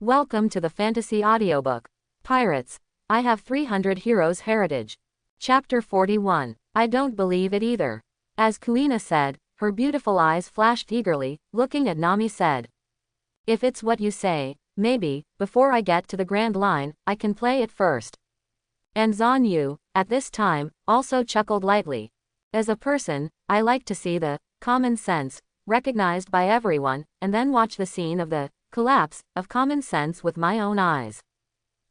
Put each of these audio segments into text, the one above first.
Welcome to the fantasy audiobook. Pirates. I have 300 heroes heritage. Chapter 41. I don't believe it either. As Kuina said, her beautiful eyes flashed eagerly, looking at Nami said. If it's what you say, maybe, before I get to the Grand Line, I can play it first. And Zan Yu, at this time, also chuckled lightly. As a person, I like to see the common sense recognized by everyone, and then watch the scene of the collapse of common sense with my own eyes.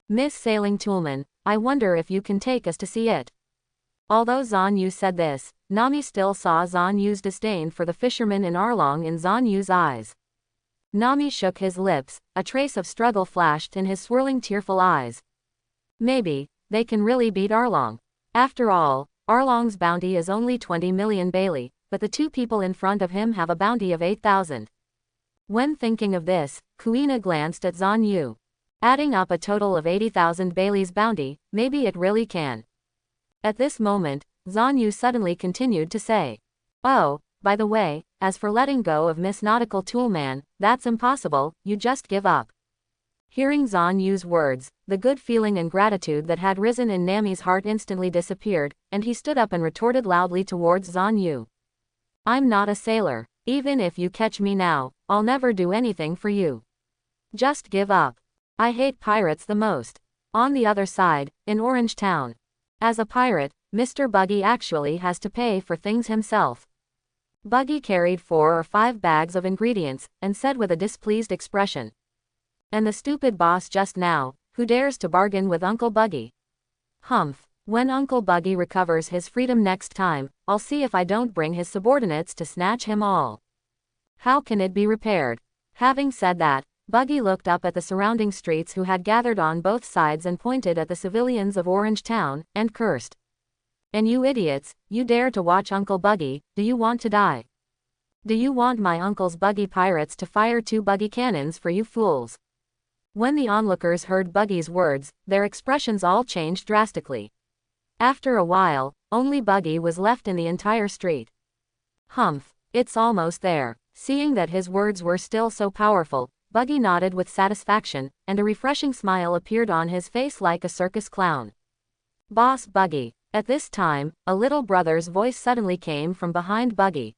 Miss Sailing Toolman, I wonder if you can take us to see it. Although Zan Yu said this, Nami still saw Zan Yu's disdain for the fisherman in Arlong in Zan Yu's eyes. Nami shook his lips, a trace of struggle flashed in his swirling tearful eyes. Maybe they can really beat Arlong. After all, Arlong's bounty is only 20 million Bailey, but the two people in front of him have a bounty of 8,000. When thinking of this, Kuina glanced at Zan Yu. Adding up a total of 80,000 Bailey's bounty, maybe it really can. At this moment, Zan Yu suddenly continued to say. Oh, by the way, as for letting go of Miss Nautical Toolman, that's impossible, you just give up. Hearing Zan Yu's words, the good feeling and gratitude that had risen in Nami's heart instantly disappeared, and he stood up and retorted loudly towards Zan Yu. I'm not a sailor. Even if you catch me now, I'll never do anything for you. Just give up. I hate pirates the most. On the other side, in Orange Town. As a pirate, Mr. Buggy actually has to pay for things himself. Buggy carried 4 or 5 bags of ingredients, and said with a displeased expression. And the stupid boss just now, who dares to bargain with Uncle Buggy? Humph. When Uncle Buggy recovers his freedom next time, I'll see if I don't bring his subordinates to snatch him all. How can it be repaired? Having said that, Buggy looked up at the surrounding streets who had gathered on both sides and pointed at the civilians of Orange Town, and cursed. And you idiots, you dare to watch Uncle Buggy, do you want to die? Do you want my uncle's buggy pirates to fire 2 buggy cannons for you fools? When the onlookers heard Buggy's words, their expressions all changed drastically. After a while, only Buggy was left in the entire street. Humph, it's almost there. Seeing that his words were still so powerful, Buggy nodded with satisfaction, and a refreshing smile appeared on his face like a circus clown. Boss Buggy. At this time, a little brother's voice suddenly came from behind Buggy.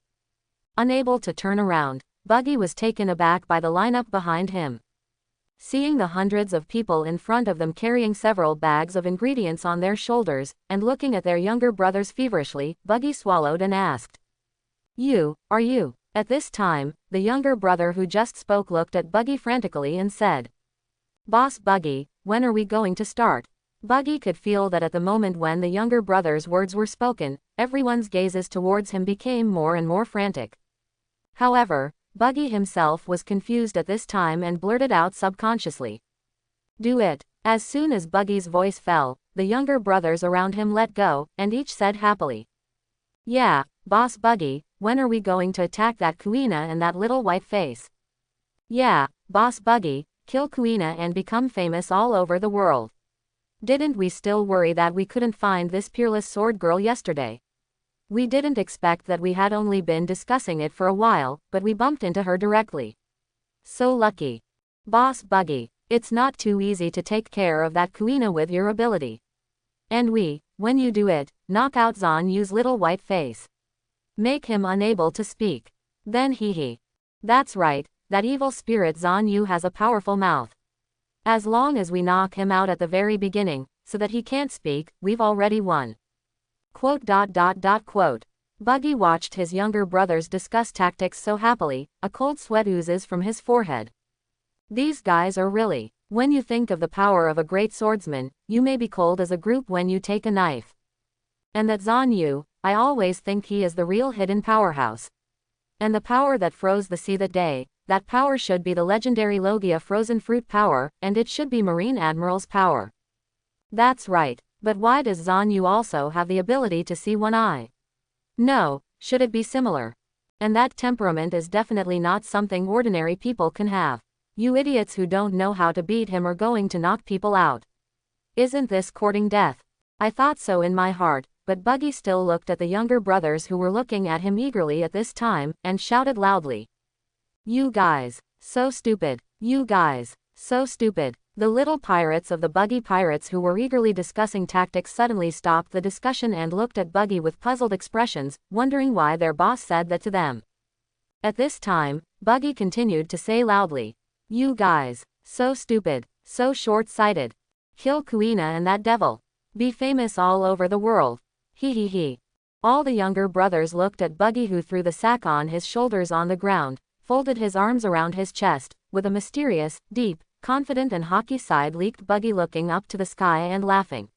Unable to turn around, Buggy was taken aback by the lineup behind him. Seeing the hundreds of people in front of them carrying several bags of ingredients on their shoulders, and looking at their younger brothers feverishly, Buggy swallowed and asked. Are you? At this time, the younger brother who just spoke looked at Buggy frantically and said. Boss Buggy, when are we going to start? Buggy could feel that at the moment when the younger brother's words were spoken, everyone's gazes towards him became more and more frantic. However, Buggy himself was confused at this time and blurted out subconsciously. Do it. As soon as Buggy's voice fell, the younger brothers around him let go, and each said happily. Yeah, Boss Buggy, when are we going to attack that Kuina and that little white face? Yeah, Boss Buggy, kill Kuina and become famous all over the world. Didn't we still worry that we couldn't find this peerless sword girl yesterday? We didn't expect that we had only been discussing it for a while, but we bumped into her directly. So lucky. Boss Buggy, it's not too easy to take care of that Kuina with your ability. And when you do it, knock out Zan Yu's little white face. Make him unable to speak. Then hee. That's right, that evil spirit Zan Yu has a powerful mouth. As long as we knock him out at the very beginning, so that he can't speak, we've already won. Quote. Buggy watched his younger brothers discuss tactics so happily, a cold sweat oozes from his forehead. These guys are really, when you think of the power of a great swordsman, you may be cold as a group when you take a knife. And that Zan Yu, I always think he is the real hidden powerhouse. And the power that froze the sea that day, that power should be the legendary Logia frozen fruit power, and it should be Marine Admiral's power. That's right. But why does Zan Yu also have the ability to see one eye? No, should it be similar? And that temperament is definitely not something ordinary people can have. You idiots who don't know how to beat him are going to knock people out. Isn't this courting death? I thought so in my heart, but Buggy still looked at the younger brothers who were looking at him eagerly at this time, and shouted loudly. You guys, so stupid. You guys, So stupid. The little pirates of the Buggy Pirates who were eagerly discussing tactics suddenly stopped the discussion and looked at Buggy with puzzled expressions, wondering why their boss said that to them. At this time, Buggy continued to say loudly, "You guys. So stupid. So short-sighted. Kill Kuina and that devil. Be famous all over the world. Hee hee hee." All the younger brothers looked at Buggy, who threw the sack on his shoulders on the ground, folded his arms around his chest, with a mysterious, deep, confident and haughty side leaked Buggy looking up to the sky and laughing.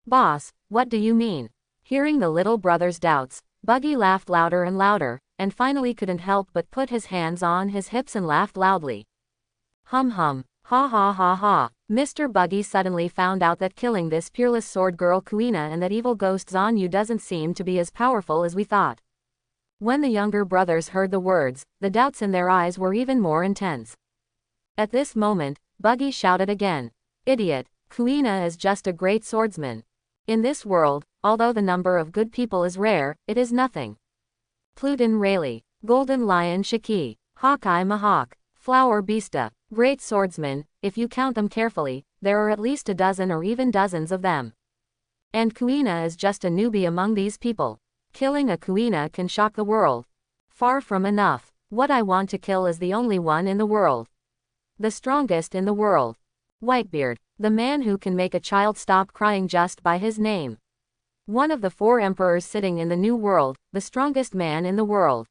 "Boss, what do you mean?" Hearing the little brother's doubts, Buggy laughed louder and louder, and finally couldn't help but put his hands on his hips and laughed loudly. Hum hum, ha ha ha ha. Mr. Buggy suddenly found out that killing this peerless sword girl Kuina and that evil ghost Zanyu doesn't seem to be as powerful as we thought. When the younger brothers heard the words, the doubts in their eyes were even more intense. At this moment, Buggy shouted again, "Idiot, Kuina is just a great swordsman. In this world, although the number of good people is rare, it is nothing. Pluton Rayleigh, Golden Lion Shiki, Hawkeye Mahawk, Flower Beasta, great swordsmen, if you count them carefully, there are at least a dozen or even dozens of them. And Kuina is just a newbie among these people. Killing a Kuina can shock the world. Far from enough. What I want to kill is the only one in the world. The strongest in the world. Whitebeard, the man who can make a child stop crying just by his name. One of the 4 emperors sitting in the new world, the strongest man in the world.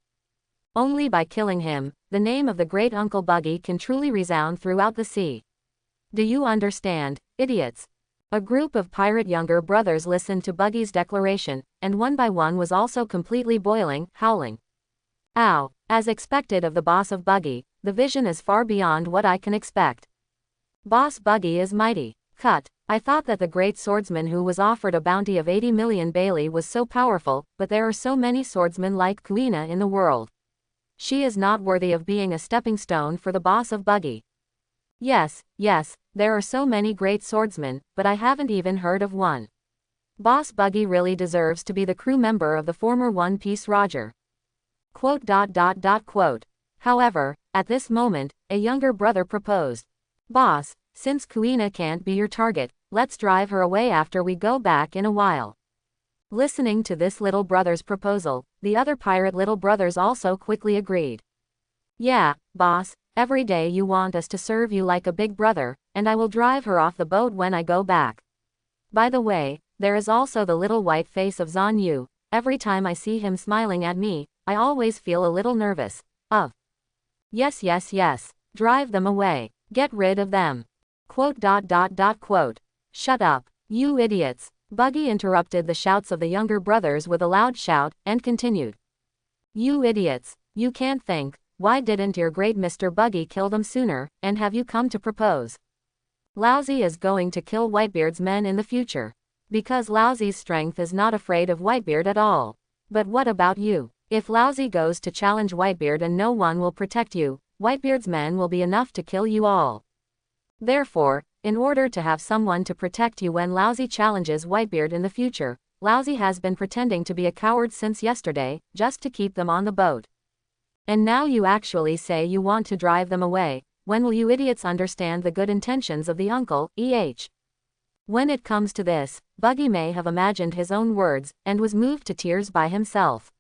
Only by killing him, the name of the great Uncle Buggy can truly resound throughout the sea. Do you understand, idiots?" A group of pirate younger brothers listened to Buggy's declaration, and one by one was also completely boiling, howling. "Ow." As expected of the boss of Buggy, the vision is far beyond what I can expect. Boss Buggy is mighty. Cut. I thought that the great swordsman who was offered a bounty of 80 million Bailey was so powerful, but there are so many swordsmen like Kuina in the world. She is not worthy of being a stepping stone for the boss of Buggy. Yes, there are so many great swordsmen, but I haven't even heard of one. Boss Buggy really deserves to be the crew member of the former One Piece Roger. Quote. However, at this moment, a younger brother proposed. "Boss, since Kuina can't be your target, let's drive her away after we go back in a while." Listening to this little brother's proposal, the other pirate little brothers also quickly agreed. "Yeah, boss, every day you want us to serve you like a big brother, and I will drive her off the boat when I go back. By the way, there is also the little white face of Zanyu. Every time I see him smiling at me, I always feel a little nervous. Yes, drive them away. Get rid of them." Quote. Shut up, you idiots. Buggy interrupted the shouts of the younger brothers with a loud shout, and continued. "You idiots, you can't think, why didn't your great Mr. Buggy kill them sooner, and have you come to propose? Lousy is going to kill Whitebeard's men in the future. Because Lousy's strength is not afraid of Whitebeard at all. But what about you? If Lousy goes to challenge Whitebeard and no one will protect you, Whitebeard's men will be enough to kill you all. Therefore, in order to have someone to protect you when Lousy challenges Whitebeard in the future, Lousy has been pretending to be a coward since yesterday, just to keep them on the boat. And now you actually say you want to drive them away. When will you idiots understand the good intentions of the uncle, eh?" When it comes to this, Buggy may have imagined his own words, and was moved to tears by himself.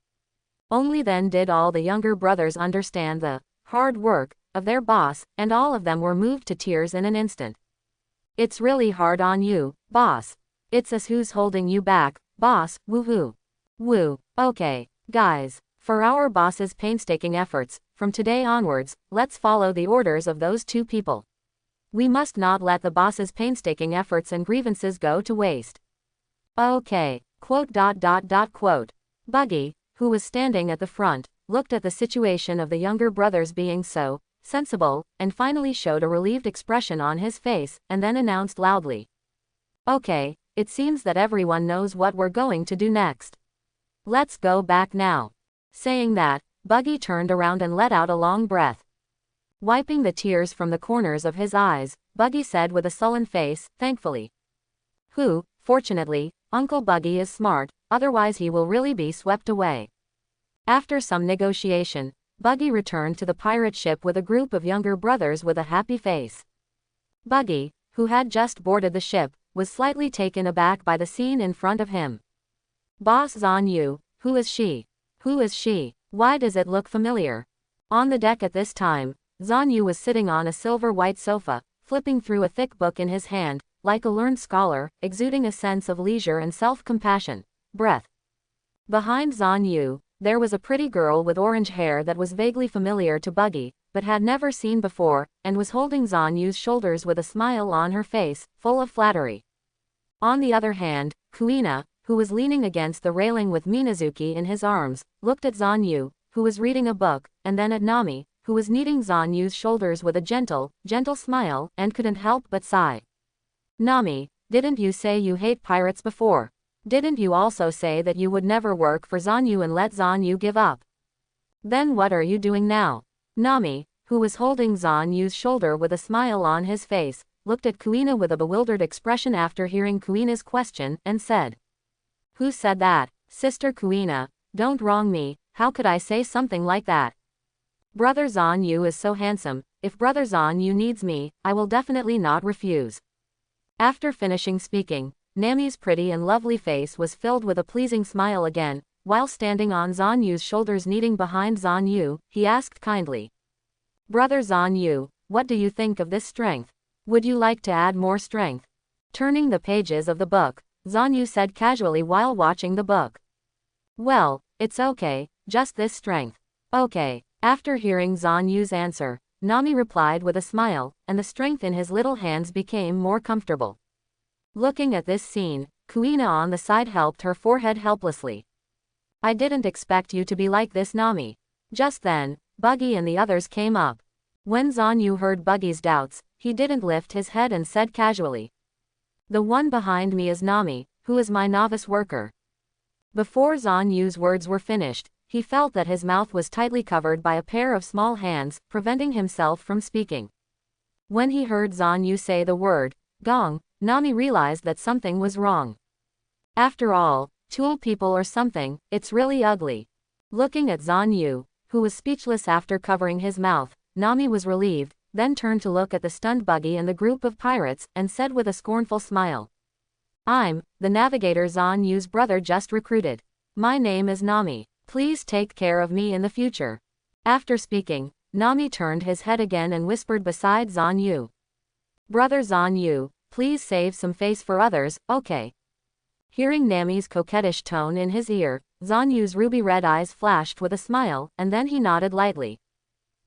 Only then did all the younger brothers understand the hard work of their boss, and all of them were moved to tears in an instant. "It's really hard on you, boss. It's us who's holding you back, boss, woohoo. Woo. Okay, guys, for our boss's painstaking efforts, from today onwards, let's follow the orders of those 2 people. We must not let the boss's painstaking efforts and grievances go to waste. Okay. Quote. Buggy, who was standing at the front, looked at the situation of the younger brothers being so sensible, and finally showed a relieved expression on his face, and then announced loudly. "Okay, it seems that everyone knows what we're going to do next. Let's go back now." Saying that, Buggy turned around and let out a long breath. Wiping the tears from the corners of his eyes, Buggy said with a sullen face, thankfully. Fortunately, Uncle Buggy is smart, otherwise he will really be swept away. After some negotiation, Buggy returned to the pirate ship with a group of younger brothers with a happy face. Buggy, who had just boarded the ship, was slightly taken aback by the scene in front of him. Boss Zanyu, who is she? Who is she? Why does it look familiar? On the deck at this time, Zanyu was sitting on a silver-white sofa, flipping through a thick book in his hand, like a learned scholar, exuding a sense of leisure and self-compassion. Breath. Behind Zanyu, there was a pretty girl with orange hair that was vaguely familiar to Buggy, but had never seen before, and was holding Zanyu's shoulders with a smile on her face, full of flattery. On the other hand, Kuina, who was leaning against the railing with Minazuki in his arms, looked at Zanyu, who was reading a book, and then at Nami, who was kneading Zanyu's shoulders with a gentle smile, and couldn't help but sigh. Nami, didn't you say you hate pirates before? Didn't you also say that you would never work for Zanyu and let Zanyu give up? Then what are you doing now? Nami, who was holding Zanyu's shoulder with a smile on his face, looked at Kuina with a bewildered expression after hearing Kuina's question, and said. Who said that? Sister Kuina, don't wrong me, how could I say something like that? Brother Zanyu is so handsome, if Brother Zanyu needs me, I will definitely not refuse. After finishing speaking, Nami's pretty and lovely face was filled with a pleasing smile again. While standing on Zanyu's shoulders kneading behind Zanyu, he asked kindly. Brother Zanyu, what do you think of this strength? Would you like to add more strength? Turning the pages of the book, Zanyu said casually while watching the book. Well, it's okay, just this strength. Okay. After hearing Zanyu's answer, Nami replied with a smile, and the strength in his little hands became more comfortable. Looking at this scene, Kuina on the side helped her forehead helplessly. I didn't expect you to be like this, Nami. Just then, Buggy and the others came up. When Zanyu heard Buggy's doubts, he didn't lift his head and said casually. The one behind me is Nami, who is my novice worker. Before Zanyu's words were finished, he felt that his mouth was tightly covered by a pair of small hands, preventing himself from speaking. When he heard Zanyu say the word, gong, Nami realized that something was wrong. After all, tool people or something, it's really ugly. Looking at Zanyu, who was speechless after covering his mouth, Nami was relieved, then turned to look at the stunned Buggy and the group of pirates, and said with a scornful smile. I'm the navigator Zanyu's brother just recruited. My name is Nami. Please take care of me in the future. After speaking, Nami turned his head again and whispered beside Zanyu. Brother Zanyu, please save some face for others, okay? Hearing Nami's coquettish tone in his ear, Zanyu's ruby red eyes flashed with a smile, and then he nodded lightly.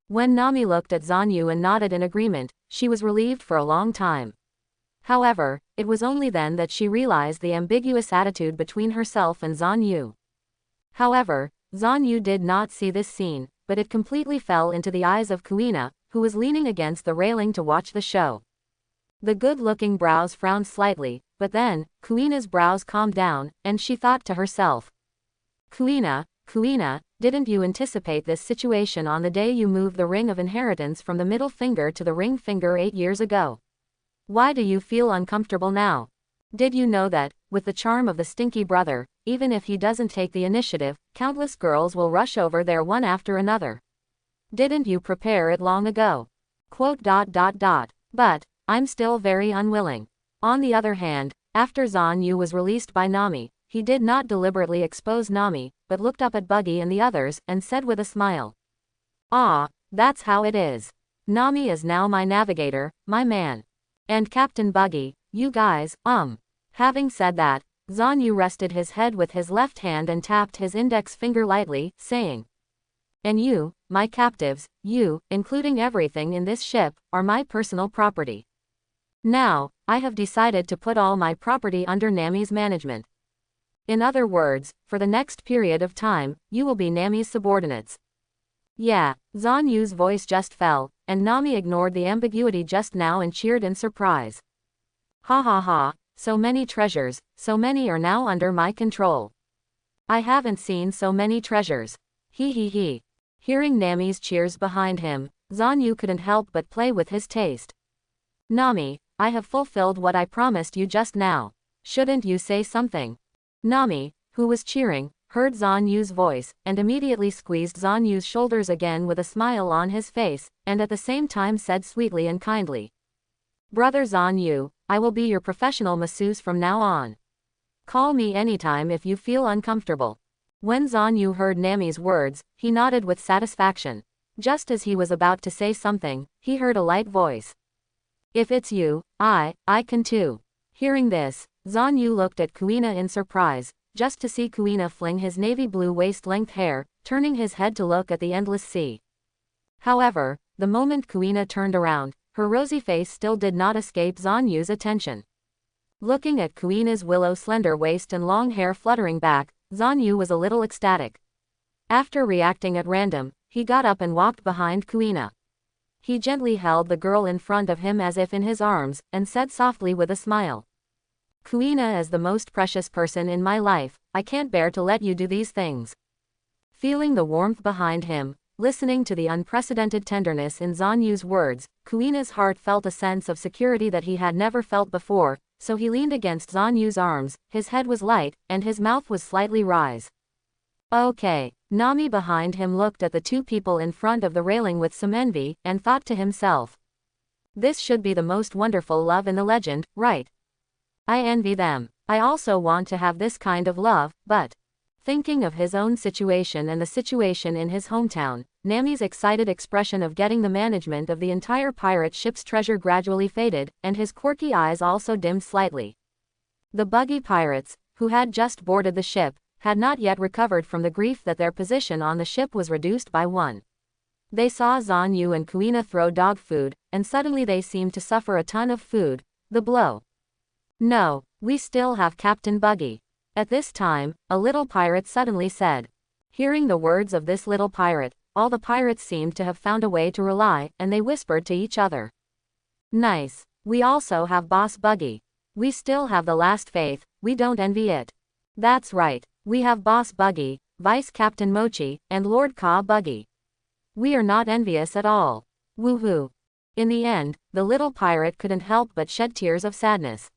When Nami looked at Zanyu and nodded in agreement, she was relieved for a long time. However, it was only then that she realized the ambiguous attitude between herself and Zanyu. However, Zanyu did not see this scene, but it completely fell into the eyes of Kuina, who was leaning against the railing to watch the show. The good-looking brows frowned slightly, but then, Kuina's brows calmed down, and she thought to herself. Kuina, didn't you anticipate this situation on the day you moved the ring of inheritance from the middle finger to the ring finger 8 years ago? Why do you feel uncomfortable now? Did you know that, with the charm of the stinky brother, even if he doesn't take the initiative, countless girls will rush over there one after another? Didn't you prepare it long ago? But, I'm still very unwilling. On the other hand, after Zanyu was released by Nami, he did not deliberately expose Nami, but looked up at Buggy and the others, and said with a smile. Ah, that's how it is. Nami is now my navigator, my man. And Captain Buggy, you guys, Having said that, Zanyu rested his head with his left hand and tapped his index finger lightly, saying. And you, my captives, you, including everything in this ship, are my personal property. Now, I have decided to put all my property under Nami's management. In other words, for the next period of time, you will be Nami's subordinates. Yeah, Zanyu's voice just fell, and Nami ignored the ambiguity just now and cheered in surprise. Ha ha ha, so many treasures, so many are now under my control. I haven't seen so many treasures. He he he. Hearing Nami's cheers behind him, Zanyu couldn't help but play with his taste. Nami, I have fulfilled what I promised you just now. Shouldn't you say something? Nami, who was cheering, heard Zanyu's voice, and immediately squeezed Zanyu's shoulders again with a smile on his face, and at the same time said sweetly and kindly. Brother Zanyu, I will be your professional masseuse from now on. Call me anytime if you feel uncomfortable. When Zanyu heard Nami's words, he nodded with satisfaction. Just as he was about to say something, he heard a light voice. If it's you, I can too. Hearing this, Zanyu looked at Kuina in surprise, just to see Kuina fling his navy blue waist-length hair, turning his head to look at the endless sea. However, the moment Kuina turned around, her rosy face still did not escape Zanyu's attention. Looking at Kuina's willow slender waist and long hair fluttering back, Zanyu was a little ecstatic. After reacting at random, he got up and walked behind Kuina. He gently held the girl in front of him as if in his arms, and said softly with a smile. Kuina is the most precious person in my life, I can't bear to let you do these things. Feeling the warmth behind him, listening to the unprecedented tenderness in Zanyu's words, Kuina's heart felt a sense of security that he had never felt before, so he leaned against Zanyu's arms, his head was light, and his mouth was slightly rise. Okay. Nami behind him looked at the two people in front of the railing with some envy, and thought to himself. This should be the most wonderful love in the legend, right? I envy them. I also want to have this kind of love, but... Thinking of his own situation and the situation in his hometown, Nami's excited expression of getting the management of the entire pirate ship's treasure gradually faded, and his quirky eyes also dimmed slightly. The buggy pirates, who had just boarded the ship, had not yet recovered from the grief that their position on the ship was reduced by one. They saw Zanyu and Kuina throw dog food, and suddenly they seemed to suffer a ton of food. The blow. No, we still have Captain Buggy. At this time, a little pirate suddenly said. Hearing the words of this little pirate, all the pirates seemed to have found a way to rely, and they whispered to each other. Nice. We also have Boss Buggy. We still have the last faith, we don't envy it. That's right. We have Boss Buggy, Vice Captain Mochi, and Lord Ka Buggy. We are not envious at all. Woohoo. In the end, the little pirate couldn't help but shed tears of sadness.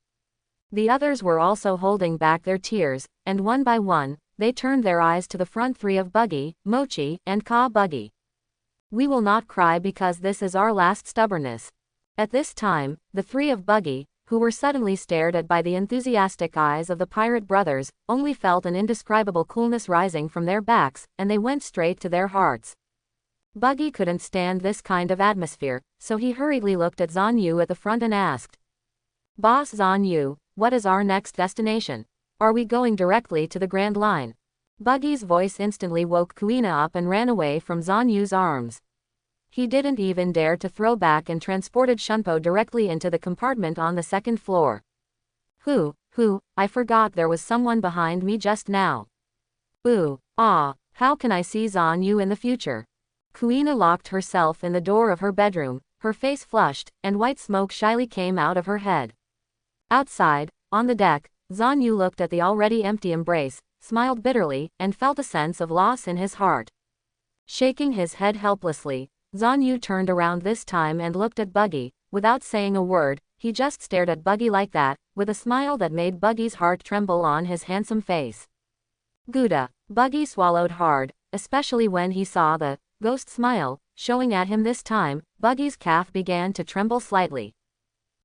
The others were also holding back their tears, and one by one, they turned their eyes to the front three of Buggy, Mochi, and Ka Buggy. We will not cry because this is our last stubbornness. At this time, the three of Buggy, who were suddenly stared at by the enthusiastic eyes of the pirate brothers, only felt an indescribable coolness rising from their backs, and they went straight to their hearts. Buggy couldn't stand this kind of atmosphere, so he hurriedly looked at Zanyu at the front and asked. Boss Zanyu, what is our next destination? Are we going directly to the Grand Line? Buggy's voice instantly woke Kuina up and ran away from Zanyu's arms. He didn't even dare to throw back and transported Shunpo directly into the compartment on the second floor. I forgot there was someone behind me just now. How can I see Zanyu in the future? Kuina locked herself in the door of her bedroom, her face flushed, and white smoke shyly came out of her head. Outside, on the deck, Zanyu looked at the already empty embrace, smiled bitterly, and felt a sense of loss in his heart. Shaking his head helplessly, Zanyu turned around this time and looked at Buggy. Without saying a word, he just stared at Buggy like that, with a smile that made Buggy's heart tremble on his handsome face. Gouda. Buggy swallowed hard, especially when he saw the ghost smile showing at him this time. Buggy's calf began to tremble slightly.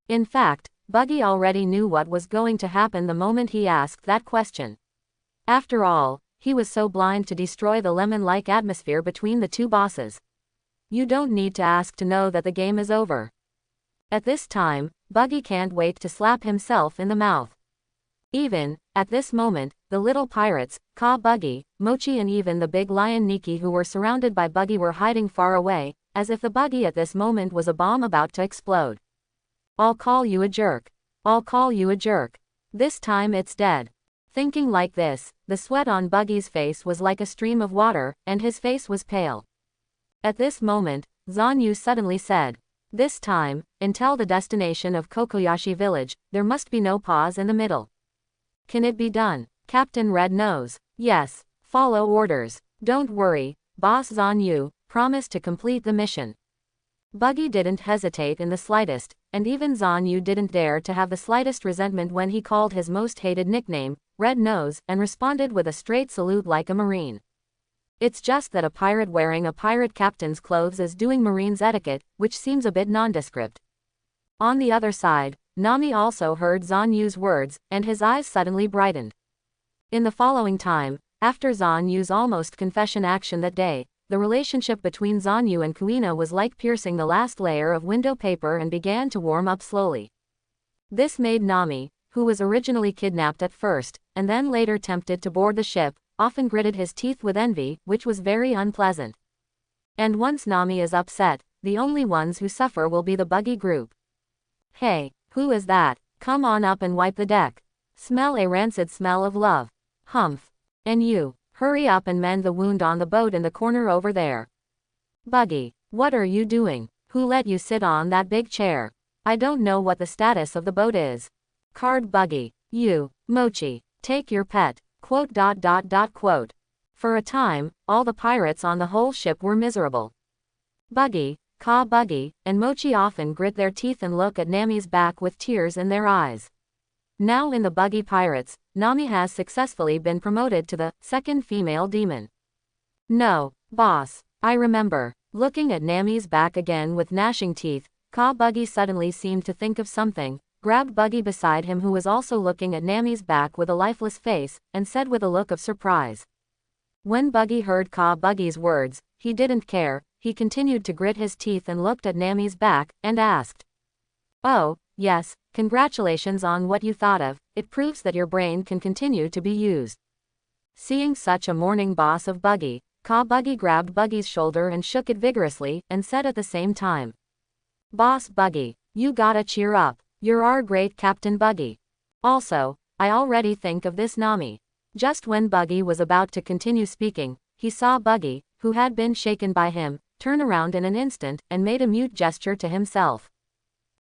In fact, Buggy already knew what was going to happen the moment he asked that question. After all, he was so blind to destroy the lemon-like atmosphere between the two bosses. You don't need to ask to know that the game is over. At this time, Buggy can't wait to slap himself in the mouth. Even, at this moment, the little pirates, Ka Buggy, Mochi and even the big lion Nikki who were surrounded by Buggy were hiding far away, as if the Buggy at this moment was a bomb about to explode. I'll call you a jerk. I'll call you a jerk. This time it's dead. Thinking like this, the sweat on Buggy's face was like a stream of water, and his face was pale. At this moment, Zanyu suddenly said, this time, until the destination of Kokoyashi village, there must be no pause in the middle. Can it be done? Captain Red knows. Yes. Follow orders. Don't worry, Boss Zanyu, promise to complete the mission. Buggy didn't hesitate in the slightest, and even Zanyu didn't dare to have the slightest resentment when he called his most hated nickname, Red Nose, and responded with a straight salute like a marine. It's just that a pirate wearing a pirate captain's clothes is doing marine's etiquette, which seems a bit nondescript. On the other side, Nami also heard Zanyu's words, and his eyes suddenly brightened. In the following time, after Zanyu's almost confession action that day, the relationship between Zanyu and Kuina was like piercing the last layer of window paper and began to warm up slowly. This made Nami, who was originally kidnapped at first, and then later tempted to board the ship, often gritted his teeth with envy, which was very unpleasant. And once Nami is upset, the only ones who suffer will be the buggy group. Hey, who is that? Come on up and wipe the deck. Smell a rancid smell of love. Humph. And you, hurry up and mend the wound on the boat in the corner over there. Buggy, what are you doing? Who let you sit on that big chair? I don't know what the status of the boat is. Card Buggy, you, Mochi, take your pet, quote. For a time, all the pirates on the whole ship were miserable. Buggy, Ka Buggy, and Mochi often grit their teeth and look at Nami's back with tears in their eyes. Now in the Buggy Pirates, Nami has successfully been promoted to the second female demon. No, boss, I remember. Looking at Nami's back again with gnashing teeth, Ka Buggy suddenly seemed to think of something, grabbed Buggy beside him who was also looking at Nami's back with a lifeless face, and said with a look of surprise. When Buggy heard Ka Buggy's words, he didn't care, he continued to grit his teeth and looked at Nami's back, and asked. Oh, yes, congratulations on what you thought of, it proves that your brain can continue to be used. Seeing such a morning boss of Buggy, Ka Buggy grabbed Buggy's shoulder and shook it vigorously, and said at the same time. Boss Buggy, you gotta cheer up, you're our great Captain Buggy. Also, I already think of this Nami. Just when Buggy was about to continue speaking, he saw Buggy, who had been shaken by him, turn around in an instant, and made a mute gesture to himself.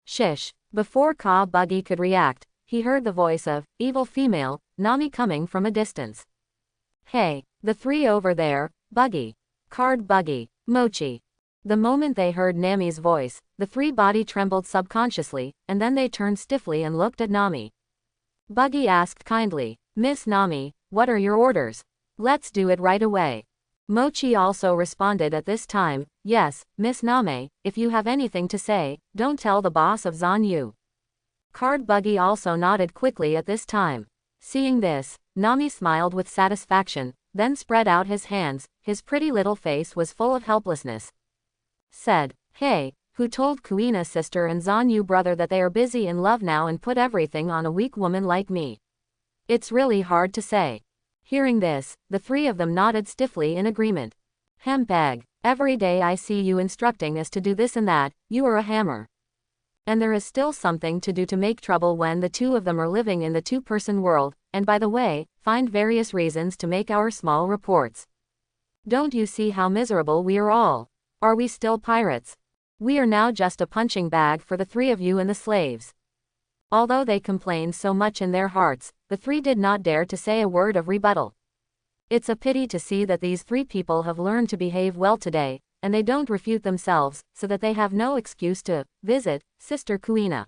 Shish. Before Ka Buggy could react, he heard the voice of evil female Nami coming from a distance. Hey, the three over there, Buggy, Card Buggy, Mochi. The moment they heard Nami's voice, the three body trembled subconsciously, and then they turned stiffly and looked at Nami. Buggy asked kindly, Miss Nami, what are your orders? Let's do it right away. Mochi also responded at this time, yes, Miss Name, if you have anything to say, don't tell the boss of Zanyu. Card Buggy also nodded quickly at this time. Seeing this, Nami smiled with satisfaction, then spread out his hands, his pretty little face was full of helplessness. Said, hey, who told Kuina's sister and Zanyu brother that they are busy in love now and put everything on a weak woman like me? It's really hard to say. Hearing this, the three of them nodded stiffly in agreement. Hempeg, every day I see you instructing us to do this and that, you are a hammer. And there is still something to do to make trouble when the two of them are living in the two-person world, and by the way, find various reasons to make our small reports. Don't you see how miserable we are all? Are we still pirates? We are now just a punching bag for the three of you and the slaves. Although they complained so much in their hearts, the three did not dare to say a word of rebuttal. It's a pity to see that these three people have learned to behave well today, and they don't refute themselves, so that they have no excuse to visit Sister Kuina.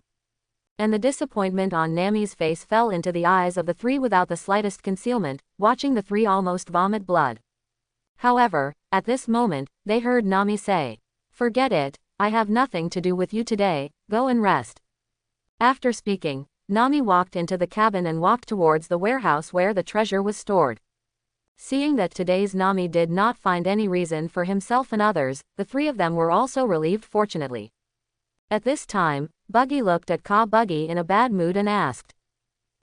And the disappointment on Nami's face fell into the eyes of the three without the slightest concealment, watching the three almost vomit blood. However, at this moment, they heard Nami say, Forget it, I have nothing to do with you today, go and rest. After speaking, Nami walked into the cabin and walked towards the warehouse where the treasure was stored. Seeing that today's Nami did not find any reason for himself and others, the three of them were also relieved fortunately. At this time, Buggy looked at Ka Buggy in a bad mood and asked.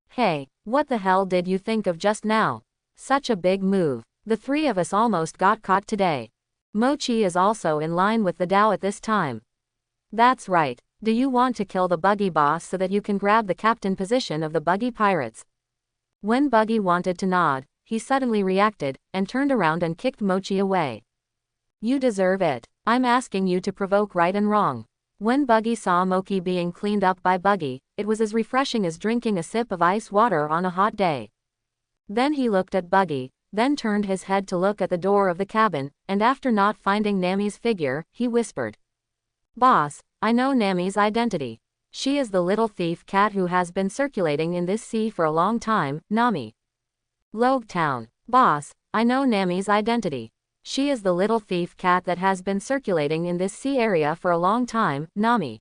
Hey, what the hell did you think of just now? Such a big move. The three of us almost got caught today. Mochi is also in line with the Dao at this time. That's right. Do you want to kill the Buggy boss so that you can grab the captain position of the Buggy Pirates? When Buggy wanted to nod, he suddenly reacted, and turned around and kicked Mochi away. You deserve it. I'm asking you to provoke right and wrong. When Buggy saw Mochi being cleaned up by Buggy, it was as refreshing as drinking a sip of ice water on a hot day. Then he looked at Buggy, then turned his head to look at the door of the cabin, and after not finding Nami's figure, he whispered. Boss, I know Nami's identity. She is the little thief cat who has been circulating in this sea for a long time, Nami. Logue Town. Boss, I know Nami's identity. She is the little thief cat that has been circulating in this sea area for a long time, Nami.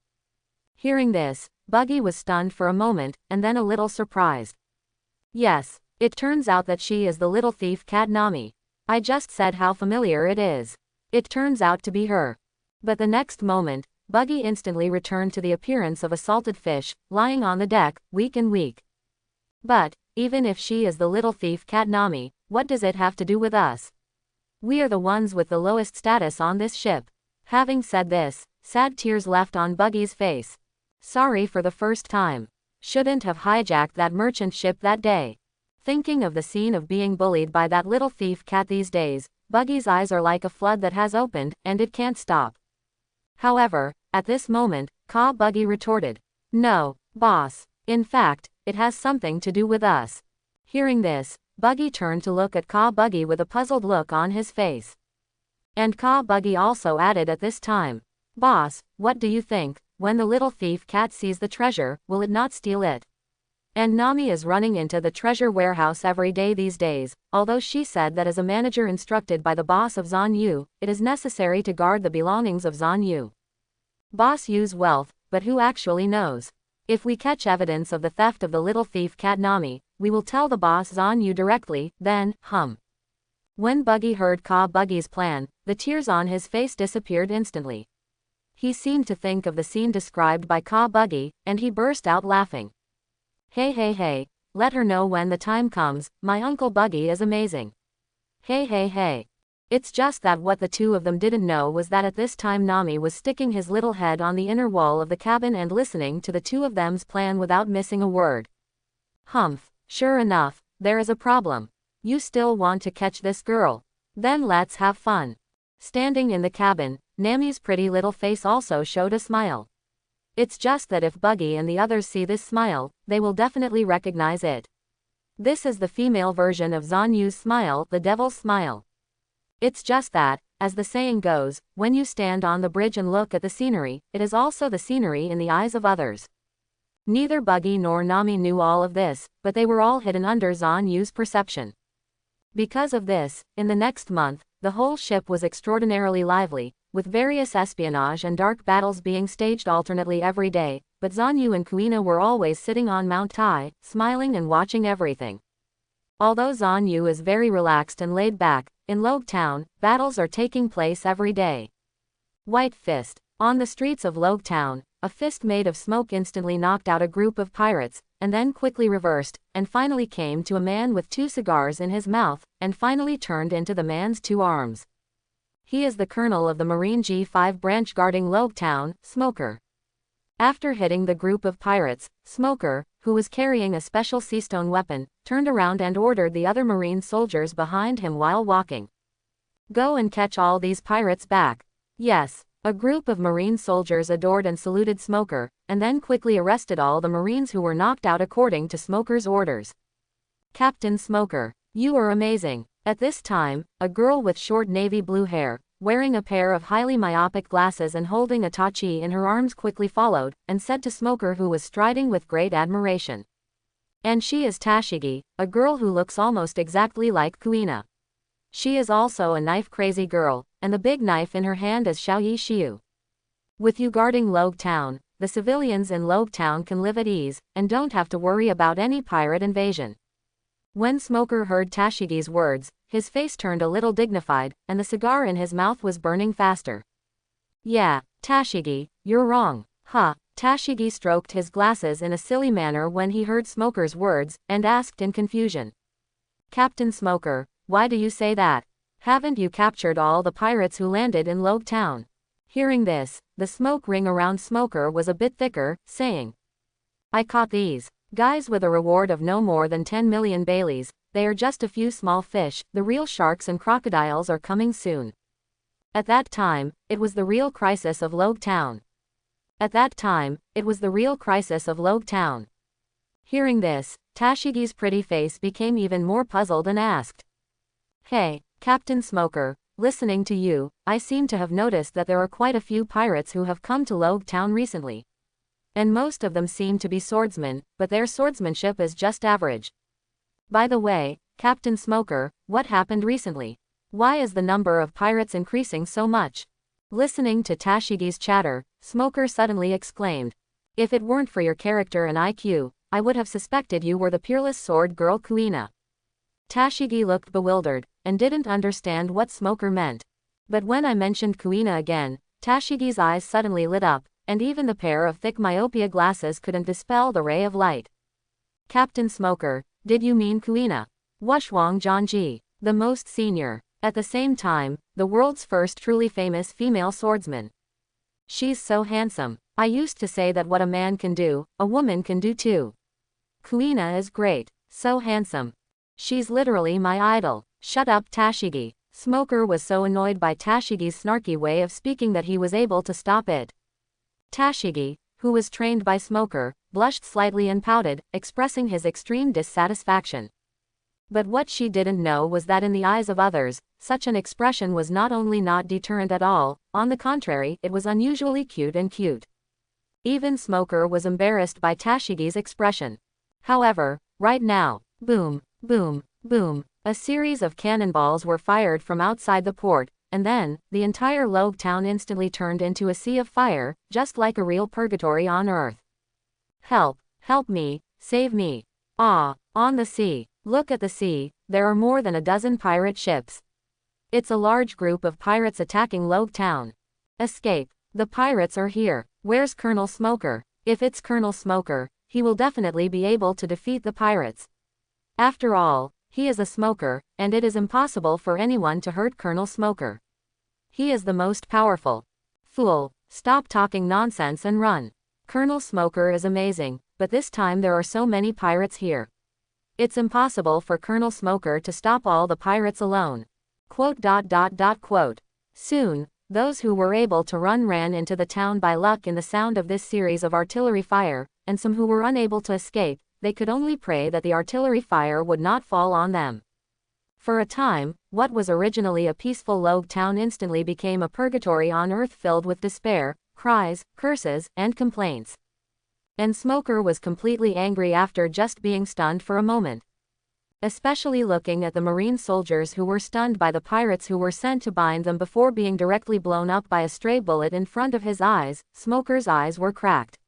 Hearing this, Buggy was stunned for a moment, and then a little surprised. Yes, it turns out that she is the little thief cat Nami. I just said how familiar it is. It turns out to be her. But the next moment, Buggy instantly returned to the appearance of a salted fish, lying on the deck, weak and weak. But, even if she is the little thief cat Nami, what does it have to do with us? We are the ones with the lowest status on this ship. Having said this, sad tears left on Buggy's face. Sorry for the first time. Shouldn't have hijacked that merchant ship that day. Thinking of the scene of being bullied by that little thief cat these days, Buggy's eyes are like a flood that has opened, and it can't stop. However, at this moment, Buggy retorted. No, boss. In fact, it has something to do with us. Hearing this, Buggy turned to look at Buggy with a puzzled look on his face. And Buggy also added at this time. Boss, what do you think? When the little thief cat sees the treasure, will it not steal it? And Nami is running into the treasure warehouse every day these days, although she said that as a manager instructed by the boss of Zan Yu, it is necessary to guard the belongings of Zan Yu. Boss Yu's wealth, but who actually knows? If we catch evidence of the theft of the little thief cat Nami, we will tell the boss Zan Yu directly, then, When Buggy heard Buggy's plan, the tears on his face disappeared instantly. He seemed to think of the scene described by Buggy, and he burst out laughing. Hey, let her know when the time comes, my Uncle Buggy is amazing. Hey. It's just that what the two of them didn't know was that at this time Nami was sticking his little head on the inner wall of the cabin and listening to the two of them's plan without missing a word. Sure enough, there is a problem. You still want to catch this girl? Then let's have fun. Standing in the cabin, Nami's pretty little face also showed a smile. It's just that if Buggy and the others see this smile, they will definitely recognize it. This is the female version of Zan Yu's smile, the devil's smile. It's just that, as the saying goes, when you stand on the bridge and look at the scenery, it is also the scenery in the eyes of others. Neither Buggy nor Nami knew all of this, but they were all hidden under Zan Yu's perception. Because of this, in the next month, the whole ship was extraordinarily lively, with various espionage and dark battles being staged alternately every day, but Zan Yu and Kuina were always sitting on Mount Tai, smiling and watching everything. Although Zan Yu is very relaxed and laid back, in Logue Town, battles are taking place every day. White Fist. On the streets of Logue Town, a fist made of smoke instantly knocked out a group of pirates, and then quickly reversed, and finally came to a man with 2 cigars in his mouth, and finally turned into the man's 2 arms. He is the colonel of the Marine G5 branch guarding Logue Town, Smoker. After hitting the group of pirates, Smoker, who was carrying a special seastone weapon, turned around and ordered the other Marine soldiers behind him while walking. Go and catch all these pirates back. Yes. A group of Marine soldiers adored and saluted Smoker, and then quickly arrested all the Marines who were knocked out according to Smoker's orders. Captain Smoker, you are amazing. At this time, a girl with short navy blue hair, wearing a pair of highly myopic glasses and holding a tachi in her arms quickly followed, and said to Smoker, who was striding with great admiration. And she is Tashigi, a girl who looks almost exactly like Kuina. She is also a knife-crazy girl, and the big knife in her hand is Xiaoyi Xiu. With you guarding Logue Town, the civilians in Logue Town can live at ease, and don't have to worry about any pirate invasion. When Smoker heard Tashigi's words, his face turned a little dignified, and the cigar in his mouth was burning faster. Yeah, Tashigi, you're wrong. Tashigi stroked his glasses in a silly manner when he heard Smoker's words, and asked in confusion. Captain Smoker, why do you say that? Haven't you captured all the pirates who landed in Logue Town? Hearing this, the smoke ring around Smoker was a bit thicker, saying, I caught these guys with a reward of no more than 10 million Baileys. They are just a few small fish, the real sharks and crocodiles are coming soon. At that time, it was the real crisis of Logue Town. Hearing this, Tashigi's pretty face became even more puzzled and asked, Hey, Captain Smoker, listening to you, I seem to have noticed that there are quite a few pirates who have come to Logue Town recently. And most of them seem to be swordsmen, but their swordsmanship is just average. By the way, Captain Smoker, what happened recently? Why is the number of pirates increasing so much? Listening to Tashigi's chatter, Smoker suddenly exclaimed, If it weren't for your character and IQ, I would have suspected you were the peerless sword girl Kuina. Tashigi looked bewildered, and didn't understand what Smoker meant. But when I mentioned Kuina again, Tashigi's eyes suddenly lit up, and even the pair of thick myopia glasses couldn't dispel the ray of light. Captain Smoker, did you mean Kuina? Wushwang Zhangji, the most senior, at the same time, the world's first truly famous female swordsman. She's so handsome. I used to say that what a man can do, a woman can do too. Kuina is great, so handsome. She's literally my idol. Shut up, Tashigi. Smoker was so annoyed by Tashigi's snarky way of speaking that he was able to stop it. Tashigi, who was trained by Smoker, blushed slightly and pouted, expressing his extreme dissatisfaction. But what she didn't know was that in the eyes of others, such an expression was not only not deterrent at all, on the contrary, it was unusually cute and cute. Even Smoker was embarrassed by Tashigi's expression. However, right now, boom, boom, boom, a series of cannonballs were fired from outside the port, and then, the entire Logue town instantly turned into a sea of fire, just like a real purgatory on Earth. Help, help me, save me. Ah, on the sea. Look at the sea, there are more than a dozen pirate ships. It's a large group of pirates attacking Logue town. Escape. The pirates are here. Where's Colonel Smoker? If it's Colonel Smoker, he will definitely be able to defeat the pirates. After all, he is a smoker, and it is impossible for anyone to hurt Colonel Smoker. He is the most powerful. Fool, stop talking nonsense and run. Colonel Smoker is amazing, but this time there are so many pirates here. It's impossible for Colonel Smoker to stop all the pirates alone. Quote. Soon, those who were able to run ran into the town by luck in the sound of this series of artillery fire, and some who were unable to escape, they could only pray that the artillery fire would not fall on them. For a time, what was originally a peaceful Logue town instantly became a purgatory on Earth filled with despair, cries, curses, and complaints. And Smoker was completely angry after just being stunned for a moment. Especially looking at the marine soldiers who were stunned by the pirates who were sent to bind them before being directly blown up by a stray bullet in front of his eyes, Smoker's eyes were cracked.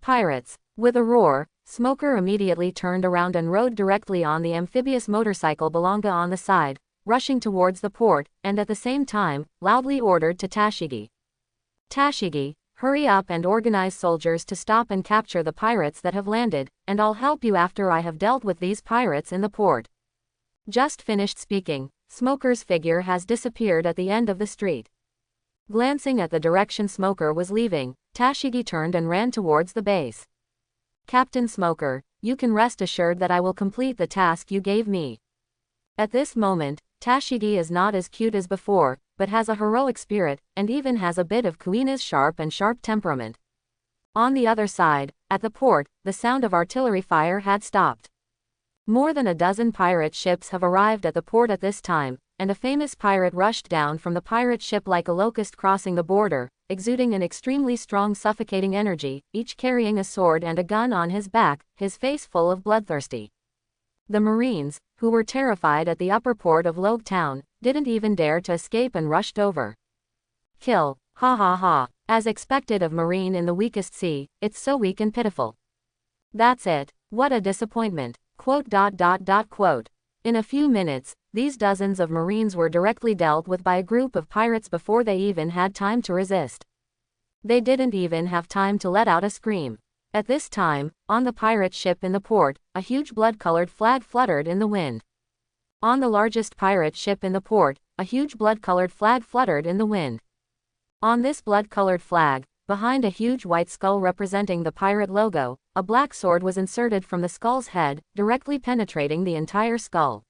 Pirates. With a roar, Smoker immediately turned around and rode directly on the amphibious motorcycle Belonga on the side, rushing towards the port, and at the same time, loudly ordered to Tashigi. Tashigi, hurry up and organize soldiers to stop and capture the pirates that have landed, and I'll help you after I have dealt with these pirates in the port. Just finished speaking, Smoker's figure has disappeared at the end of the street. Glancing at the direction Smoker was leaving, Tashigi turned and ran towards the base. Captain Smoker, you can rest assured that I will complete the task you gave me. At this moment, Tashigi is not as cute as before, but has a heroic spirit, and even has a bit of Kuina's sharp temperament. On the other side, at the port, the sound of artillery fire had stopped. More than a dozen pirate ships have arrived at the port at this time, and a famous pirate rushed down from the pirate ship like a locust crossing the border, exuding an extremely strong suffocating energy, each carrying a sword and a gun on his back, his face full of bloodthirsty. The Marines, who were terrified at the upper port of Logue town, didn't even dare to escape and rushed over. Kill, ha ha ha, as expected of Marine in the weakest sea, it's so weak and pitiful. That's it, what a disappointment, quote. In a few minutes, these dozens of Marines were directly dealt with by a group of pirates before they even had time to resist. They didn't even have time to let out a scream. At this time, on the pirate ship in the port, a huge blood-colored flag fluttered in the wind. On the largest pirate ship in the port, a huge blood-colored flag fluttered in the wind. On this blood-colored flag, behind a huge white skull representing the pirate logo, a black sword was inserted from the skull's head, directly penetrating the entire skull.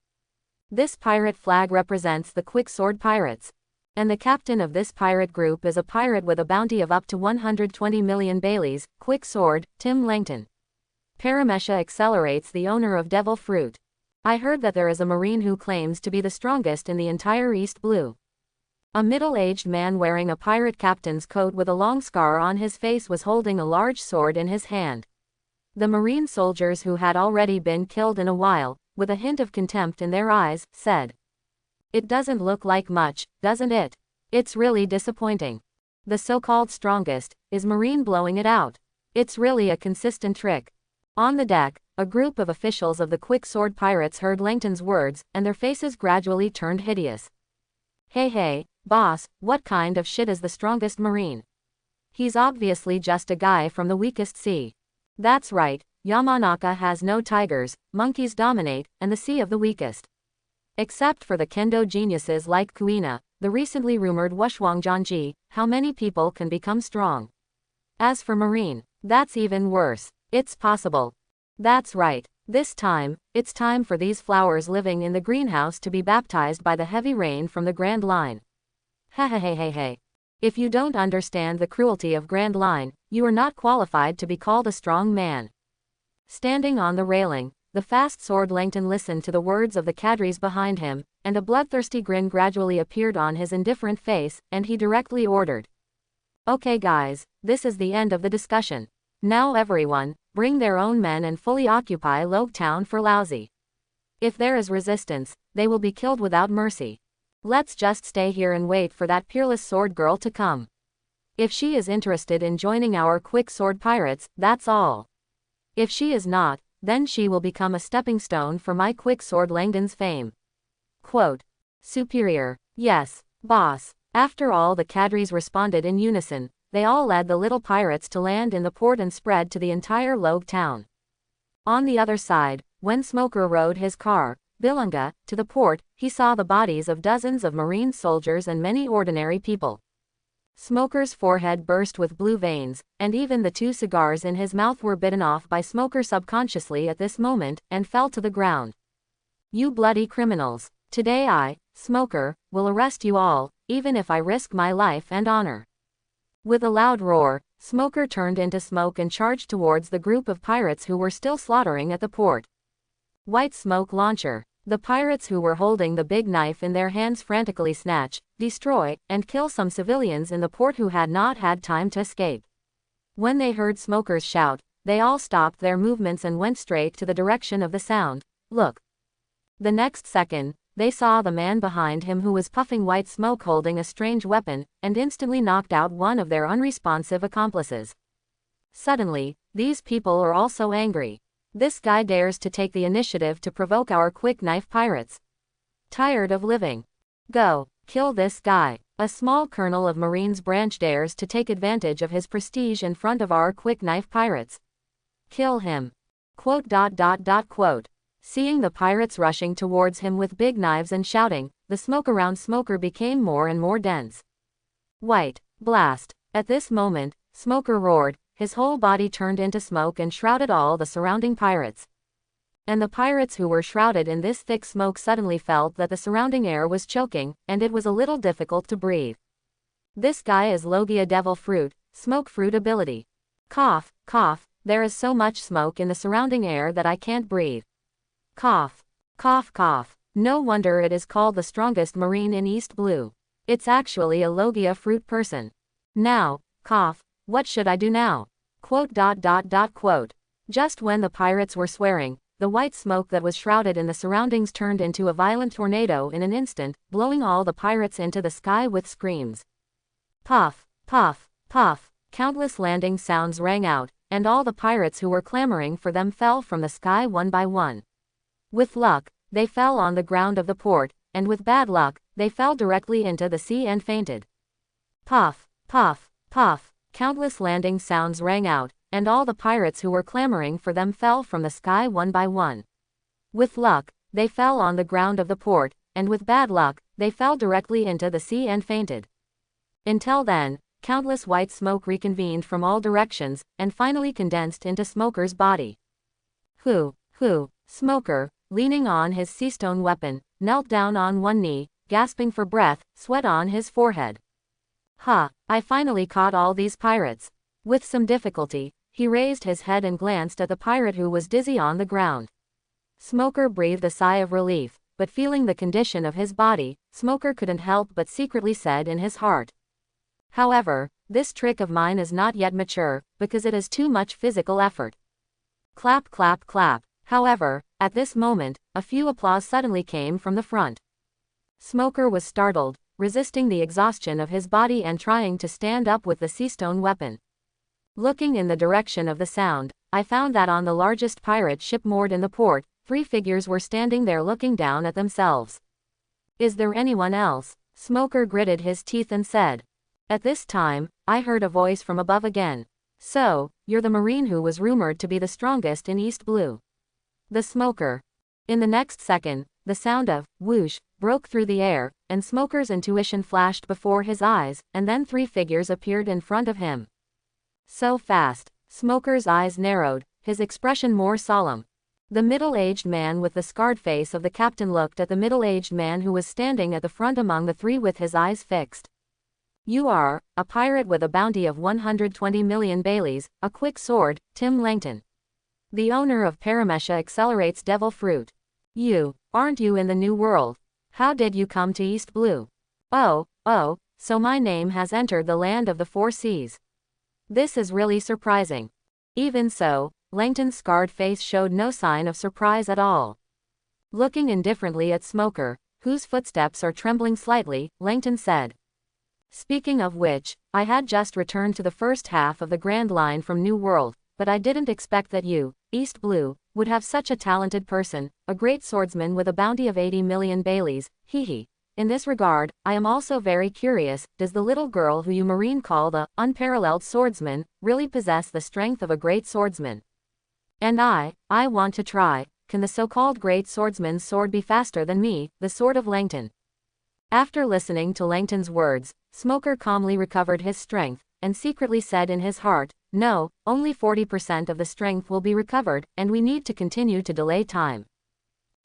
This pirate flag represents the Quick Sword Pirates. And the captain of this pirate group is a pirate with a bounty of up to 120 million Baileys, Quick Sword, Tim Langton. Paramesha accelerates the owner of Devil Fruit. I heard that there is a marine who claims to be the strongest in the entire East Blue. A middle-aged man wearing a pirate captain's coat with a long scar on his face was holding a large sword in his hand. The marine soldiers who had already been killed in a while, with a hint of contempt in their eyes, said, "It doesn't look like much, doesn't it? It's really disappointing. The so-called strongest, is Marine blowing it out. It's really a consistent trick. On the deck, a group of officials of the quick sword pirates heard Langton's words, and their faces gradually turned hideous. Hey, boss, what kind of shit is the strongest marine? He's obviously just a guy from the weakest sea. That's right, Yamanaka has no tigers, monkeys dominate, and the sea of the weakest. Except for the kendo geniuses like Kuina, the recently rumored Wushwangjianji, how many people can become strong? As for marine, that's even worse. It's possible. That's right. This time, it's time for these flowers living in the greenhouse to be baptized by the heavy rain from the Grand Line. Hey. If you don't understand the cruelty of Grand Line, you are not qualified to be called a strong man. Standing on the railing, the fast sword Langton listened to the words of the cadres behind him, and a bloodthirsty grin gradually appeared on his indifferent face, and he directly ordered. Okay guys, this is the end of the discussion. Now everyone, bring their own men and fully occupy Logue Town for Lousy. If there is resistance, they will be killed without mercy. Let's just stay here and wait for that peerless sword girl to come. If she is interested in joining our quick sword pirates, that's all. If she is not, then she will become a stepping stone for my quick sword Langdon's fame. Quote. Superior. Yes, boss. After all the cadres responded in unison, they all led the little pirates to land in the port and spread to the entire Logue Town. On the other side, when Smoker rode his car, Bilunga, to the port, he saw the bodies of dozens of marine soldiers and many ordinary people. Smoker's forehead burst with blue veins, and even the 2 cigars in his mouth were bitten off by Smoker subconsciously at this moment, and fell to the ground. You bloody criminals. Today I, Smoker, will arrest you all, even if I risk my life and honor. With a loud roar, Smoker turned into smoke and charged towards the group of pirates who were still slaughtering at the port. White smoke launcher. The pirates who were holding the big knife in their hands frantically snatch, destroy, and kill some civilians in the port who had not had time to escape. When they heard Smoker's shout, they all stopped their movements and went straight to the direction of the sound. Look. The next second, they saw the man behind him who was puffing white smoke holding a strange weapon, and instantly knocked out one of their unresponsive accomplices. Suddenly, these people are also angry. This guy dares to take the initiative to provoke our quick knife pirates. Tired of living? Go, kill this guy. A small colonel of Marines branch dares to take advantage of his prestige in front of our quick knife pirates. Kill him. Quote. Seeing the pirates rushing towards him with big knives and shouting, the smoke around Smoker became more and more dense. White. Blast. At this moment, Smoker roared, his whole body turned into smoke and shrouded all the surrounding pirates. And the pirates who were shrouded in this thick smoke suddenly felt that the surrounding air was choking, and it was a little difficult to breathe. This guy is Logia Devil Fruit, Smoke Fruit ability. Cough, there is so much smoke in the surrounding air that I can't breathe. Cough. No wonder it is called the strongest marine in East Blue. It's actually a Logia Fruit person. Now, cough, what should I do now? Quote. Just when the pirates were swearing, the white smoke that was shrouded in the surroundings turned into a violent tornado in an instant, blowing all the pirates into the sky with screams. Puff. Countless landing sounds rang out, and all the pirates who were clamoring for them fell from the sky one by one. With luck, they fell on the ground of the port, and with bad luck, they fell directly into the sea and fainted. Puff. Countless landing sounds rang out, and all the pirates who were clamoring for them fell from the sky one by one. With luck, they fell on the ground of the port, and with bad luck, they fell directly into the sea and fainted. Until then, countless white smoke reconvened from all directions, and finally condensed into Smoker's body. Who? Smoker, leaning on his seastone weapon, knelt down on one knee, gasping for breath, sweat on his forehead. I finally caught all these pirates. With some difficulty, he raised his head and glanced at the pirate who was dizzy on the ground. Smoker breathed a sigh of relief, but feeling the condition of his body, Smoker couldn't help but secretly said in his heart. However, this trick of mine is not yet mature, because it is too much physical effort. Clap. However, at this moment, a few applause suddenly came from the front. Smoker was startled, resisting the exhaustion of his body and trying to stand up with the seastone weapon. Looking in the direction of the sound, I found that on the largest pirate ship moored in the port, 3 figures were standing there looking down at themselves. Is there anyone else? Smoker gritted his teeth and said. At this time, I heard a voice from above again. So, you're the Marine who was rumored to be the strongest in East Blue. The Smoker. In the next second, the sound of whoosh broke through the air, and Smoker's intuition flashed before his eyes, and then 3 figures appeared in front of him. So fast, Smoker's eyes narrowed, his expression more solemn. The middle-aged man with the scarred face of the captain looked at the middle-aged man who was standing at the front among the 3 with his eyes fixed. You are a pirate with a bounty of 120 million Baileys, a quick sword, Tim Langton. The owner of Paramesha accelerates devil fruit. Aren't you in the New World? How did you come to East Blue? Oh, so my name has entered the land of the 4 seas. This is really surprising. Even so, Langton's scarred face showed no sign of surprise at all. Looking indifferently at Smoker, whose footsteps are trembling slightly, Langton said. Speaking of which, I had just returned to the first half of the Grand Line from New World, but I didn't expect that you, East Blue, would have such a talented person, a great swordsman with a bounty of 80 million Baileys, hee. In this regard, I am also very curious, does the little girl who you Marine call the unparalleled swordsman, really possess the strength of a great swordsman? And I want to try, can the so-called great swordsman's sword be faster than me, the sword of Langton? After listening to Langton's words, Smoker calmly recovered his strength, and secretly said in his heart, no, only 40% of the strength will be recovered, and we need to continue to delay time.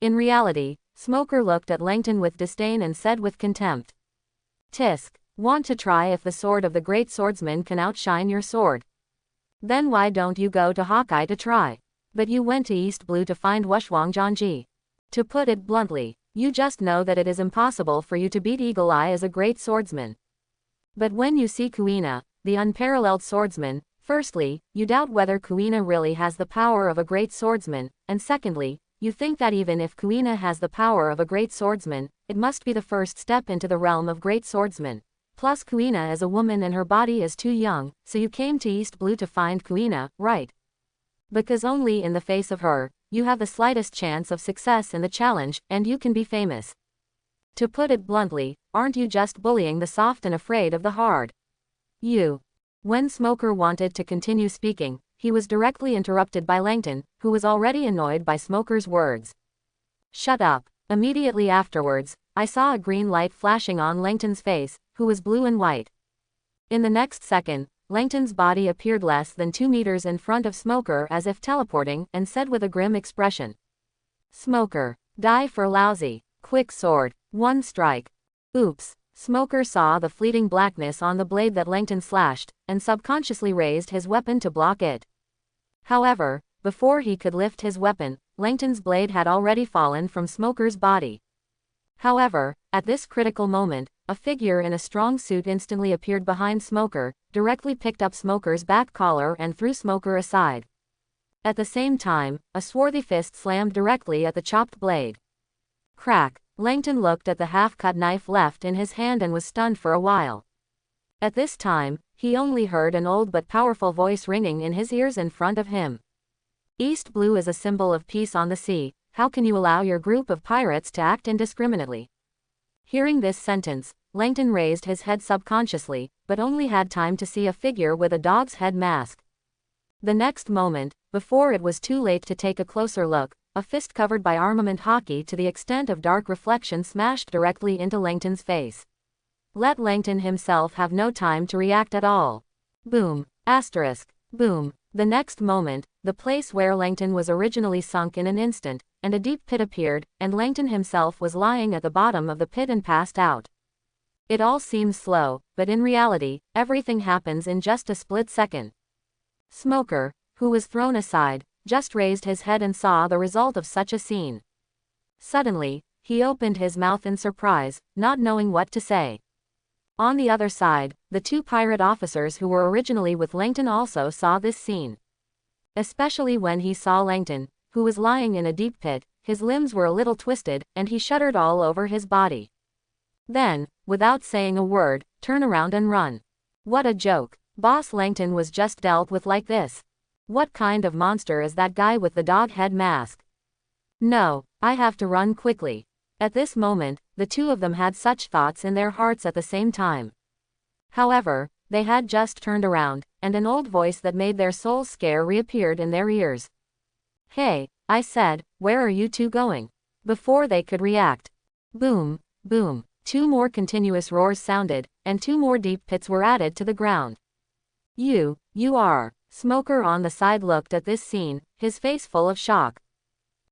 In reality, Smoker looked at Langton with disdain and said with contempt. Tisk, want to try if the sword of the great swordsman can outshine your sword? Then why don't you go to Hawkeye to try? But you went to East Blue to find Wushwang Jianji. To put it bluntly, you just know that it is impossible for you to beat Eagle Eye as a great swordsman. But when you see Kuina, the unparalleled swordsman, firstly, you doubt whether Kuina really has the power of a great swordsman, and secondly, you think that even if Kuina has the power of a great swordsman, it must be the first step into the realm of great swordsmen. Plus Kuina is a woman and her body is too young, so you came to East Blue to find Kuina, right? Because only in the face of her, you have the slightest chance of success in the challenge, and you can be famous. To put it bluntly, aren't you just bullying the soft and afraid of the hard? When Smoker wanted to continue speaking, he was directly interrupted by Langton, who was already annoyed by Smoker's words. Shut up. Immediately afterwards, I saw a green light flashing on Langton's face, who was blue and white. In the next second, Langton's body appeared less than 2 meters in front of Smoker as if teleporting, and said with a grim expression. Smoker, die for lousy. Quick sword. 1 strike. Oops. Smoker saw the fleeting blackness on the blade that Langton slashed, and subconsciously raised his weapon to block it. However, before he could lift his weapon, Langton's blade had already fallen from Smoker's body. However, at this critical moment, a figure in a strong suit instantly appeared behind Smoker, directly picked up Smoker's back collar and threw Smoker aside. At the same time, a swarthy fist slammed directly at the chopped blade. Crack! Langton looked at the half-cut knife left in his hand and was stunned for a while. At this time, he only heard an old but powerful voice ringing in his ears in front of him. East Blue is a symbol of peace on the sea. How can you allow your group of pirates to act indiscriminately? Hearing this sentence, Langton raised his head subconsciously, but only had time to see a figure with a dog's head mask. The next moment, before it was too late to take a closer look, a fist covered by armament hockey to the extent of dark reflection smashed directly into Langton's face. Let Langton himself have no time to react at all. Boom. Asterisk. Boom. The next moment, the place where Langton was originally sunk in an instant, and a deep pit appeared, and Langton himself was lying at the bottom of the pit and passed out. It all seems slow, but in reality, everything happens in just a split second. Smoker, who was thrown aside, just raised his head and saw the result of such a scene. Suddenly, he opened his mouth in surprise, not knowing what to say. On the other side, the 2 pirate officers who were originally with Langton also saw this scene. Especially when he saw Langton, who was lying in a deep pit, his limbs were a little twisted, and he shuddered all over his body. Then, without saying a word, turn around and run. What a joke. Boss Langton was just dealt with like this. What kind of monster is that guy with the dog head mask? No, I have to run quickly. At this moment, the two of them had such thoughts in their hearts at the same time. However, they had just turned around, and an old voice that made their souls scare reappeared in their ears. Hey, I said, where are you two going? Before they could react. Boom, boom, two more continuous roars sounded, and two more deep pits were added to the ground. You are. Smoker on the side looked at this scene, his face full of shock.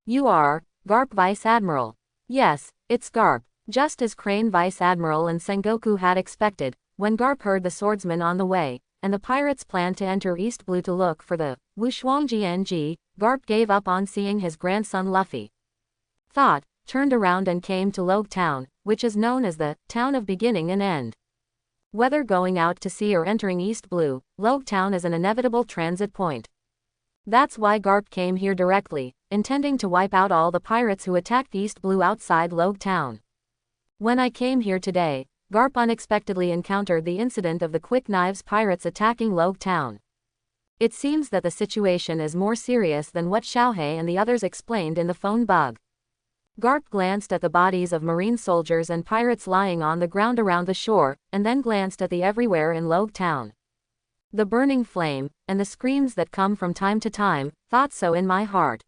You are, Garp Vice Admiral. Yes, it's Garp. Just as Crane Vice Admiral and Sengoku had expected, when Garp heard the swordsman on the way, and the pirates planned to enter East Blue to look for the Wuxuangjng, Garp gave up on seeing his grandson Luffy. Thought, turned around and came to Logue Town, which is known as the Town of Beginning and End. Whether going out to sea or entering East Blue, Logue Town is an inevitable transit point. That's why Garp came here directly, intending to wipe out all the pirates who attacked East Blue outside Logue Town. When I came here today, Garp unexpectedly encountered the incident of the Quick Knives pirates attacking Logue Town. It seems that the situation is more serious than what Xiaohei and the others explained in the phone bug. Garp glanced at the bodies of marine soldiers and pirates lying on the ground around the shore, and then glanced at the everywhere in Logue Town. The burning flame, and the screams that come from time to time, thought so in my heart.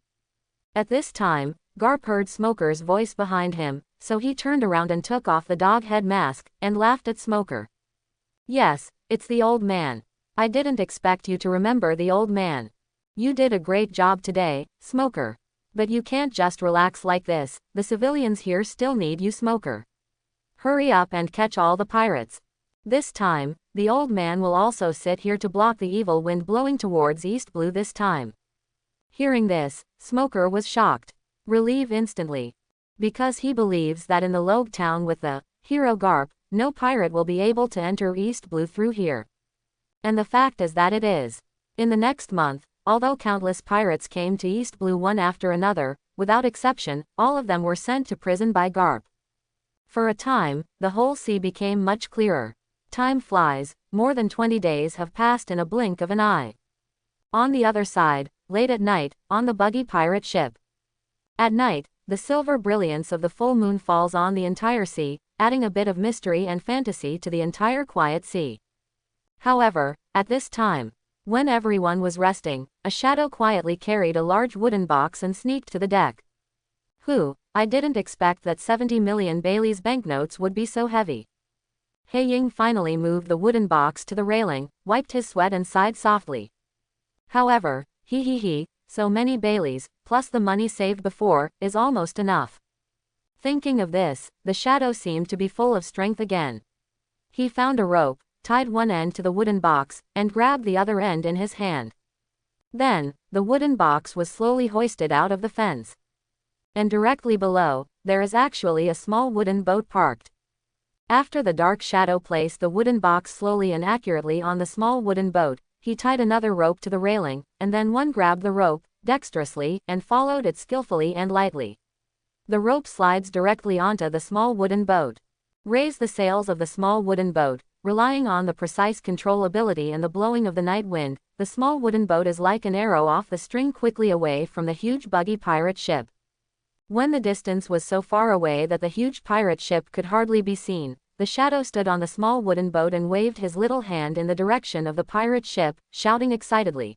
At this time, Garp heard Smoker's voice behind him, so he turned around and took off the dog head mask, and laughed at Smoker. Yes, it's the old man. I didn't expect you to remember the old man. You did a great job today, Smoker. But you can't just relax like this, the civilians here still need you, Smoker. Hurry up and catch all the pirates. This time, the old man will also sit here to block the evil wind blowing towards East Blue this time. Hearing this, Smoker was shocked. Relieved instantly. Because he believes that in the Logue Town with the hero Garp, no pirate will be able to enter East Blue through here. And the fact is that it is. In the next month, although countless pirates came to East Blue one after another, without exception, all of them were sent to prison by Garp. For a time, the whole sea became much clearer. Time flies, more than 20 days have passed in a blink of an eye. On the other side, late at night, on the buggy pirate ship. At night, the silver brilliance of the full moon falls on the entire sea, adding a bit of mystery and fantasy to the entire quiet sea. However, at this time, when everyone was resting, a shadow quietly carried a large wooden box and sneaked to the deck. I didn't expect that 70 million Bailey's banknotes would be so heavy. He Ying finally moved the wooden box to the railing, wiped his sweat and sighed softly. However, so many Baileys, plus the money saved before, is almost enough. Thinking of this, the shadow seemed to be full of strength again. He found a rope, tied one end to the wooden box, and grabbed the other end in his hand. Then, the wooden box was slowly hoisted out of the fence. And directly below, there is actually a small wooden boat parked. After the dark shadow placed the wooden box slowly and accurately on the small wooden boat, he tied another rope to the railing, and then one grabbed the rope, dexterously, and followed it skillfully and lightly. The rope slides directly onto the small wooden boat. Raise the sails of the small wooden boat. Relying on the precise controllability and the blowing of the night wind, the small wooden boat is like an arrow off the string quickly away from the huge buggy pirate ship. When the distance was so far away that the huge pirate ship could hardly be seen, the shadow stood on the small wooden boat and waved his little hand in the direction of the pirate ship, shouting excitedly.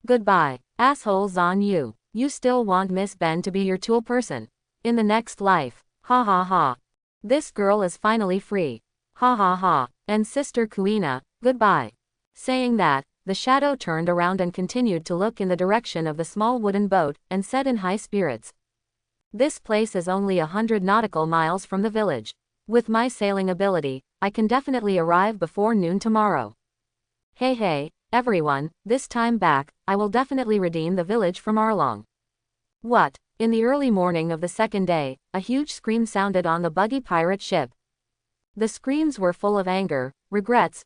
Goodbye, asshole Zan Yu. You still want Miss Ben to be your tool person? In the next life. Ha ha ha. This girl is finally free. Ha ha ha. And Sister Kuina, goodbye. Saying that, the shadow turned around and continued to look in the direction of the small wooden boat, and said in high spirits. This place is only 100 nautical miles from the village. With my sailing ability, I can definitely arrive before noon tomorrow. Hey, everyone, this time back, I will definitely redeem the village from Arlong. What? In the early morning of the second day, a huge scream sounded on the buggy pirate ship. The screams were full of anger, regrets,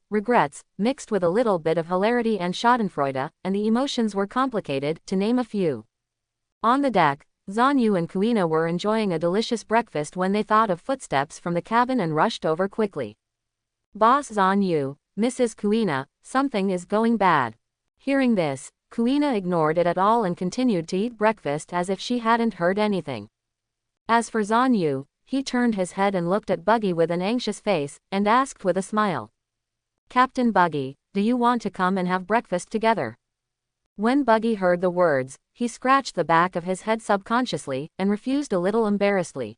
mixed with a little bit of hilarity and schadenfreude, and the emotions were complicated, to name a few. On the deck, Zan Yu and Kuina were enjoying a delicious breakfast when they thought of footsteps from the cabin and rushed over quickly. Boss Zan Yu, Mrs. Kuina, something is going bad. Hearing this, Kuina ignored it at all and continued to eat breakfast as if she hadn't heard anything. As for Zanyu, he turned his head and looked at Buggy with an anxious face, and asked with a smile. Captain Buggy, do you want to come and have breakfast together? When Buggy heard the words, he scratched the back of his head subconsciously, and refused a little embarrassedly.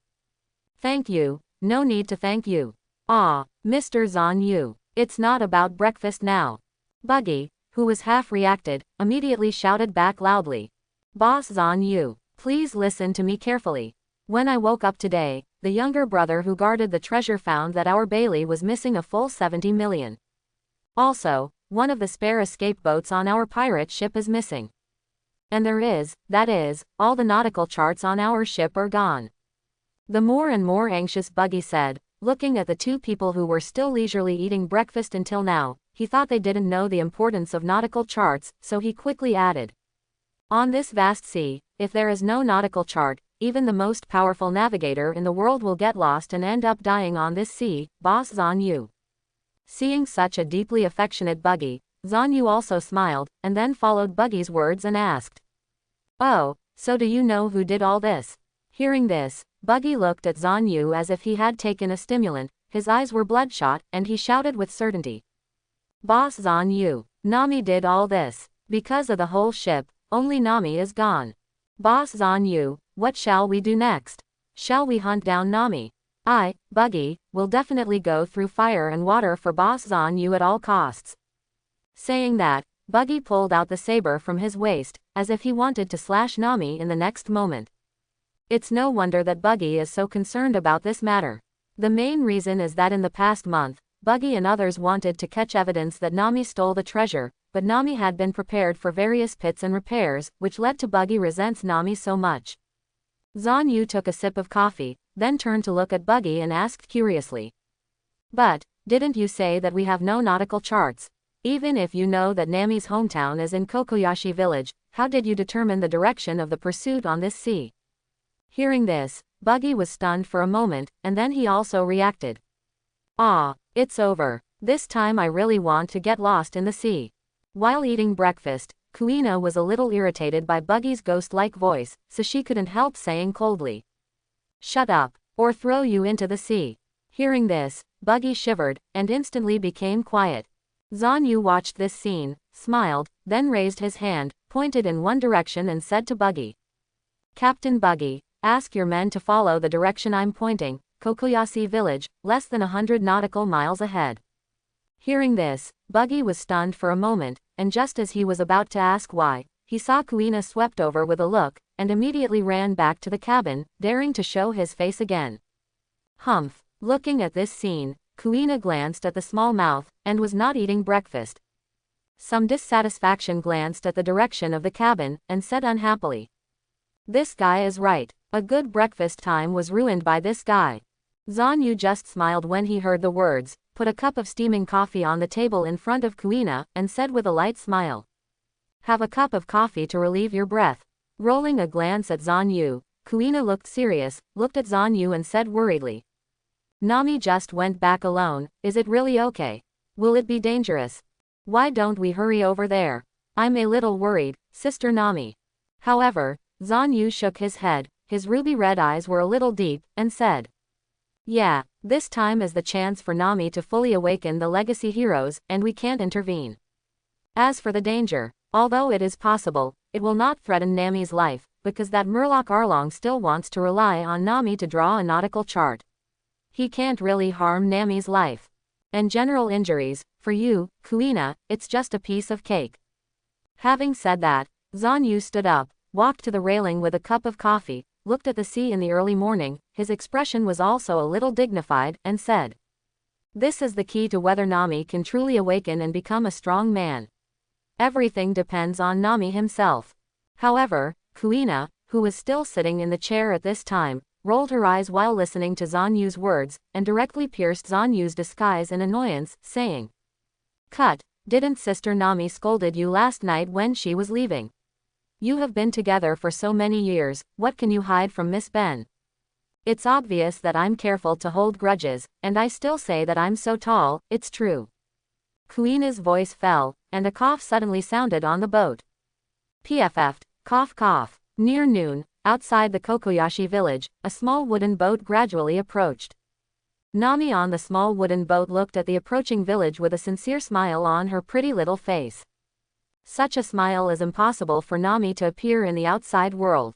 Thank you, no need to thank you. Ah, Mr. Zanyu, it's not about breakfast now. Buggy, who was half reacted, immediately shouted back loudly. Boss Zanyu, please listen to me carefully. When I woke up today, the younger brother who guarded the treasure found that our Bailey was missing a full 70 million. Also, one of the spare escape boats on our pirate ship is missing. And that is, all the nautical charts on our ship are gone. The more and more anxious Buggy said, looking at the two people who were still leisurely eating breakfast until now. He thought they didn't know the importance of nautical charts, so he quickly added. On this vast sea, if there is no nautical chart, even the most powerful navigator in the world will get lost and end up dying on this sea, Boss Zanyu. Seeing such a deeply affectionate Buggy, Zanyu also smiled, and then followed Buggy's words and asked. Oh, so do you know who did all this? Hearing this, Buggy looked at Zanyu as if he had taken a stimulant, his eyes were bloodshot, and he shouted with certainty. Boss Zanyu, Nami did all this. Because of the whole ship, only Nami is gone. Boss Zanyu, what shall we do next? Shall we hunt down Nami? I, Buggy, will definitely go through fire and water for Boss Zanyu at all costs. Saying that, Buggy pulled out the saber from his waist, as if he wanted to slash Nami in the next moment. It's no wonder that Buggy is so concerned about this matter. The main reason is that in the past month, Buggy and others wanted to catch evidence that Nami stole the treasure, but Nami had been prepared for various pits and repairs, which led to Buggy resents Nami so much. Zanyu took a sip of coffee, then turned to look at Buggy and asked curiously. But, didn't you say that we have no nautical charts? Even if you know that Nami's hometown is in Kokoyashi village, how did you determine the direction of the pursuit on this sea? Hearing this, Buggy was stunned for a moment, and then he also reacted. Ah, it's over. This time I really want to get lost in the sea. While eating breakfast, Kuina was a little irritated by Buggy's ghost-like voice, so she couldn't help saying coldly. Shut up, or throw you into the sea. Hearing this, Buggy shivered, and instantly became quiet. Zanyu watched this scene, smiled, then raised his hand, pointed in one direction and said to Buggy. Captain Buggy, ask your men to follow the direction I'm pointing, Kokoyashi village, less than 100 nautical miles ahead. Hearing this, Buggy was stunned for a moment, and just as he was about to ask why, he saw Kuina swept over with a look, and immediately ran back to the cabin, daring to show his face again. Humph. Looking at this scene, Kuina glanced at the small mouth, and was not eating breakfast. Some dissatisfaction glanced at the direction of the cabin, and said unhappily. This guy is right. A good breakfast time was ruined by this guy. Zanyu just smiled when he heard the words, put a cup of steaming coffee on the table in front of Kuina, and said with a light smile. Have a cup of coffee to relieve your breath. Rolling a glance at Zanyu, Kuina looked serious, looked at Zanyu and said worriedly. Nami just went back alone, is it really okay? Will it be dangerous? Why don't we hurry over there? I'm a little worried, Sister Nami. However, Zanyu shook his head, his ruby red eyes were a little deep, and said. Yeah, this time is the chance for Nami to fully awaken the legacy heroes, and we can't intervene. As for the danger, although it is possible, it will not threaten Nami's life, because that Murloc Arlong still wants to rely on Nami to draw a nautical chart. He can't really harm Nami's life. And general injuries, for you, Kuina, it's just a piece of cake. Having said that, Zanyu stood up, walked to the railing with a cup of coffee, looked at the sea in the early morning, his expression was also a little dignified, and said. This is the key to whether Nami can truly awaken and become a strong man. Everything depends on Nami himself. However, Kuina, who was still sitting in the chair at this time, rolled her eyes while listening to Zanyu's words, and directly pierced Zanyu's disguise in annoyance, saying. Cut, didn't Sister Nami scolded you last night when she was leaving? You have been together for so many years, what can you hide from Miss Ben? It's obvious that I'm careful to hold grudges, and I still say that I'm so tall, it's true. Kuina's voice fell, and a cough suddenly sounded on the boat. PFF, cough cough. Near noon, outside the Kokoyashi village, a small wooden boat gradually approached. Nami on the small wooden boat looked at the approaching village with a sincere smile on her pretty little face. Such a smile is impossible for Nami to appear in the outside world.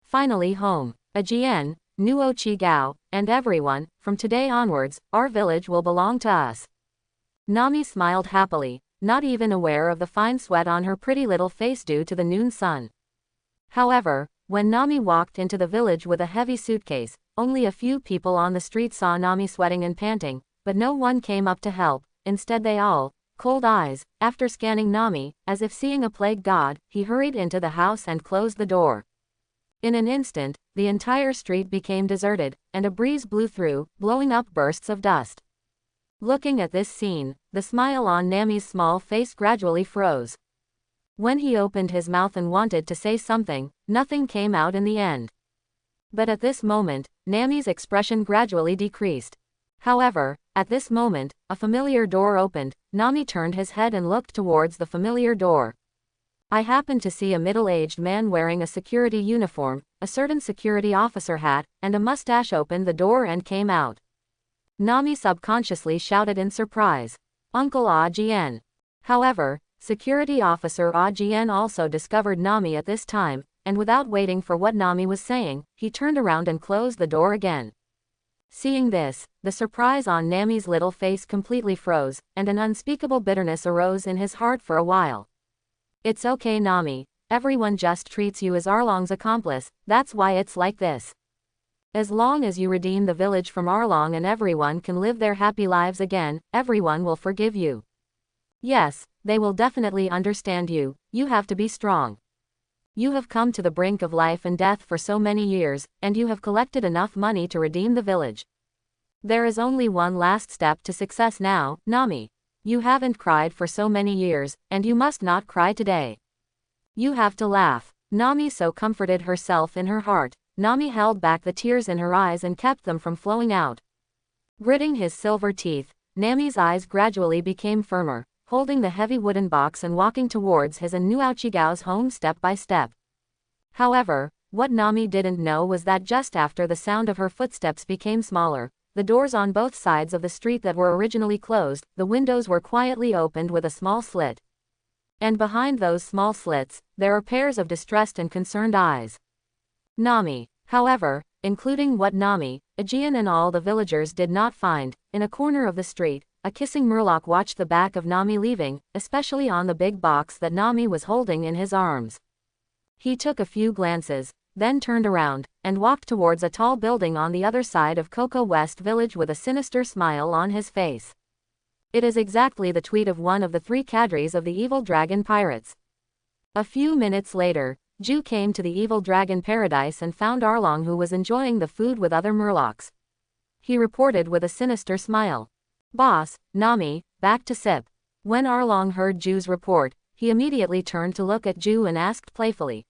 Finally home. Ajien, Nuo Chigao, and everyone, from today onwards, our village will belong to us. Nami smiled happily, not even aware of the fine sweat on her pretty little face due to the noon sun. However, when Nami walked into the village with a heavy suitcase, only a few people on the street saw Nami sweating and panting, but no one came up to help. Instead they all, cold eyes, after scanning Nami, as if seeing a plague god, he hurried into the house and closed the door. In an instant, the entire street became deserted, and a breeze blew through, blowing up bursts of dust. Looking at this scene, the smile on Nami's small face gradually froze. When he opened his mouth and wanted to say something, nothing came out in the end. But at this moment, Nami's expression gradually decreased. However, at this moment, a familiar door opened. Nami turned his head and looked towards the familiar door. I happened to see a middle-aged man wearing a security uniform, a certain security officer hat, and a mustache opened the door and came out. Nami subconsciously shouted in surprise, "Uncle Ah Jien." However, security officer Ah Jien also discovered Nami at this time, and without waiting for what Nami was saying, he turned around and closed the door again. Seeing this, the surprise on Nami's little face completely froze, and an unspeakable bitterness arose in his heart for a while. "It's okay Nami, everyone just treats you as Arlong's accomplice, that's why it's like this. As long as you redeem the village from Arlong and everyone can live their happy lives again, everyone will forgive you. Yes, they will definitely understand you, you have to be strong. You have come to the brink of life and death for so many years, and you have collected enough money to redeem the village. There is only one last step to success now, Nami. You haven't cried for so many years, and you must not cry today. You have to laugh." Nami so comforted herself in her heart. Nami held back the tears in her eyes and kept them from flowing out. Gritting his silver teeth, Nami's eyes gradually became firmer, holding the heavy wooden box and walking towards his and Nuo Chigao's home step by step. However, what Nami didn't know was that just after the sound of her footsteps became smaller, the doors on both sides of the street that were originally closed, the windows were quietly opened with a small slit. And behind those small slits, there are pairs of distressed and concerned eyes. Nami, however, including what Nami, Aegean and all the villagers did not find, in a corner of the street, a kissing Murloc watched the back of Nami leaving, especially on the big box that Nami was holding in his arms. He took a few glances, then turned around, and walked towards a tall building on the other side of Coco West Village with a sinister smile on his face. It is exactly the tweet of one of the 3 cadres of the evil dragon pirates. A few minutes later, Ju came to the evil dragon paradise and found Arlong, who was enjoying the food with other Murlocs. He reported with a sinister smile, "Boss, Nami, back to sip." When Arlong heard Ju's report, he immediately turned to look at Ju and asked playfully,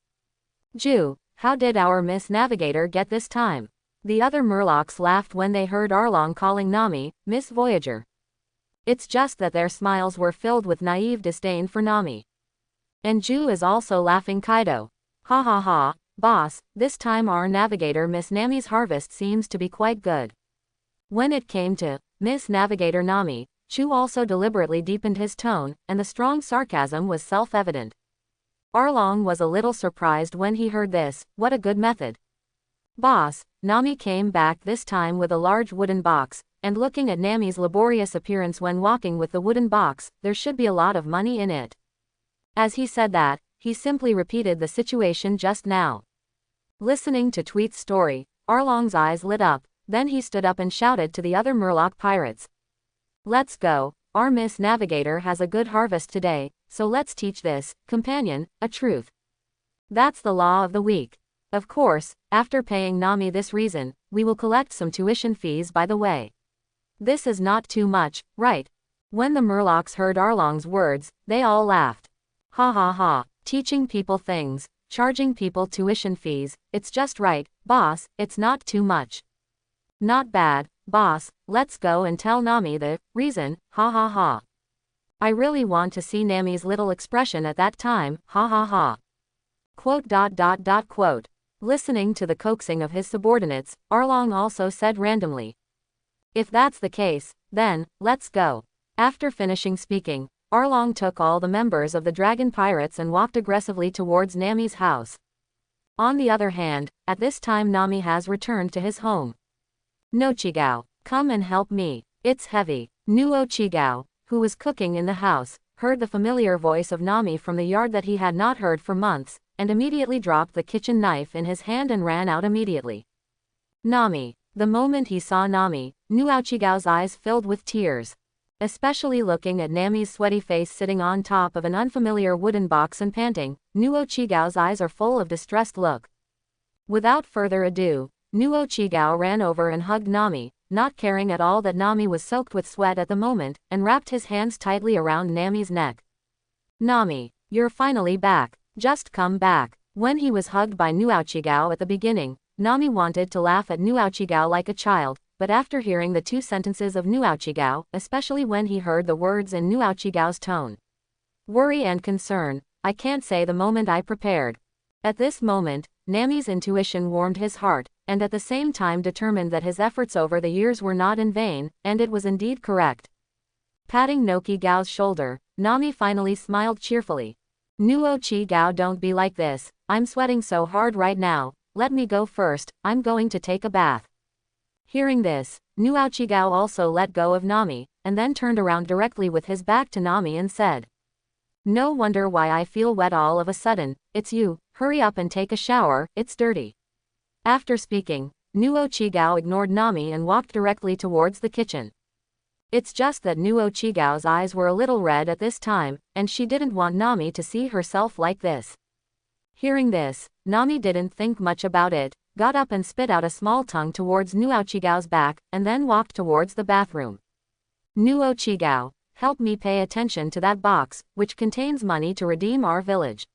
"Ju, how did our Miss Navigator get this time?" The other Murlocs laughed when they heard Arlong calling Nami Miss Voyager. It's just that their smiles were filled with naive disdain for Nami. And Ju is also laughing Kaido. "Ha ha ha, boss, this time our navigator Miss Nami's harvest seems to be quite good." When it came to Miss Navigator Nami, Chu also deliberately deepened his tone, and the strong sarcasm was self-evident. Arlong was a little surprised when he heard this. What a good method. "Boss," Nami came back this time with a large wooden box, and looking at Nami's laborious appearance when walking with the wooden box, there should be a lot of money in it. As he said that, he simply repeated the situation just now. Listening to Tweet's story, Arlong's eyes lit up, then he stood up and shouted to the other Murloc pirates, "Let's go, our Miss Navigator has a good harvest today, so let's teach this companion a truth. That's the law of the week. Of course, after paying Nami this reason, we will collect some tuition fees by the way. This is not too much, right?" When the Murlocs heard Arlong's words, they all laughed. "Ha ha ha, teaching people things, charging people tuition fees, it's just right, boss, it's not too much." "Not bad, boss, let's go and tell Nami the reason, ha ha ha." I really want to see Nami's little expression at that time, ha ha ha. Quote. Listening to the coaxing of his subordinates, Arlong also said randomly. If that's the case, then, let's go. After finishing speaking, Arlong took all the members of the dragon pirates and walked aggressively towards Nami's house. On the other hand, at this time Nami has returned to his home. Nochigao, come and help me. It's heavy. Nuo Chigao, who was cooking in the house, heard the familiar voice of Nami from the yard that he had not heard for months, and immediately dropped the kitchen knife in his hand and ran out immediately. Nami. The moment he saw Nami, Nuo Chigao's eyes filled with tears. Especially looking at Nami's sweaty face sitting on top of an unfamiliar wooden box and panting, Nuo Chigao's eyes are full of distressed look. Without further ado, Nuo Chigao ran over and hugged Nami, not caring at all that Nami was soaked with sweat at the moment, and wrapped his hands tightly around Nami's neck. Nami, you're finally back. Just come back. When he was hugged by Nuo Chigao at the beginning, Nami wanted to laugh at Nuo Chigao like a child, but after hearing the two sentences of Nuo Chigao, especially when he heard the words in Nuo Chigao's tone, worry and concern, I can't say the moment I prepared. At this moment, Nami's intuition warmed his heart, and at the same time determined that his efforts over the years were not in vain, and it was indeed correct. Patting Noki Gao's shoulder, Nami finally smiled cheerfully. Nuo Chigao, don't be like this, I'm sweating so hard right now, let me go first, I'm going to take a bath. Hearing this, Nuo Chigao also let go of Nami, and then turned around directly with his back to Nami and said, no wonder why I feel wet all of a sudden, it's you, hurry up and take a shower, it's dirty. After speaking, Nuo Chigao ignored Nami and walked directly towards the kitchen. It's just that Nuo Chigao's eyes were a little red at this time, and she didn't want Nami to see herself like this. Hearing this, Nami didn't think much about it, got up and spit out a small tongue towards Nuo Chigao's back, and then walked towards the bathroom. Nuo Chigao, help me pay attention to that box, which contains money to redeem our village.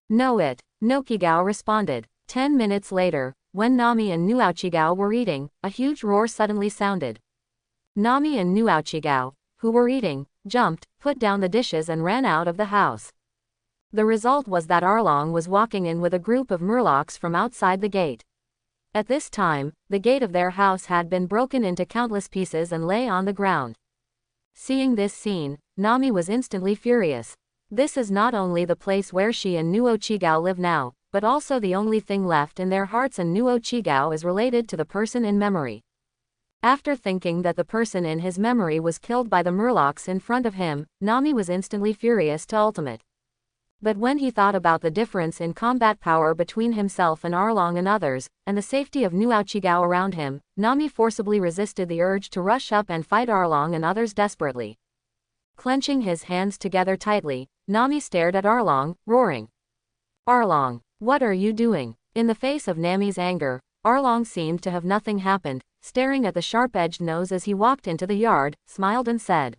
Know it, Nokigao responded. 10 minutes later, when Nami and Nuo Chigao were eating, a huge roar suddenly sounded. Nami and Nuo Chigao, who were eating, jumped, put down the dishes and ran out of the house. The result was that Arlong was walking in with a group of murlocs from outside the gate. At this time, the gate of their house had been broken into countless pieces and lay on the ground. Seeing this scene, Nami was instantly furious. This is not only the place where she and Nuo Chigao live now, but also the only thing left in their hearts, and Nuo Chigao is related to the person in memory. After thinking that the person in his memory was killed by the murlocs in front of him, Nami was instantly furious to ultimate. But when he thought about the difference in combat power between himself and Arlong and others, and the safety of Nuo Chigao around him, Nami forcibly resisted the urge to rush up and fight Arlong and others desperately. Clenching his hands together tightly, Nami stared at Arlong, roaring. Arlong, what are you doing? In the face of Nami's anger, Arlong seemed to have nothing happened, staring at the sharp-edged nose as he walked into the yard, smiled and said,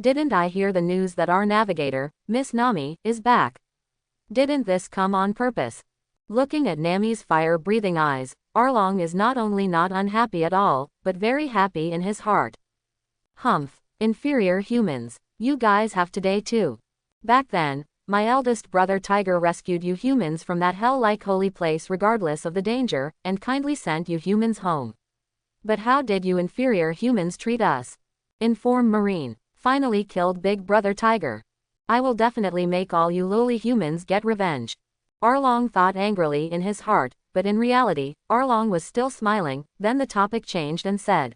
didn't I hear the news that our navigator, Miss Nami, is back? Didn't this come on purpose? Looking at Nami's fire-breathing eyes, Arlong is not only not unhappy at all, but very happy in his heart. Humph, inferior humans, you guys have today too. Back then, my eldest brother Tiger rescued you humans from that hell-like holy place regardless of the danger, and kindly sent you humans home. But how did you inferior humans treat us? Inform Marine. Finally killed Big Brother Tiger. I will definitely make all you lowly humans get revenge. Arlong thought angrily in his heart, but in reality, Arlong was still smiling. Then the topic changed and said,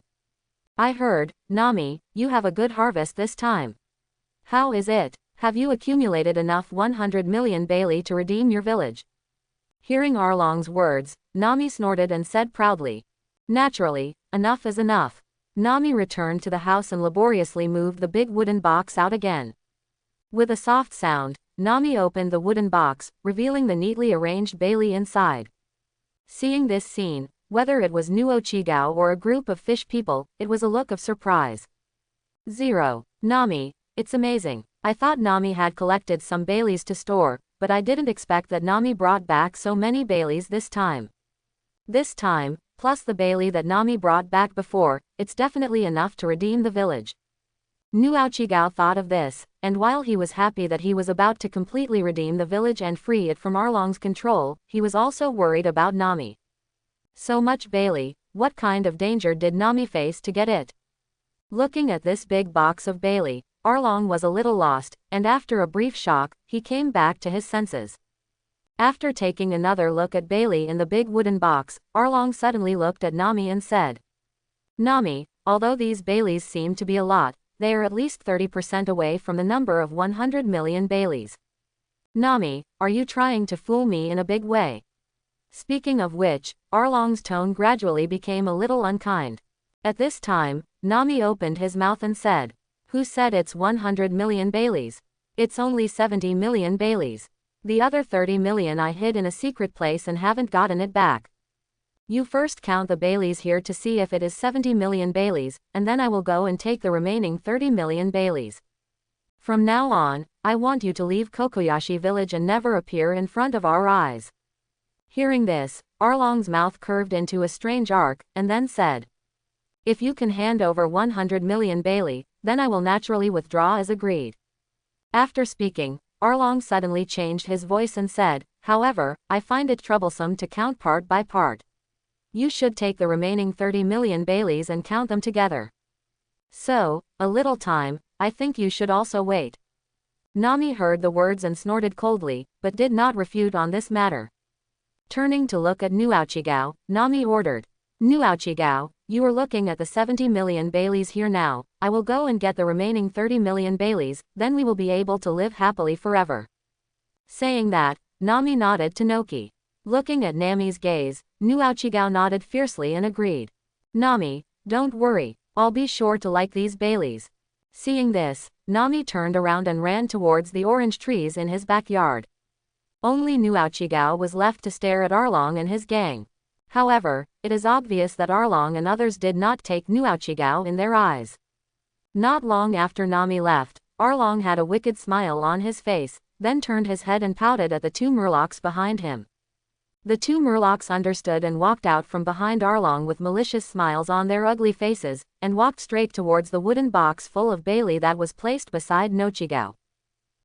I heard, Nami, you have a good harvest this time. How is it? Have you accumulated enough 100 million Bailey to redeem your village? Hearing Arlong's words, Nami snorted and said proudly, naturally, enough is enough. Nami returned to the house and laboriously moved the big wooden box out again. With a soft sound, Nami opened the wooden box, revealing the neatly arranged Bailey inside. Seeing this scene, whether it was Nuo Chigao or a group of fish people, it was a look of surprise. 0. Nami, it's amazing. I thought Nami had collected some Baileys to store, but I didn't expect that Nami brought back so many Baileys this time. This time, plus the Bailey that Nami brought back before, it's definitely enough to redeem the village. Nu Aochigao thought of this, and while he was happy that he was about to completely redeem the village and free it from Arlong's control, he was also worried about Nami. So much Bailey, what kind of danger did Nami face to get it? Looking at this big box of Bailey, Arlong was a little lost, and after a brief shock, he came back to his senses. After taking another look at Bailey in the big wooden box, Arlong suddenly looked at Nami and said, "Nami, although these Baileys seem to be a lot, they are at least 30% away from the number of 100 million Baileys. Nami, are you trying to fool me in a big way?" Speaking of which, Arlong's tone gradually became a little unkind. At this time, Nami opened his mouth and said, "Who said it's 100 million Baileys? It's only 70 million Baileys. The other 30 million I hid in a secret place and haven't gotten it back. You first count the Baileys here to see if it is 70 million Baileys, and then I will go and take the remaining 30 million Baileys. From now on, I want you to leave Kokoyashi village and never appear in front of our eyes." Hearing this, Arlong's mouth curved into a strange arc, and then said, "If you can hand over 100 million Bailey, then I will naturally withdraw as agreed." After speaking, Arlong suddenly changed his voice and said, "However, I find it troublesome to count part by part. You should take the remaining 30 million Baileys and count them together. So, a little time, I think you should also wait." Nami heard the words and snorted coldly, but did not refute on this matter. Turning to look at Nu Aochigao, Nami ordered, "Nu Aochigao, you are looking at the 70 million Baileys here now. I will go and get the remaining 30 million Baileys, then we will be able to live happily forever." Saying that, Nami nodded to Noki. Looking at Nami's gaze, Nu Aochigao nodded fiercely and agreed. "Nami, don't worry, I'll be sure to like these Baileys." Seeing this, Nami turned around and ran towards the orange trees in his backyard. Only Nu Aochigao was left to stare at Arlong and his gang. However, it is obvious that Arlong and others did not take Nu Aochigao in their eyes. Not long after Nami left, Arlong had a wicked smile on his face, then turned his head and pouted at the two Murlocs behind him. The two Murlocs understood and walked out from behind Arlong with malicious smiles on their ugly faces, and walked straight towards the wooden box full of Bailey that was placed beside Nochigao.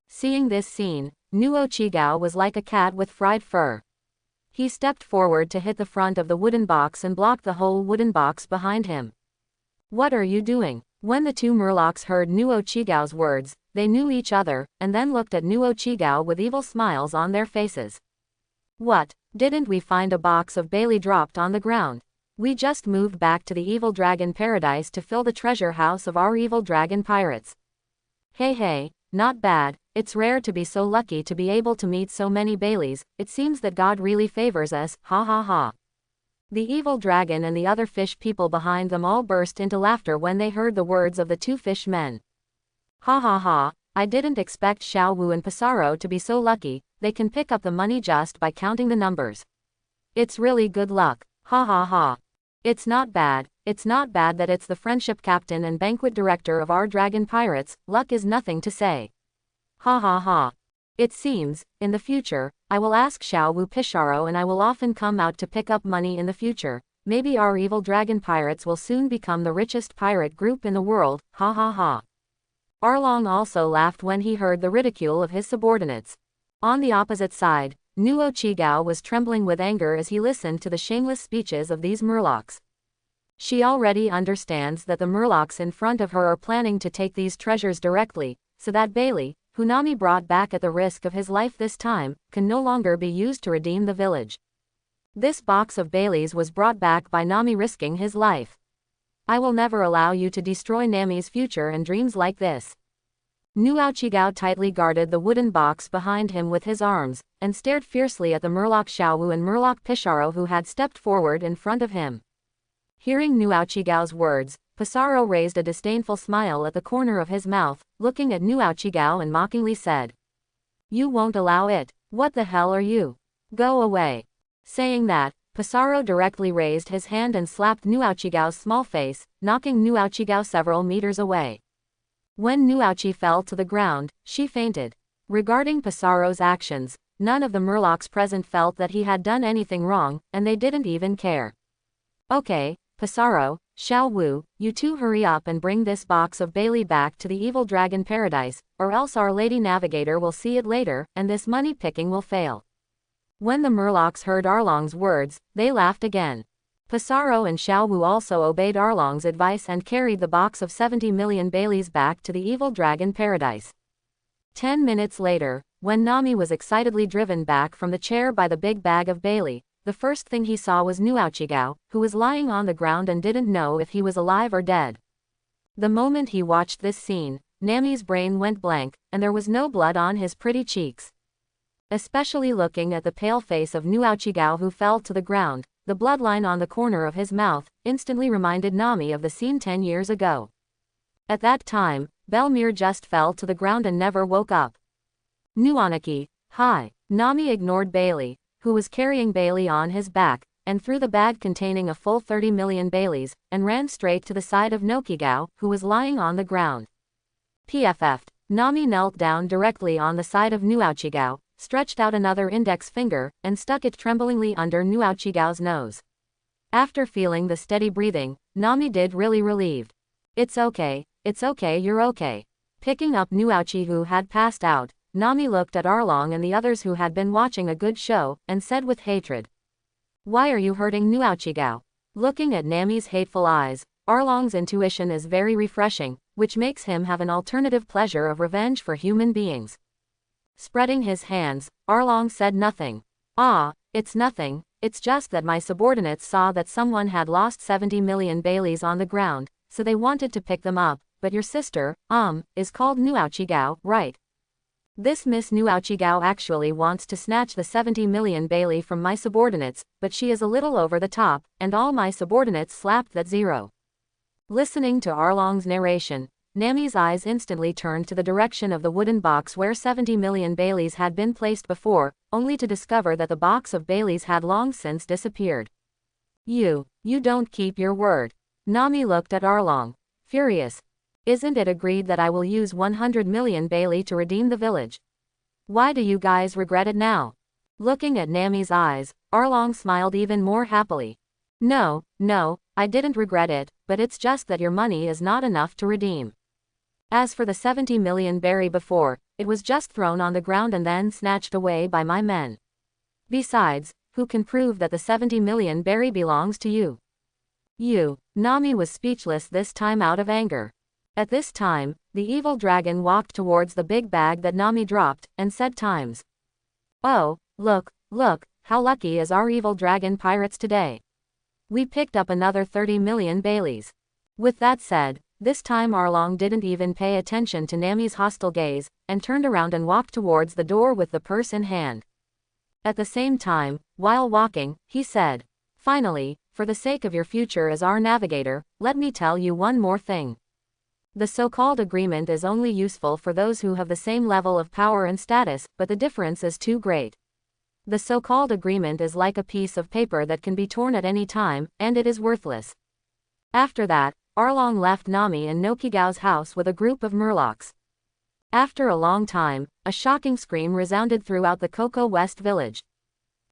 Seeing this scene, Nu Aochigao was like a cat with fried fur. He stepped forward to hit the front of the wooden box and blocked the whole wooden box behind him. "What are you doing?" When the two Murlocs heard Nu Aochigao's words, they knew each other, and then looked at Nu Aochigao with evil smiles on their faces. "What? Didn't we find a box of Bailey dropped on the ground? We just moved back to the evil dragon paradise to fill the treasure house of our evil dragon pirates. Hey, not bad. It's rare to be so lucky to be able to meet so many Baileys. It seems that God really favors us, ha ha ha." The evil dragon and the other fish people behind them all burst into laughter when they heard the words of the two fish men. "Ha ha ha, I didn't expect Xiao Wu and Pissarro to be so lucky. They can pick up the money just by counting the numbers. It's really good luck, ha ha ha. It's not bad that it's the friendship captain and banquet director of our dragon pirates. Luck is nothing to say. Ha ha ha. It seems, in the future, I will ask Xiao Wu Pissarro and I will often come out to pick up money in the future. Maybe our evil dragon pirates will soon become the richest pirate group in the world, ha ha ha." Arlong also laughed when he heard the ridicule of his subordinates. On the opposite side, Nu Aochigao was trembling with anger as he listened to the shameless speeches of these Murlocs. She already understands that the Murlocs in front of her are planning to take these treasures directly, so that Bailey, who Nami brought back at the risk of his life this time, can no longer be used to redeem the village. This box of Baileys was brought back by Nami risking his life. I will never allow you to destroy Nami's future and dreams like this. Nu Aochigao tightly guarded the wooden box behind him with his arms, and stared fiercely at the Murloc Xiaowu and Murloc Pissarro who had stepped forward in front of him. Hearing Nu Aochigao's words, Pissarro raised a disdainful smile at the corner of his mouth, looking at Nu Aochigao and mockingly said, "You won't allow it? What the hell are you? Go away." Saying that, Pissarro directly raised his hand and slapped Nu Aochigao's small face, knocking Nu Aochigao several meters away. When Nu Aochi fell to the ground, she fainted. Regarding Pissarro's actions, none of the Murlocs present felt that he had done anything wrong, and they didn't even care. Okay, Pissarro, Xiao Wu, you two hurry up and bring this box of Bailey back to the evil dragon paradise, or else our lady navigator will see it later, and this money picking will fail. When the Murlocs heard Arlong's words, they laughed again. Pissarro and Xiao Wu also obeyed Arlong's advice and carried the box of 70 million Baileys back to the evil dragon paradise. 10 minutes later, when Nami was excitedly driven back from the chair by the big bag of Bailey, the first thing he saw was Nuauchigao, who was lying on the ground and didn't know if he was alive or dead. The moment he watched this scene, Nami's brain went blank, and there was no blood on his pretty cheeks. Especially looking at the pale face of Nuauchigao who fell to the ground, the bloodline on the corner of his mouth instantly reminded Nami of the scene 10 years ago. At that time, Belmir just fell to the ground and never woke up. Nuanaki, hi. Nami ignored Bailey, who was carrying Bailey on his back, and threw the bag containing a full 30 million Baileys, and ran straight to the side of Nokigao, who was lying on the ground. PFF'd. Nami knelt down directly on the side of Nuauchigao, stretched out another index finger, and stuck it tremblingly under Nuauchigao's nose. After feeling the steady breathing, Nami did really relieved. It's okay, you're okay. Picking up Nuauchi who had passed out, Nami looked at Arlong and the others who had been watching a good show, and said with hatred. Why are you hurting Nuauchigao? Looking at Nami's hateful eyes, Arlong's intuition is very refreshing, which makes him have an alternative pleasure of revenge for human beings. Spreading his hands, Arlong said nothing. Ah, it's nothing, it's just that my subordinates saw that someone had lost 70 million Baileys on the ground, so they wanted to pick them up, but your sister, is called Nuauchigao, right? This Miss Nuauchigao actually wants to snatch the 70 million Bailey from my subordinates, but she is a little over the top, and all my subordinates slapped that zero. Listening to Arlong's narration, Nami's eyes instantly turned to the direction of the wooden box where 70 million Baileys had been placed before, only to discover that the box of Baileys had long since disappeared. You don't keep your word. Nami looked at Arlong, furious. Isn't it agreed that I will use 100 million Bailey to redeem the village? Why do you guys regret it now? Looking at Nami's eyes, Arlong smiled even more happily. No, I didn't regret it, but it's just that your money is not enough to redeem. As for the 70 million berry before, it was just thrown on the ground and then snatched away by my men. Besides, who can prove that the 70 million berry belongs to you? Nami was speechless this time out of anger. At this time, the evil dragon walked towards the big bag that Nami dropped, and said times. Oh, look, how lucky is our evil dragon pirates today. We picked up another 30 million Baileys. With that said, this time Arlong didn't even pay attention to Nami's hostile gaze, and turned around and walked towards the door with the purse in hand. At the same time, while walking, he said, finally, for the sake of your future as our navigator, let me tell you one more thing. The so-called agreement is only useful for those who have the same level of power and status, but the difference is too great. The so-called agreement is like a piece of paper that can be torn at any time, and it is worthless. After that, Arlong left Nami and Nokigao's house with a group of Murlocs. After a long time, a shocking scream resounded throughout the Coco West village.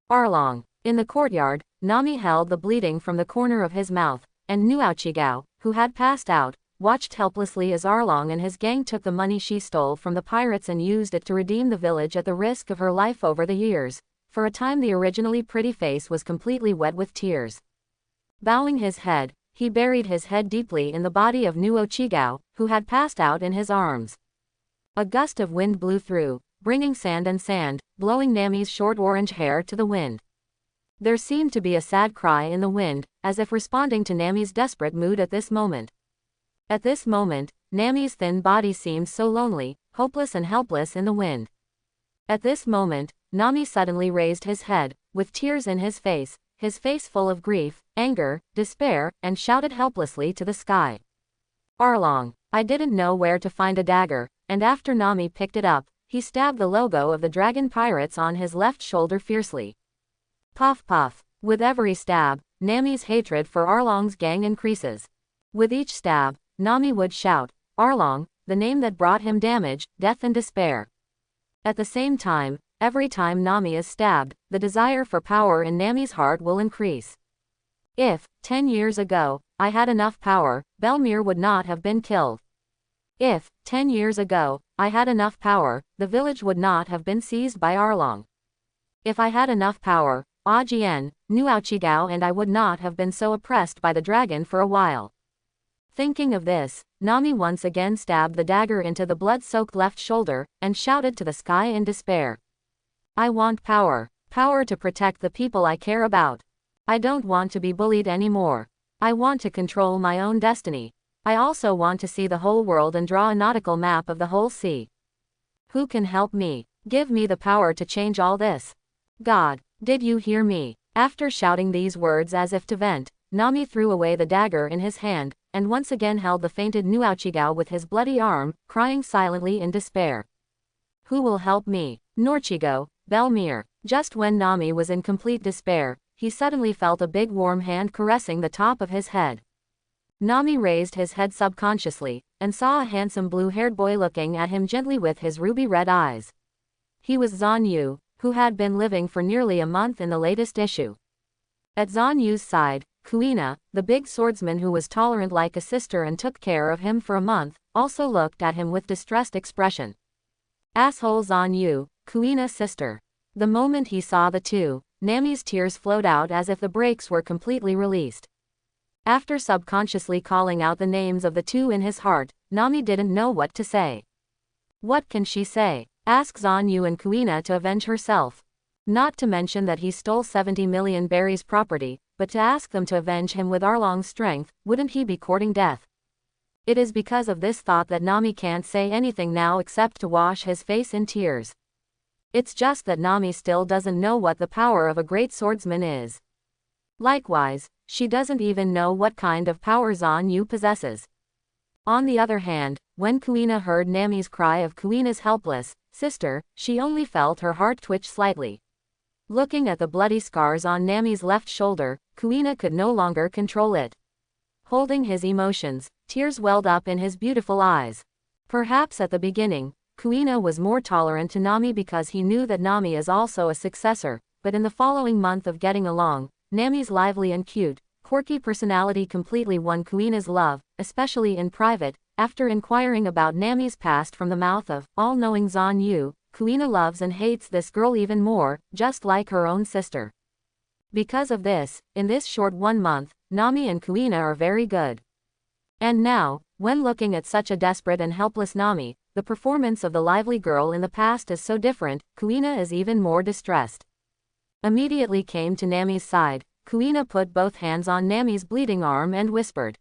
Arlong. In the courtyard, Nami held the bleeding from the corner of his mouth, and Nuauchigao, who had passed out, watched helplessly as Arlong and his gang took the money she stole from the pirates and used it to redeem the village at the risk of her life over the years. For a time the originally pretty face was completely wet with tears. Bowing his head, he buried his head deeply in the body of Nuauchigao, who had passed out in his arms. A gust of wind blew through, bringing sand, blowing Nami's short orange hair to the wind. There seemed to be a sad cry in the wind, as if responding to Nami's desperate mood at this moment. At this moment, Nami's thin body seemed so lonely, hopeless and helpless in the wind. At this moment, Nami suddenly raised his head, with tears in his face full of grief, anger, despair, and shouted helplessly to the sky. Arlong. I didn't know where to find a dagger, and after Nami picked it up, he stabbed the logo of the dragon pirates on his left shoulder fiercely. Puff puff. With every stab, Nami's hatred for Arlong's gang increases. With each stab, Nami would shout, Arlong, the name that brought him damage, death and despair. At the same time, every time Nami is stabbed, the desire for power in Nami's heart will increase. If, 10 years ago, I had enough power, Belmir would not have been killed. If, 10 years ago, I had enough power, the village would not have been seized by Arlong. If I had enough power, Ajien, Nuaochigao and I would not have been so oppressed by the dragon for a while. Thinking of this, Nami once again stabbed the dagger into the blood-soaked left shoulder, and shouted to the sky in despair. I want power. Power to protect the people I care about. I don't want to be bullied anymore. I want to control my own destiny. I also want to see the whole world and draw a nautical map of the whole sea. Who can help me? Give me the power to change all this. God, did you hear me? After shouting these words as if to vent, Nami threw away the dagger in his hand, and once again held the fainted Nuaochigao with his bloody arm, crying silently in despair. Who will help me? Norchigo, Belmir. Just when Nami was in complete despair, he suddenly felt a big warm hand caressing the top of his head. Nami raised his head subconsciously, and saw a handsome blue-haired boy looking at him gently with his ruby-red eyes. He was Zan Yu, who had been living for nearly a month in the latest issue. At Zan Yu's side, Kuina, the big swordsman who was tolerant like a sister and took care of him for a month, also looked at him with distressed expression. Asshole Zan Yu, Kuina's sister. The moment he saw the two, Nami's tears flowed out as if the brakes were completely released. After subconsciously calling out the names of the two in his heart, Nami didn't know what to say. What can she say? Ask Zan Yu and Kuina to avenge herself. Not to mention that he stole 70 million berries property, but to ask them to avenge him with Arlong's strength, wouldn't he be courting death? It is because of this thought that Nami can't say anything now except to wash his face in tears. It's just that Nami still doesn't know what the power of a great swordsman is. Likewise, she doesn't even know what kind of power Zan Yu possesses. On the other hand, when Kuina heard Nami's cry of Kuina's helpless sister, she only felt her heart twitch slightly. Looking at the bloody scars on Nami's left shoulder, Kuina could no longer control it. Holding his emotions, tears welled up in his beautiful eyes. Perhaps at the beginning, Kuina was more tolerant to Nami because he knew that Nami is also a successor, but in the following month of getting along, Nami's lively and cute, quirky personality completely won Kuina's love, especially in private. After inquiring about Nami's past from the mouth of all-knowing Zan Yu, Kuina loves and hates this girl even more, just like her own sister. Because of this, in this short 1 month, Nami and Kuina are very good. And now, when looking at such a desperate and helpless Nami, the performance of the lively girl in the past is so different, Kuina is even more distressed. Immediately came to Nami's side, Kuina put both hands on Nami's bleeding arm and whispered,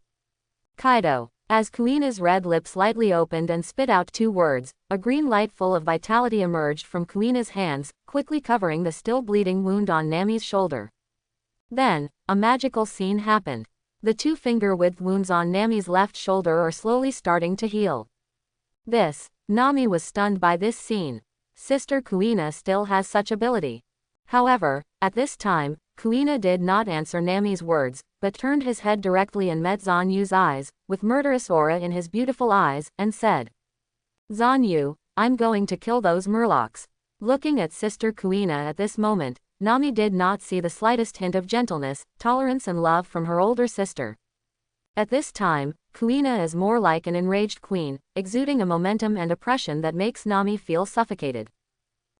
Kaido. As Kuina's red lips slightly opened and spit out 2 words, a green light full of vitality emerged from Kuina's hands, quickly covering the still bleeding wound on Nami's shoulder. Then, a magical scene happened. The 2 finger-width wounds on Nami's left shoulder are slowly starting to heal. Nami was stunned by this scene. Sister Kuina still has such ability. However, at this time, Kuina did not answer Nami's words, but turned his head directly and met Zan Yu's eyes, with murderous aura in his beautiful eyes, and said, Zan Yu, I'm going to kill those murlocs. Looking at Sister Kuina at this moment, Nami did not see the slightest hint of gentleness, tolerance and love from her older sister. At this time, Kuina is more like an enraged queen, exuding a momentum and oppression that makes Nami feel suffocated.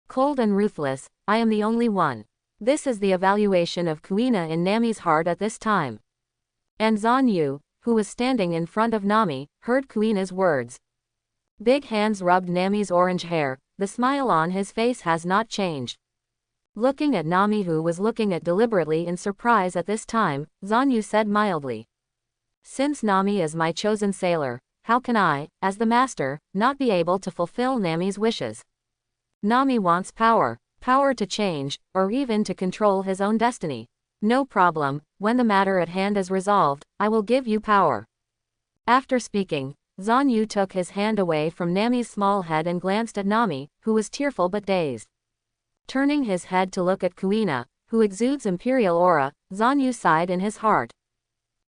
Cold and ruthless, I am the only one. This is the evaluation of Kuina in Nami's heart at this time. And Zan Yu, who was standing in front of Nami, heard Kuina's words. Big hands rubbed Nami's orange hair, the smile on his face has not changed. Looking at Nami who was looking at deliberately in surprise at this time, Zan Yu said mildly. Since Nami is my chosen sailor, how can I, as the master, not be able to fulfill Nami's wishes? Nami wants power. Power to change, or even to control his own destiny. No problem, when the matter at hand is resolved, I will give you power. After speaking, Zan Yu took his hand away from Nami's small head and glanced at Nami, who was tearful but dazed. Turning his head to look at Kuina, who exudes imperial aura, Zan Yu sighed in his heart.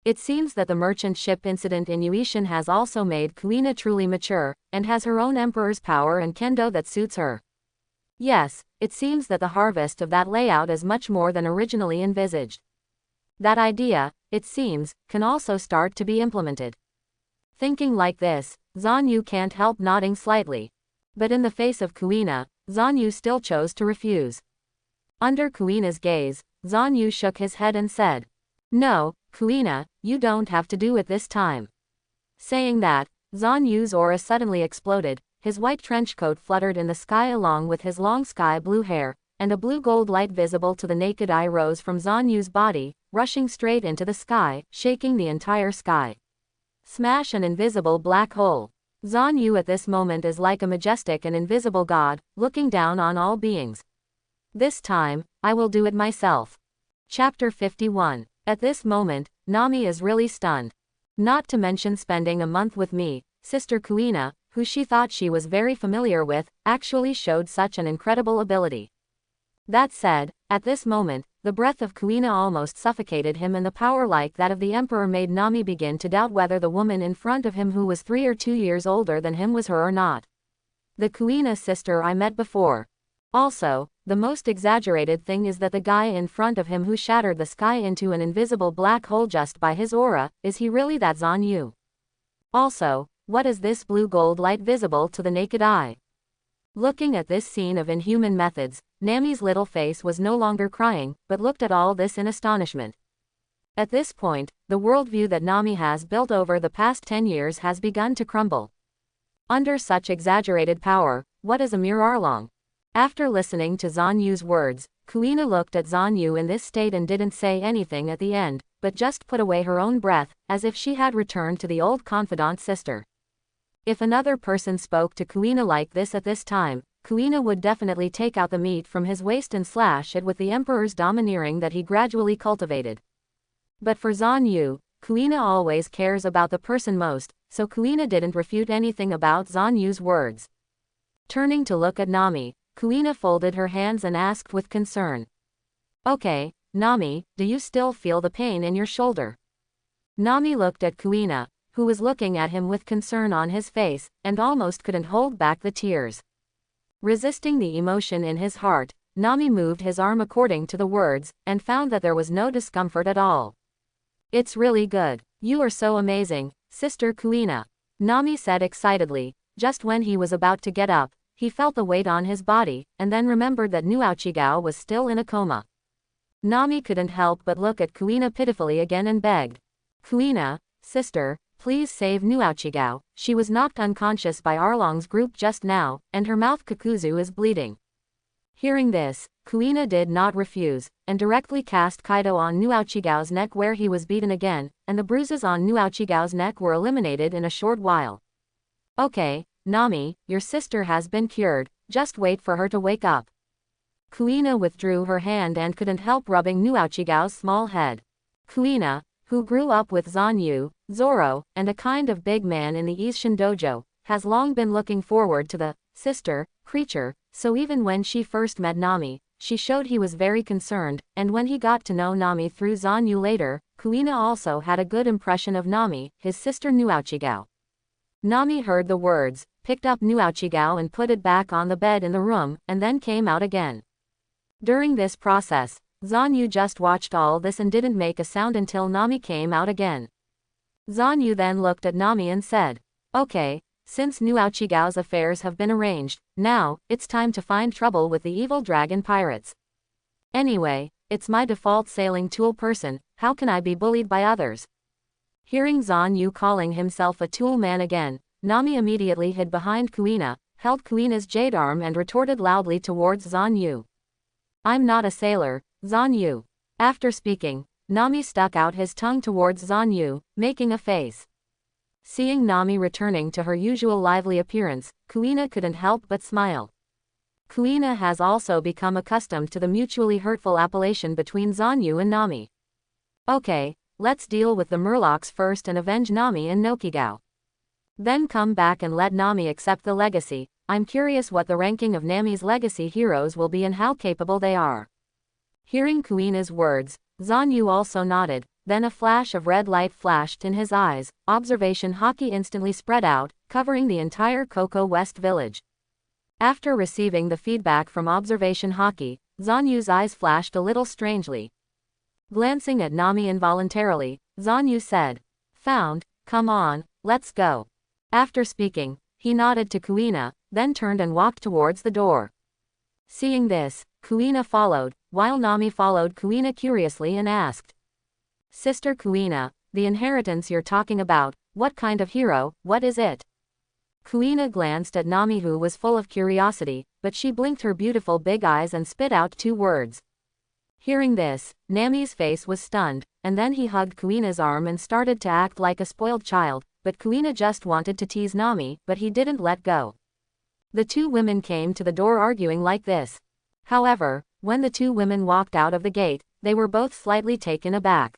It seems that the merchant ship incident in Yuishan has also made Kuina truly mature, and has her own emperor's power and kendo that suits her. Yes, it seems that the harvest of that layout is much more than originally envisaged. That idea, it seems, can also start to be implemented. Thinking like this, Zanyu can't help nodding slightly. But in the face of Kuina, Zanyu still chose to refuse. Under Kuina's gaze, Zanyu shook his head and said, "No, Kuina, you don't have to do it this time." Saying that, Zanyu's aura suddenly exploded, his white trench coat fluttered in the sky along with his long sky blue hair, and a blue-gold light visible to the naked eye rose from Zanyu's body, rushing straight into the sky, shaking the entire sky. Smash an invisible black hole. Zanyu at this moment is like a majestic and invisible god, looking down on all beings. This time, I will do it myself. Chapter 51. At this moment, Nami is really stunned. Not to mention spending a month with me, Sister Kuina, who she thought she was very familiar with, actually showed such an incredible ability. That said, at this moment, the breath of Kuina almost suffocated him, and the power like that of the Emperor made Nami begin to doubt whether the woman in front of him who was 3 or 2 years older than him was her or not. The Kuina sister I met before. Also, the most exaggerated thing is that the guy in front of him who shattered the sky into an invisible black hole just by his aura, is he really that Zanyu? Also, what is this blue-gold light visible to the naked eye? Looking at this scene of inhuman methods, Nami's little face was no longer crying, but looked at all this in astonishment. At this point, the worldview that Nami has built over the past 10 years has begun to crumble. Under such exaggerated power, what is a mere Arlong? After listening to Zanyu's words, Kuina looked at Zanyu in this state and didn't say anything at the end, but just put away her own breath, as if she had returned to the old confidant sister. If another person spoke to Kuina like this at this time, Kuina would definitely take out the meat from his waist and slash it with the Emperor's domineering that he gradually cultivated. But for Zanyu, Kuina always cares about the person most, so Kuina didn't refute anything about Zanyu's words. Turning to look at Nami, Kuina folded her hands and asked with concern. "Okay, Nami, do you still feel the pain in your shoulder?" Nami looked at Kuina, who was looking at him with concern on his face, and almost couldn't hold back the tears. Resisting the emotion in his heart, Nami moved his arm according to the words, and found that there was no discomfort at all. "It's really good. You are so amazing, Sister Kuina," Nami said excitedly. Just when he was about to get up, he felt the weight on his body, and then remembered that Nuachigao was still in a coma. Nami couldn't help but look at Kuina pitifully again and begged, "Kuina, sister, please save Nuachigao. She was knocked unconscious by Arlong's group just now, and her mouth Kakuzu is bleeding." Hearing this, Kuina did not refuse, and directly cast Kaido on Nuachigao's neck where he was beaten again, and the bruises on Nuachigao's neck were eliminated in a short while. "Okay, Nami, your sister has been cured, just wait for her to wake up." Kuina withdrew her hand and couldn't help rubbing Nuachigao's small head. Kuina, who grew up with Zanyu, Zoro, and a kind of big man in the Isshin dojo, has long been looking forward to the sister creature, so even when she first met Nami, she showed he was very concerned, and when he got to know Nami through Zanyu later, Kuina also had a good impression of Nami, his sister Nuachigao. Nami heard the words, picked up Nuachigao and put it back on the bed in the room, and then came out again. During this process, Zanyu just watched all this and didn't make a sound until Nami came out again. Zanyu then looked at Nami and said, "Okay, since Nuachigao's affairs have been arranged, now, it's time to find trouble with the evil dragon pirates. Anyway, it's my default sailing tool person, how can I be bullied by others?" Hearing Zanyu calling himself a tool man again, Nami immediately hid behind Kuina, held Kuina's jade arm and retorted loudly towards Zanyu. "I'm not a sailor, Zanyu." After speaking, Nami stuck out his tongue towards Zanyu, making a face. Seeing Nami returning to her usual lively appearance, Kuina couldn't help but smile. Kuina has also become accustomed to the mutually hurtful appellation between Zanyu and Nami. "Okay, let's deal with the Murlocs first and avenge Nami and Nokigao. Then come back and let Nami accept the legacy. I'm curious what the ranking of Nami's legacy heroes will be and how capable they are." Hearing Kuina's words, Zanyu also nodded, then a flash of red light flashed in his eyes, observation haki instantly spread out, covering the entire Coco West village. After receiving the feedback from observation haki, Zanyu's eyes flashed a little strangely. Glancing at Nami involuntarily, Zanyu said. Found, come on, let's go. After speaking, he nodded to Kuina, then turned and walked towards the door. Seeing this, Kuina followed, while Nami followed Kuina curiously and asked. Sister Kuina, the inheritance you're talking about, what kind of hero, what is it? Kuina glanced at Nami, who was full of curiosity, but she blinked her beautiful big eyes and spit out 2 words. Hearing this, Nami's face was stunned, and then he hugged Kuina's arm and started to act like a spoiled child, but Kuina just wanted to tease Nami, but he didn't let go. The 2 women came to the door arguing like this. However, when the 2 women walked out of the gate, they were both slightly taken aback.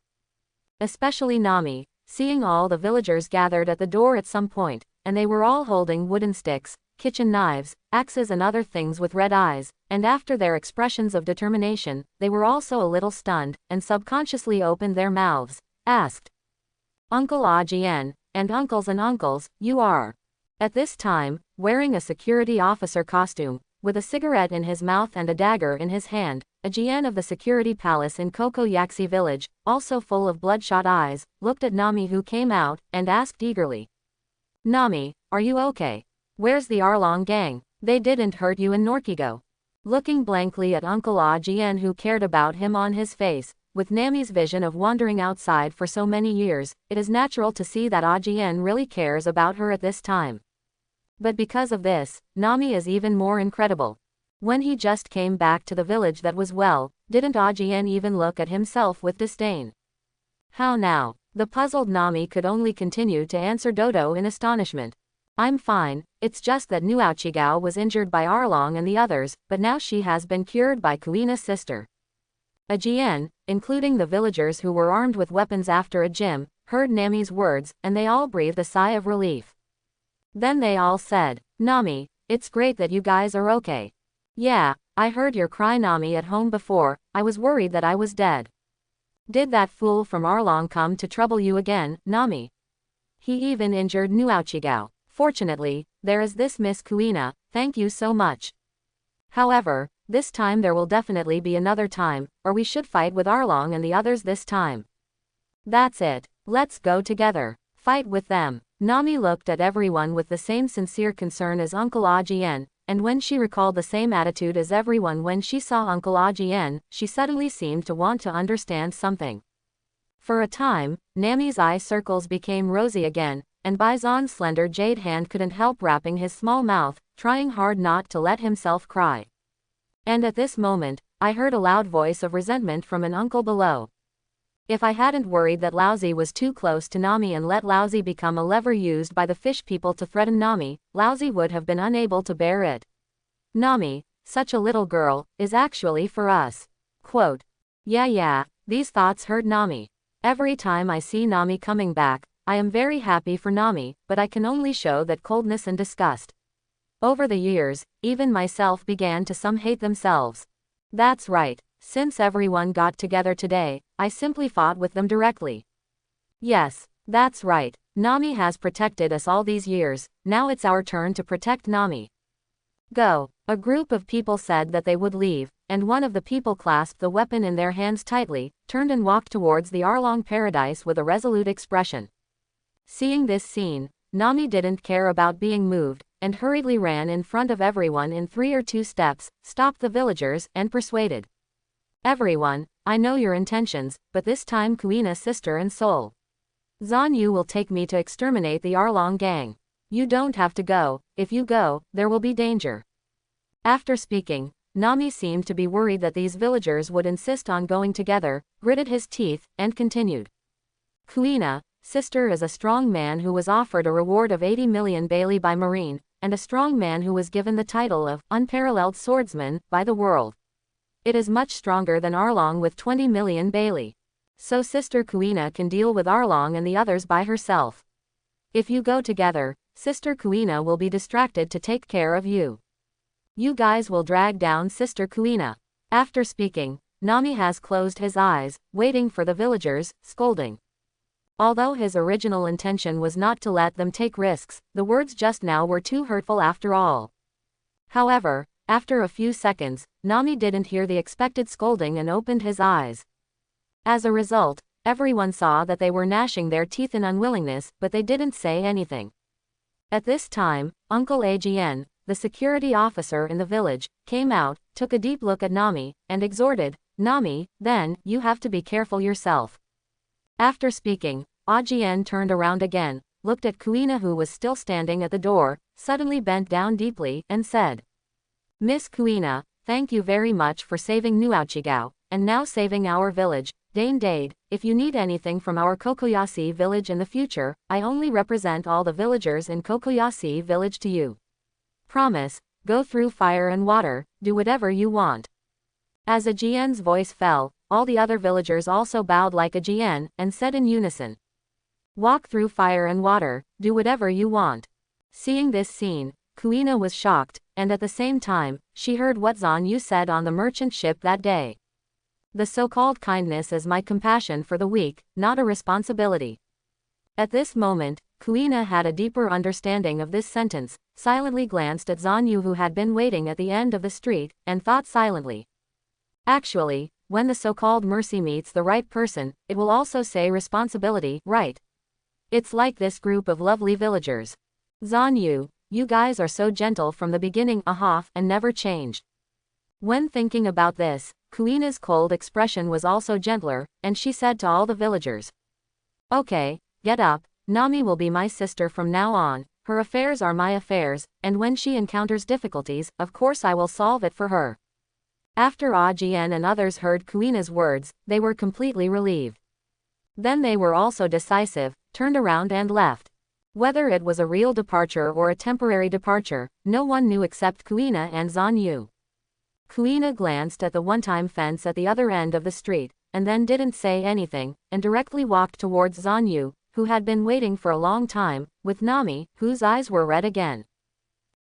Especially Nami, seeing all the villagers gathered at the door at some point, and they were all holding wooden sticks, kitchen knives, axes and other things with red eyes, and after their expressions of determination, they were also a little stunned, and subconsciously opened their mouths, asked. Uncle Ajien, and uncles, you are. At this time, wearing a security officer costume, with a cigarette in his mouth and a dagger in his hand, Ajien of the security palace in Kokoyaksi village, also full of bloodshot eyes, looked at Nami, who came out, and asked eagerly. Nami, are you okay? Where's the Arlong gang? They didn't hurt you in Norkigo. Looking blankly at Uncle Ajien, who cared about him on his face, with Nami's vision of wandering outside for so many years, it is natural to see that Ajien really cares about her at this time. But because of this, Nami is even more incredible. When he just came back to the village, that was well, didn't Ajien even look at himself with disdain? How now? The puzzled Nami could only continue to answer Dodo in astonishment. I'm fine, it's just that Nuauchigao was injured by Arlong and the others, but now she has been cured by Kuina's sister. Ajien, including the villagers who were armed with weapons after a gym, heard Nami's words, and they all breathed a sigh of relief. Then they all said, Nami, it's great that you guys are okay. Yeah, I heard your cry, Nami, at home before. I was worried that I was dead. Did that fool from Arlong come to trouble you again, Nami? He even injured Nuauchigao. Fortunately, there is this Miss Kuina, thank you so much. However, this time there will definitely be another time, or we should fight with Arlong and the others this time. That's it, let's go together. Fight with them. Nami looked at everyone with the same sincere concern as Uncle Ajien, and when she recalled the same attitude as everyone when she saw Uncle Ajien, she suddenly seemed to want to understand something. For a time, Nami's eye circles became rosy again, and Baizon's slender jade hand couldn't help wrapping his small mouth, trying hard not to let himself cry. And at this moment, I heard a loud voice of resentment from an uncle below. If I hadn't worried that Laozi was too close to Nami and let Laozi become a lever used by the fish people to threaten Nami, Laozi would have been unable to bear it. Nami, such a little girl, is actually for us. Quote. Yeah, these thoughts hurt Nami. Every time I see Nami coming back, I am very happy for Nami, but I can only show that coldness and disgust. Over the years, even myself began to some hate themselves. That's right. Since everyone got together today, I simply fought with them directly. Yes, that's right. Nami has protected us all these years, now it's our turn to protect Nami. Go. A group of people said that they would leave, and one of the people clasped the weapon in their hands tightly, turned and walked towards the Arlong paradise with a resolute expression. Seeing this scene, Nami didn't care about being moved, and hurriedly ran in front of everyone in 3 or 2 steps, stopped the villagers, and persuaded. Everyone, I know your intentions, but this time Kuina's sister and soul. Zanyu will take me to exterminate the Arlong gang. You don't have to go. If you go, there will be danger. After speaking, Nami seemed to be worried that these villagers would insist on going together, gritted his teeth, and continued. Kuina, sister, is a strong man who was offered a reward of 80 million Bailey by Marine, and a strong man who was given the title of unparalleled swordsman by the world. It is much stronger than Arlong with 20 million Bailey. So Sister Kuina can deal with Arlong and the others by herself. If you go together, Sister Kuina will be distracted to take care of you. You guys will drag down Sister Kuina. After speaking, Nami has closed his eyes, waiting for the villagers, scolding. Although his original intention was not to let them take risks, the words just now were too hurtful after all. However, after a few seconds, Nami didn't hear the expected scolding and opened his eyes. As a result, everyone saw that they were gnashing their teeth in unwillingness, but they didn't say anything. At this time, Uncle Agn, the security officer in the village, came out, took a deep look at Nami, and exhorted, "Nami, then, you have to be careful yourself." After speaking, Agn turned around again, looked at Kuina who was still standing at the door, suddenly bent down deeply, and said, "Miss Kuina, thank you very much for saving Nuauchigao, and now saving our village. Dane Dade, if you need anything from our Kokoyashi village in the future, I only represent all the villagers in Kokoyashi village to you. Promise, go through fire and water, do whatever you want." As Ajien's voice fell, all the other villagers also bowed like Ajien, and said in unison, "Walk through fire and water, do whatever you want." Seeing this scene, Kuina was shocked, and at the same time, she heard what Zan Yu said on the merchant ship that day. The so-called kindness is my compassion for the weak, not a responsibility. At this moment, Kuina had a deeper understanding of this sentence, silently glanced at Zan Yu who had been waiting at the end of the street, and thought silently. Actually, when the so-called mercy meets the right person, it will also say responsibility, right? It's like this group of lovely villagers. Zan Yu, you guys are so gentle from the beginning, and never changed. When thinking about this, Kuina's cold expression was also gentler, and she said to all the villagers, "Okay, get up, Nami will be my sister from now on, her affairs are my affairs, and when she encounters difficulties, of course I will solve it for her." After Ajien and others heard Kuina's words, they were completely relieved. Then they were also decisive, turned around and left. Whether it was a real departure or a temporary departure, no one knew except Kuina and Zan Yu. Kuina glanced at the one-time fence at the other end of the street, and then didn't say anything, and directly walked towards Zan Yu, who had been waiting for a long time, with Nami, whose eyes were red again.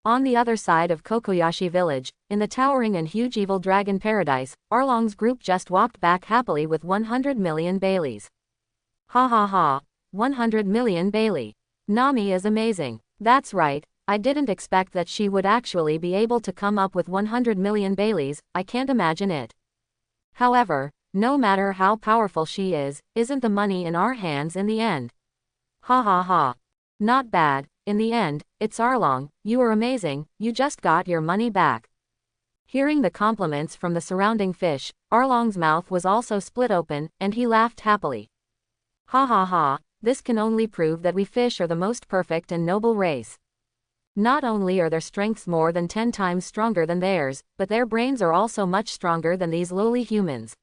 On the other side of Kokoyashi village, in the towering and huge evil dragon paradise, Arlong's group just walked back happily with 100 million Baileys. Ha ha ha. 100 million Bailey. Nami is amazing. That's right. I didn't expect that she would actually be able to come up with 100 million Baileys, I can't imagine it. However, no matter how powerful she is, isn't the money in our hands in the end? Ha ha ha. Not bad, in the end, it's Arlong, you are amazing, you just got your money back. Hearing the compliments from the surrounding fish, Arlong's mouth was also split open, and he laughed happily. Ha ha ha, this can only prove that we fish are the most perfect and noble race. Not only are their strengths more than 10 times stronger than theirs, but their brains are also much stronger than these lowly humans.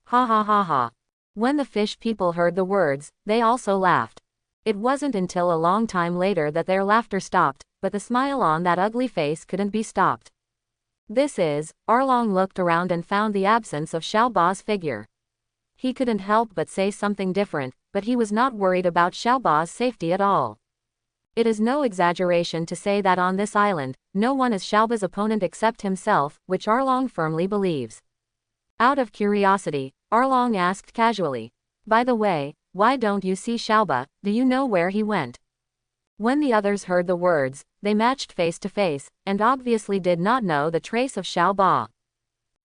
Ha ha ha ha. When the fish people heard the words, they also laughed. It wasn't until a long time later that their laughter stopped, but the smile on that ugly face couldn't be stopped. Arlong looked around and found the absence of Xiaoba's figure. He couldn't help but say something different, but he was not worried about Xiaoba's safety at all. It is no exaggeration to say that on this island, no one is Xiaoba's opponent except himself, which Arlong firmly believes. Out of curiosity, Arlong asked casually, "By the way, why don't you see Xiaoba, do you know where he went?" When the others heard the words, they matched face to face, and obviously did not know the trace of Xiaoba.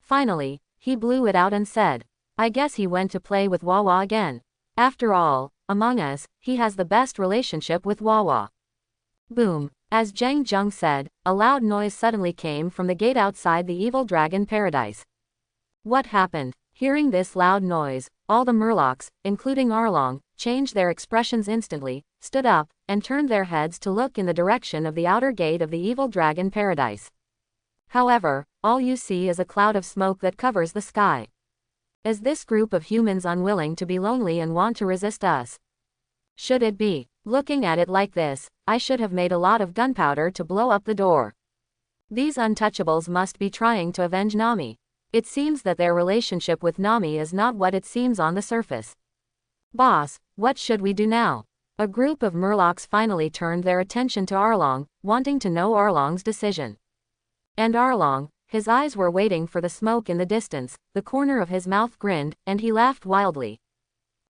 Finally, he blew it out and said, "I guess he went to play with Wawa again. After all, among us, he has the best relationship with Wawa." Boom. As Zhang Zheng said, a loud noise suddenly came from the gate outside the evil dragon paradise. What happened? Hearing this loud noise, all the Murlocs, including Arlong, changed their expressions instantly, stood up, and turned their heads to look in the direction of the outer gate of the evil dragon paradise. However, all you see is a cloud of smoke that covers the sky. Is this group of humans unwilling to be lonely and want to resist us? Should it be? Looking at it like this, I should have made a lot of gunpowder to blow up the door. These untouchables must be trying to avenge Nami. It seems that their relationship with Nami is not what it seems on the surface. Boss, what should we do now? A group of Murlocs finally turned their attention to Arlong, wanting to know Arlong's decision. And Arlong, his eyes were waiting for the smoke in the distance, the corner of his mouth grinned, and he laughed wildly.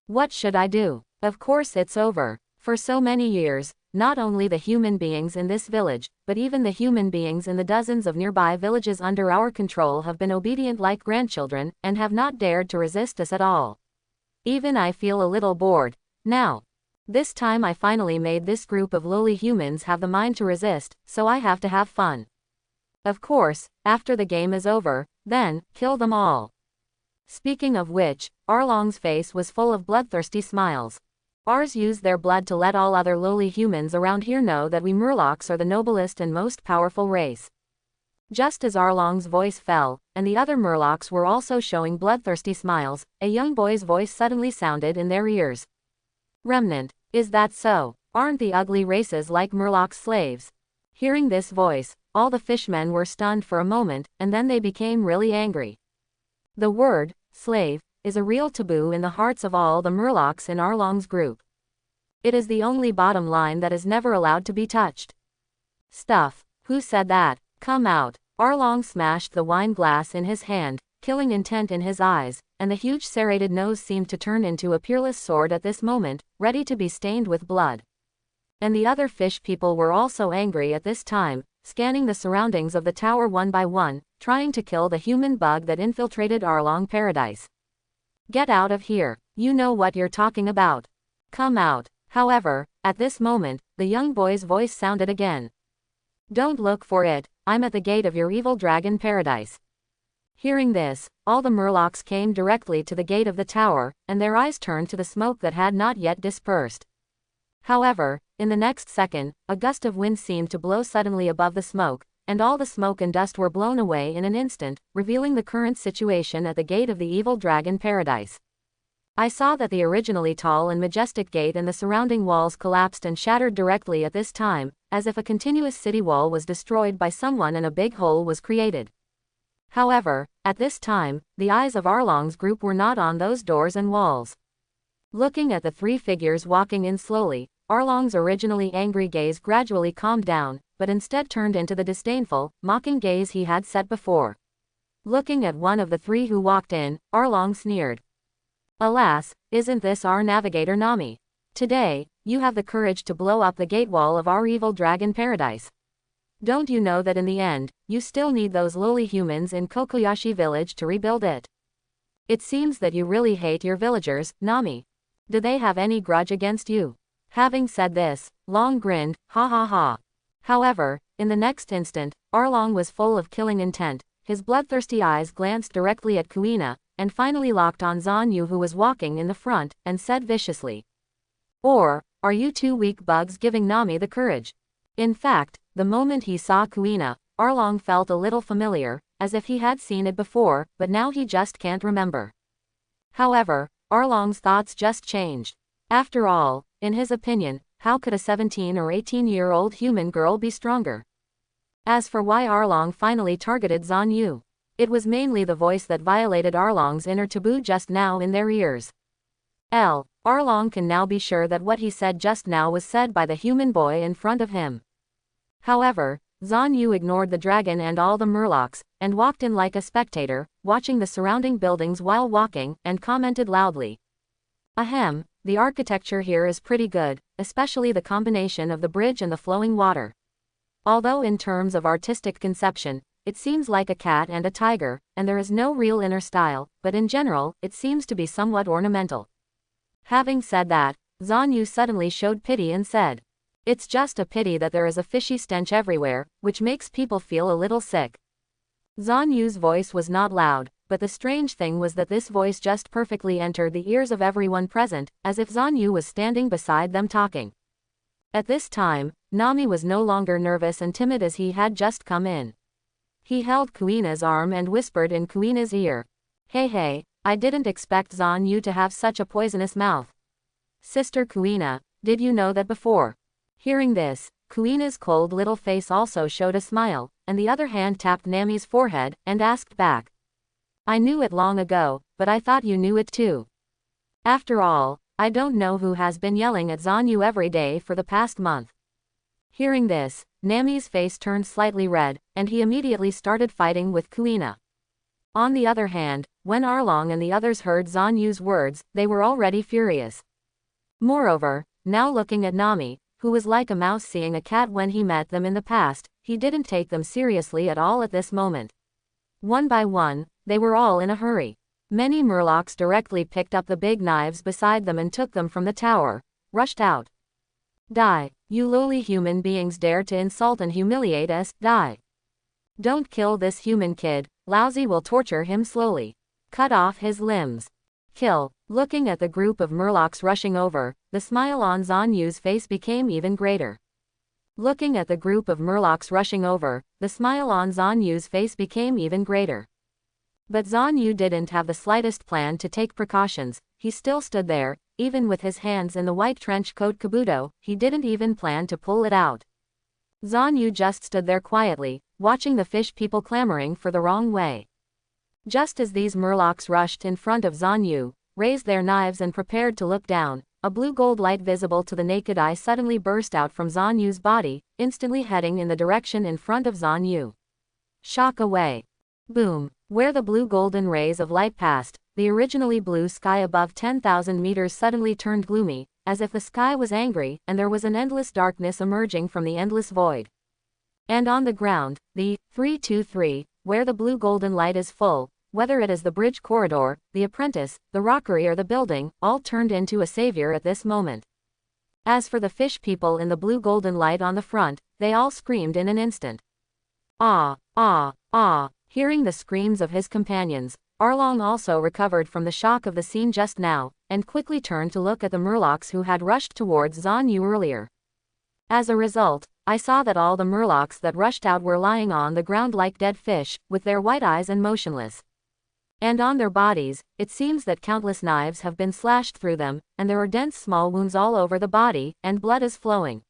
What should I do? Of course it's over. For so many years, not only the human beings in this village, but even the human beings in the dozens of nearby villages under our control have been obedient like grandchildren, and have not dared to resist us at all. Even I feel a little bored. Now. This time I finally made this group of lowly humans have the mind to resist, so I have to have fun. Of course, after the game is over, then, kill them all. Speaking of which, Arlong's face was full of bloodthirsty smiles. Ours use their blood to let all other lowly humans around here know that we Murlocs are the noblest and most powerful race. Just as Arlong's voice fell, and the other Murlocs were also showing bloodthirsty smiles, a young boy's voice suddenly sounded in their ears. Remnant, is that so? Aren't the ugly races like Murlocs slaves? Hearing this voice, all the fishmen were stunned for a moment, and then they became really angry. The word, slave, is a real taboo in the hearts of all the Murlocs in Arlong's group. It is the only bottom line that is never allowed to be touched. Stuff. Who said that? Come out. Arlong smashed the wine glass in his hand, killing intent in his eyes, and the huge serrated nose seemed to turn into a peerless sword at this moment, ready to be stained with blood. And the other fish people were also angry at this time, scanning the surroundings of the tower one by one, trying to kill the human bug that infiltrated Arlong Paradise. Get out of here. You know what you're talking about. Come out. However, at this moment, the young boy's voice sounded again. Don't look for it, I'm at the gate of your evil dragon paradise. Hearing this, all the Murlocs came directly to the gate of the tower, and their eyes turned to the smoke that had not yet dispersed. However, in the next second, a gust of wind seemed to blow suddenly above the smoke, and all the smoke and dust were blown away in an instant, revealing the current situation at the gate of the evil dragon paradise. I saw that the originally tall and majestic gate and the surrounding walls collapsed and shattered directly at this time, as if a continuous city wall was destroyed by someone and a big hole was created. However, at this time, the eyes of Arlong's group were not on those doors and walls. Looking at the three figures walking in slowly, Arlong's originally angry gaze gradually calmed down, but instead turned into the disdainful, mocking gaze he had set before. Looking at one of the three who walked in, Arlong sneered. Alas, isn't this our navigator Nami? Today, you have the courage to blow up the gate wall of our evil dragon paradise. Don't you know that in the end, you still need those lowly humans in Kokoyashi village to rebuild it? It seems that you really hate your villagers, Nami. Do they have any grudge against you? Having said this, Long grinned, ha ha ha. However, in the next instant, Arlong was full of killing intent, his bloodthirsty eyes glanced directly at Kuina, and finally locked on Zanyu who was walking in the front, and said viciously. Or, are you two weak bugs giving Nami the courage? In fact, the moment he saw Kuina, Arlong felt a little familiar, as if he had seen it before, but now he just can't remember. However, Arlong's thoughts just changed. After all, in his opinion, how could a 17 or 18-year-old human girl be stronger? As for why Arlong finally targeted Zanyu, it was mainly the voice that violated Arlong's inner taboo just now in their ears. Arlong can now be sure that what he said just now was said by the human boy in front of him. However, Zanyu ignored the dragon and all the Murlocs, and walked in like a spectator, watching the surrounding buildings while walking, and commented loudly. Ahem, the architecture here is pretty good, especially the combination of the bridge and the flowing water. Although in terms of artistic conception, it seems like a cat and a tiger, and there is no real inner style, but in general, it seems to be somewhat ornamental. Having said that, Zanyu suddenly showed pity and said, it's just a pity that there is a fishy stench everywhere, which makes people feel a little sick. Zanyu's voice was not loud, but the strange thing was that this voice just perfectly entered the ears of everyone present, as if Zanyu was standing beside them talking. At this time, Nami was no longer nervous and timid as he had just come in. He held Kuina's arm and whispered in Kuina's ear. Hey, I didn't expect Zanyu to have such a poisonous mouth. Sister Kuina, did you know that before? Hearing this, Kuina's cold little face also showed a smile, and the other hand tapped Nami's forehead, and asked back. I knew it long ago, but I thought you knew it too. After all, I don't know who has been yelling at Zanyu every day for the past month. Hearing this, Nami's face turned slightly red, and he immediately started fighting with Kuina. On the other hand, when Arlong and the others heard Zanyu's words, they were already furious. Moreover, now looking at Nami, who was like a mouse seeing a cat when he met them in the past, he didn't take them seriously at all at this moment. One by one, they were all in a hurry. Many murlocs directly picked up the big knives beside them and took them from the tower, rushed out. Die, you lowly human beings dare to insult and humiliate us, die. Don't kill this human kid, Lousy will torture him slowly. Cut off his limbs. Kill. Looking at the group of murlocs rushing over, the smile on Zan Yu's face became even greater. Looking at the group of murlocs rushing over, the smile on Zan Yu's face became even greater. But Zan Yu didn't have the slightest plan to take precautions, he still stood there, even with his hands in the white trench coat kabuto, he didn't even plan to pull it out. Zan Yu just stood there quietly, watching the fish people clamoring for the wrong way. Just as these murlocs rushed in front of Zan Yu, raised their knives and prepared to look down, a blue-gold light visible to the naked eye suddenly burst out from Zan Yu's body, instantly heading in the direction in front of Zan Yu. Shock away. Boom. Where the blue-golden rays of light passed, the originally blue sky above 10,000 meters suddenly turned gloomy, as if the sky was angry and there was an endless darkness emerging from the endless void. And on the ground, the 323, where the blue-golden light is full, whether it is the bridge corridor, the apprentice, the rockery or the building, all turned into a savior at this moment. As for the fish people in the blue-golden light on the front, they all screamed in an instant. Ah, ah, ah. Hearing the screams of his companions, Arlong also recovered from the shock of the scene just now, and quickly turned to look at the murlocs who had rushed towards Zan Yu earlier. As a result, I saw that all the murlocs that rushed out were lying on the ground like dead fish, with their white eyes and motionless. And on their bodies, it seems that countless knives have been slashed through them, and there are dense small wounds all over the body, and blood is flowing.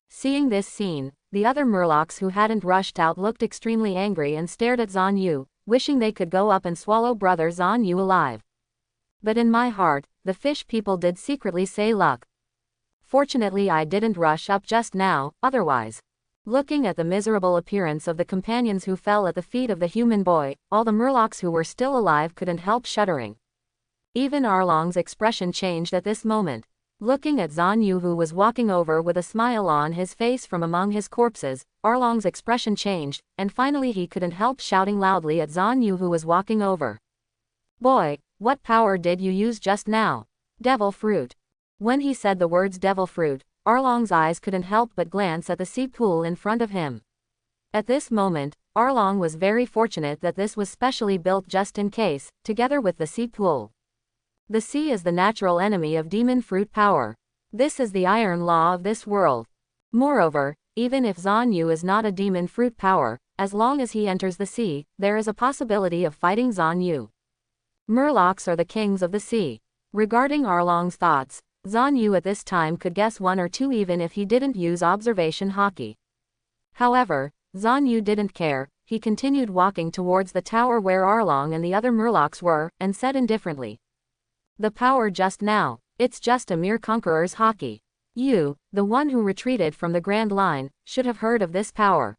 Seeing this scene, the other murlocs who hadn't rushed out looked extremely angry and stared at Zan Yu, wishing they could go up and swallow brother Zan Yu alive. But in my heart, the fish people did secretly say luck. Fortunately I didn't rush up just now, otherwise. Looking at the miserable appearance of the companions who fell at the feet of the human boy, all the murlocs who were still alive couldn't help shuddering. Even Arlong's expression changed at this moment. Looking at Zan Yu who was walking over with a smile on his face from among his corpses, Arlong's expression changed, and finally he couldn't help shouting loudly at Zan Yu who was walking over. Boy, what power did you use just now? Devil fruit. When he said the words devil fruit, Arlong's eyes couldn't help but glance at the sea pool in front of him. At this moment, Arlong was very fortunate that this was specially built just in case, together with the sea pool. The sea is the natural enemy of demon fruit power. This is the iron law of this world. Moreover, even if Zan Yu is not a demon fruit power, as long as he enters the sea, there is a possibility of fighting Zan Yu. Murlocs are the kings of the sea. Regarding Arlong's thoughts, Zan Yu at this time could guess one or two even if he didn't use observation haki. However, Zan Yu didn't care, he continued walking towards the tower where Arlong and the other murlocs were, and said indifferently. The power just now, it's just a mere conqueror's haki. You, the one who retreated from the Grand Line, should have heard of this power.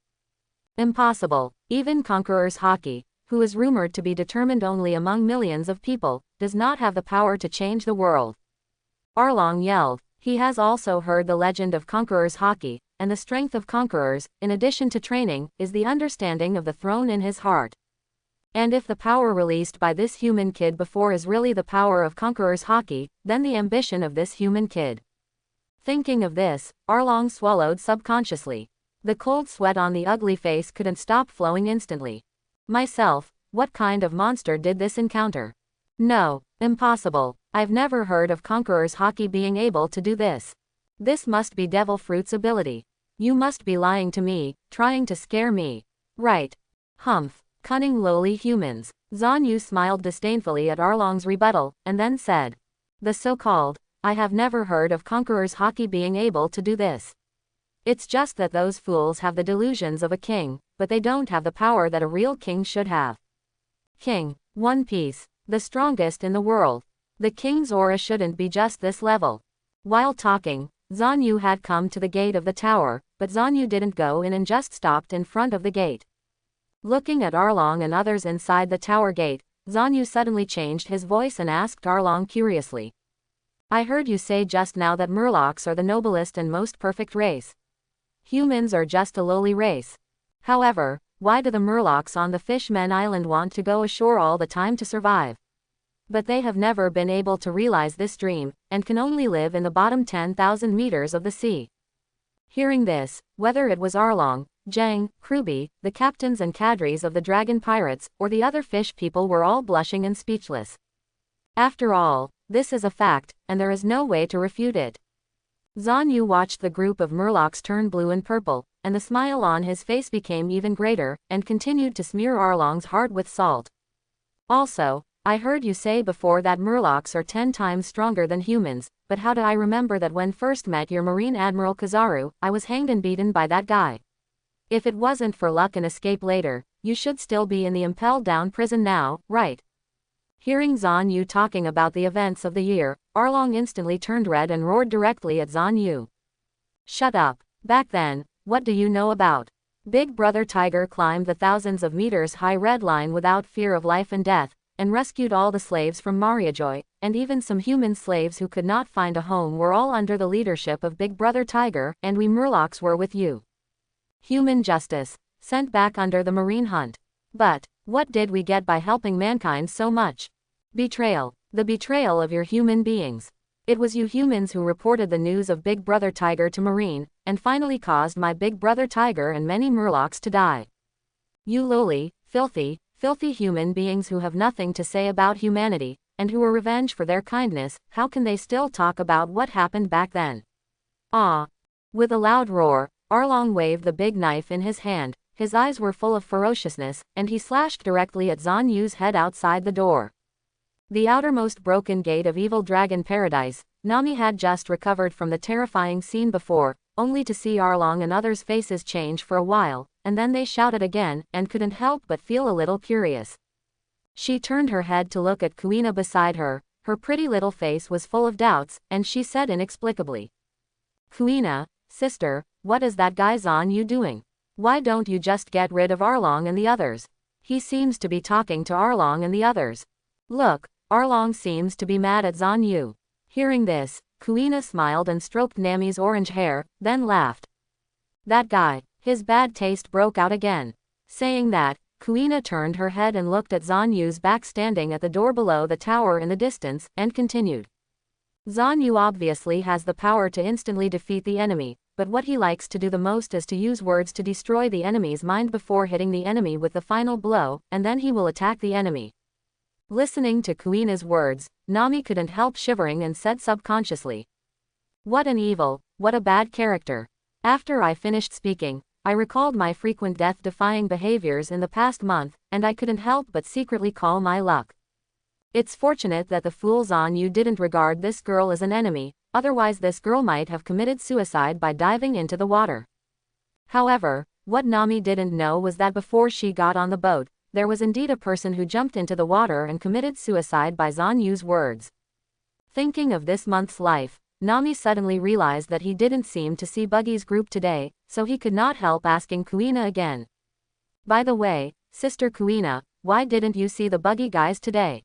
Impossible, even conqueror's haki, who is rumored to be determined only among millions of people, does not have the power to change the world. Arlong yelled. He has also heard the legend of conqueror's haki, and the strength of conquerors, in addition to training, is the understanding of the throne in his heart. And if the power released by this human kid before is really the power of conqueror's haki, then the ambition of this human kid. Thinking of this, Arlong swallowed subconsciously. The cold sweat on the ugly face couldn't stop flowing instantly. Myself, what kind of monster did this encounter? No, impossible. I've never heard of conqueror's haki being able to do this. This must be devil fruit's ability. You must be lying to me, trying to scare me. Right. Humph. Cunning lowly humans. Zan Yu smiled disdainfully at Arlong's rebuttal, and then said. The so-called, I have never heard of conqueror's haki being able to do this. It's just that those fools have the delusions of a king, but they don't have the power that a real king should have. King, One Piece, the strongest in the world. The king's aura shouldn't be just this level. While talking, Zan Yu had come to the gate of the tower, but Zan Yu didn't go in and just stopped in front of the gate. Looking at Arlong and others inside the tower gate, Zan Yu suddenly changed his voice and asked Arlong curiously. I heard you say just now that murlocs are the noblest and most perfect race. Humans are just a lowly race. However, why do the murlocs on the Fishman Island want to go ashore all the time to survive? But they have never been able to realize this dream, and can only live in the bottom 10,000 meters of the sea. Hearing this, whether it was Arlong, Jang, Kruby, the captains and cadres of the dragon pirates, or the other fish people were all blushing and speechless. After all, this is a fact, and there is no way to refute it. Zhan Yu watched the group of murlocs turn blue and purple, and the smile on his face became even greater, and continued to smear Arlong's heart with salt. Also, I heard you say before that murlocs are 10 times stronger than humans, but how do I remember that when first met your Marine Admiral Kizaru, I was hanged and beaten by that guy? If it wasn't for luck and escape later, you should still be in the impelled down prison now, right? Hearing Zhan Yu talking about the events of the year, Arlong instantly turned red and roared directly at Zhan Yu. Shut up. Back then, what do you know about? Big Brother Tiger climbed the thousands of meters high red line without fear of life and death, and rescued all the slaves from Mariajoy, and even some human slaves who could not find a home were all under the leadership of Big Brother Tiger, and we murlocs were with you. Human justice, sent back under the marine hunt. But, what did we get by helping mankind so much? Betrayal. The betrayal of your human beings. It was you humans who reported the news of Big Brother Tiger to Marine, and finally caused my Big Brother Tiger and many murlocs to die. You lowly, filthy human beings who have nothing to say about humanity, and who are revenge for their kindness, how can they still talk about what happened back then? Ah! With a loud roar, Arlong waved the big knife in his hand, his eyes were full of ferociousness, and he slashed directly at Zhan Yu's head outside the door. The outermost broken gate of Evil Dragon Paradise. Nami had just recovered from the terrifying scene before, only to see Arlong and others' faces change for a while, and then they shouted again, and couldn't help but feel a little curious. She turned her head to look at Kuina beside her, her pretty little face was full of doubts, and she said inexplicably. Kuina, sister, what is that guy Zhan Yu doing? Why don't you just get rid of Arlong and the others? He seems to be talking to Arlong and the others. Look, Arlong seems to be mad at Zhan Yu. Hearing this, Kuina smiled and stroked Nami's orange hair, then laughed. That guy, his bad taste broke out again. Saying that, Kuina turned her head and looked at Zhan Yu's back standing at the door below the tower in the distance, and continued. Zhan Yu obviously has the power to instantly defeat the enemy, but what he likes to do the most is to use words to destroy the enemy's mind before hitting the enemy with the final blow, and then he will attack the enemy. Listening to Kuina's words, Nami couldn't help shivering and said subconsciously. What an evil, what a bad character. After I finished speaking, I recalled my frequent death-defying behaviors in the past month, and I couldn't help but secretly call my luck. It's fortunate that the fool Zhan Yu didn't regard this girl as an enemy, otherwise this girl might have committed suicide by diving into the water. However, what Nami didn't know was that before she got on the boat, there was indeed a person who jumped into the water and committed suicide by Zhan Yu's words. Thinking of this month's life, Nami suddenly realized that he didn't seem to see Buggy's group today, so he could not help asking Kuina again. By the way, Sister Kuina, why didn't you see the Buggy guys today?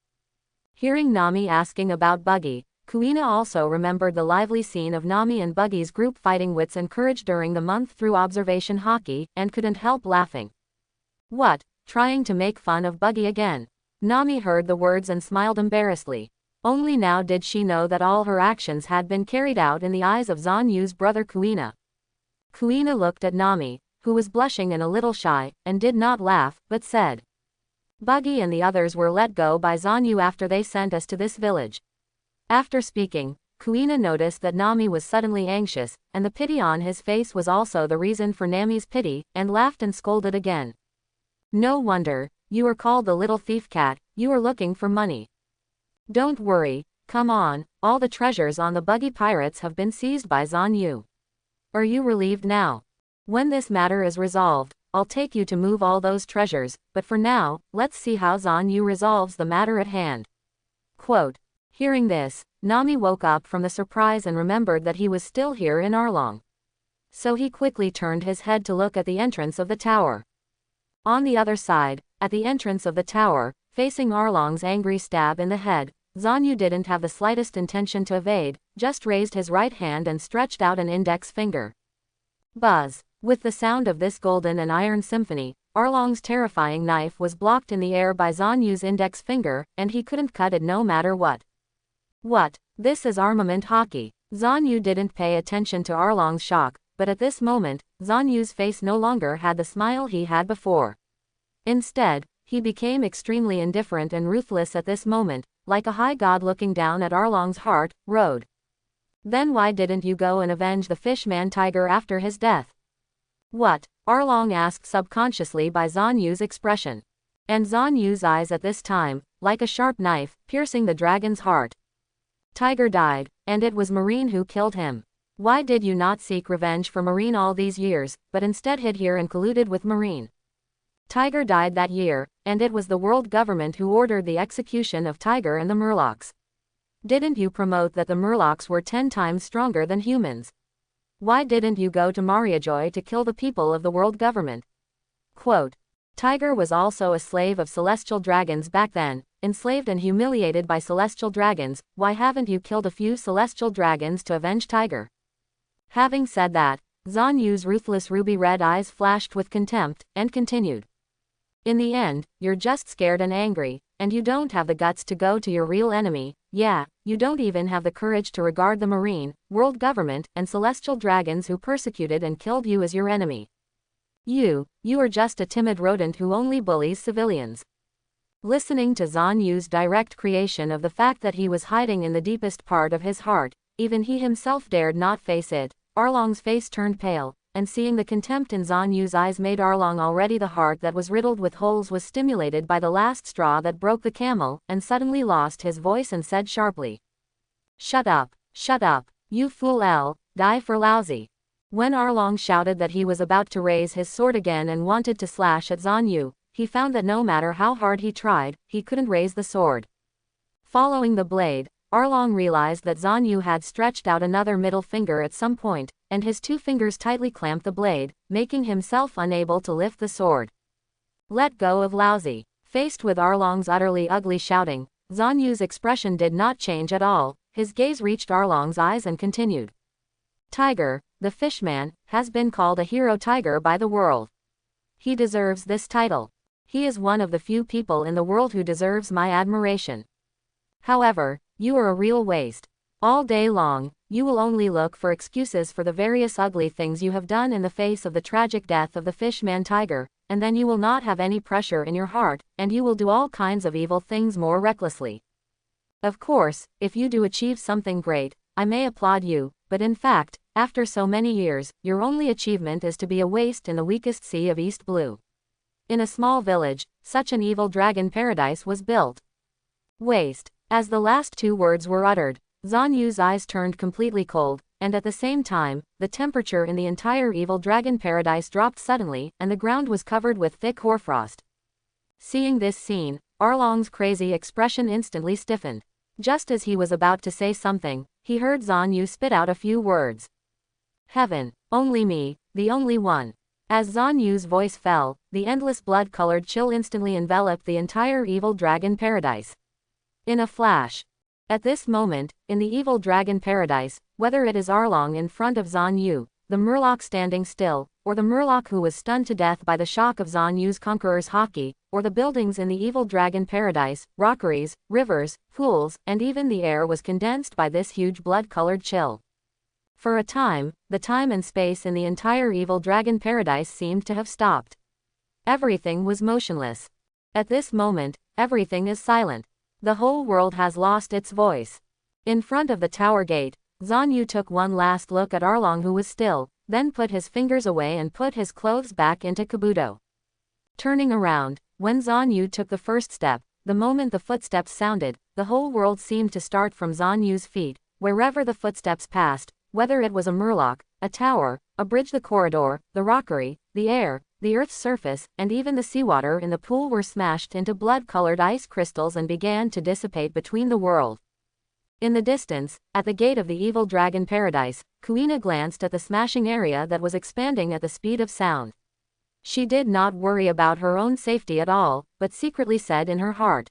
Hearing Nami asking about Buggy, Kuina also remembered the lively scene of Nami and Buggy's group fighting wits and courage during the month through observation hockey, and couldn't help laughing. What? Trying to make fun of Buggy again? Nami heard the words and smiled embarrassedly. Only now did she know that all her actions had been carried out in the eyes of Zhan Yu's brother Kuina. Kuina looked at Nami, who was blushing and a little shy, and did not laugh, but said. Buggy and the others were let go by Zhan Yu after they sent us to this village. After speaking, Kuina noticed that Nami was suddenly anxious, and the pity on his face was also the reason for Nami's pity, and laughed and scolded again. No wonder, you are called the little thief cat, you are looking for money. Don't worry, come on, all the treasures on the Buggy pirates have been seized by Zhan Yu. Are you relieved now? When this matter is resolved, I'll take you to move all those treasures, but for now, let's see how Zhan Yu resolves the matter at hand. Quote. Hearing this, Nami woke up from the surprise and remembered that he was still here in Arlong. So he quickly turned his head to look at the entrance of the tower. On the other side, at the entrance of the tower, facing Arlong's angry stab in the head, Zhan Yu didn't have the slightest intention to evade, just raised his right hand and stretched out an index finger. Buzz! With the sound of this golden and iron symphony, Arlong's terrifying knife was blocked in the air by Zhan Yu's index finger, and he couldn't cut it no matter what. What? This is armament hockey. Zhan Yu didn't pay attention to Arlong's shock, but at this moment, Zhan Yu's face no longer had the smile he had before. Instead, he became extremely indifferent and ruthless at this moment, like a high god looking down at Arlong's heart, road. Then why didn't you go and avenge the fishman tiger after his death? What? Arlong asked subconsciously by Zhan Yu's expression. And Zhan Yu's eyes at this time, like a sharp knife, piercing the dragon's heart. Tiger died, and it was Marine who killed him. Why did you not seek revenge for Marine all these years, but instead hid here and colluded with Marine? Tiger died that year, and it was the world government who ordered the execution of Tiger and the Murlocs. Didn't you promote that the Murlocs were 10 times stronger than humans? Why didn't you go to Mariajoy to kill the people of the world government? Quote, Tiger was also a slave of celestial dragons back then, enslaved and humiliated by celestial dragons. Why haven't you killed a few celestial dragons to avenge Tiger? Having said that, Zhan Yu's ruthless ruby-red eyes flashed with contempt, and continued. In the end, you're just scared and angry, and you don't have the guts to go to your real enemy. Yeah, you don't even have the courage to regard the Marine, world government, and celestial dragons who persecuted and killed you as your enemy. You are just a timid rodent who only bullies civilians. Listening to Zhan Yu's direct creation of the fact that he was hiding in the deepest part of his heart, even he himself dared not face it, Arlong's face turned pale, and seeing the contempt in Zhan Yu's eyes made Arlong already the heart that was riddled with holes was stimulated by the last straw that broke the camel, and suddenly lost his voice and said sharply. Shut up, you fool die for lousy. When Arlong shouted that he was about to raise his sword again and wanted to slash at Zhan Yu, he found that no matter how hard he tried, he couldn't raise the sword. Following the blade, Arlong realized that Zhan Yu had stretched out another middle finger at some point, and his 2 fingers tightly clamped the blade, making himself unable to lift the sword. Let go of lousy. Faced with Arlong's utterly ugly shouting, Zhan Yu's expression did not change at all. His gaze reached Arlong's eyes and continued. Tiger, the fishman, has been called a hero tiger by the world. He deserves this title. He is one of the few people in the world who deserves my admiration. However, you are a real waste. All day long, you will only look for excuses for the various ugly things you have done in the face of the tragic death of the fishman tiger, and then you will not have any pressure in your heart, and you will do all kinds of evil things more recklessly. Of course, if you do achieve something great, I may applaud you, but in fact, after so many years, your only achievement is to be a waste in the weakest sea of East Blue. In a small village, such an evil dragon paradise was built. Waste. As the last 2 words were uttered, Zhan Yu's eyes turned completely cold, and at the same time, the temperature in the entire evil dragon paradise dropped suddenly, and the ground was covered with thick hoarfrost. Seeing this scene, Arlong's crazy expression instantly stiffened. Just as he was about to say something, he heard Zhan Yu spit out a few words. Heaven, only me, the only one. As Zhan Yu's voice fell, the endless blood-colored chill instantly enveloped the entire evil dragon paradise. In a flash. At this moment, in the evil dragon paradise, whether it is Arlong in front of Zhan Yu, the Murloc standing still, or the Murloc who was stunned to death by the shock of Zhan Yu's conqueror's haki, or the buildings in the evil dragon paradise, rockeries, rivers, pools, and even the air was condensed by this huge blood-colored chill. For a time, the time and space in the entire evil dragon paradise seemed to have stopped. Everything was motionless. At this moment, everything is silent. The whole world has lost its voice. In front of the tower gate, Zhan Yu took one last look at Arlong who was still, then put his fingers away and put his clothes back into kabuto. Turning around, when Zhan Yu took the first step, the moment the footsteps sounded, the whole world seemed to start from Zhan Yu's feet, wherever the footsteps passed, whether it was a murloc, a tower, a bridge, the corridor, the rockery, the air, the earth's surface, and even the seawater in the pool were smashed into blood-colored ice crystals and began to dissipate between the world. In the distance, at the gate of the evil dragon paradise, Kuina glanced at the smashing area that was expanding at the speed of sound. She did not worry about her own safety at all, but secretly said in her heart,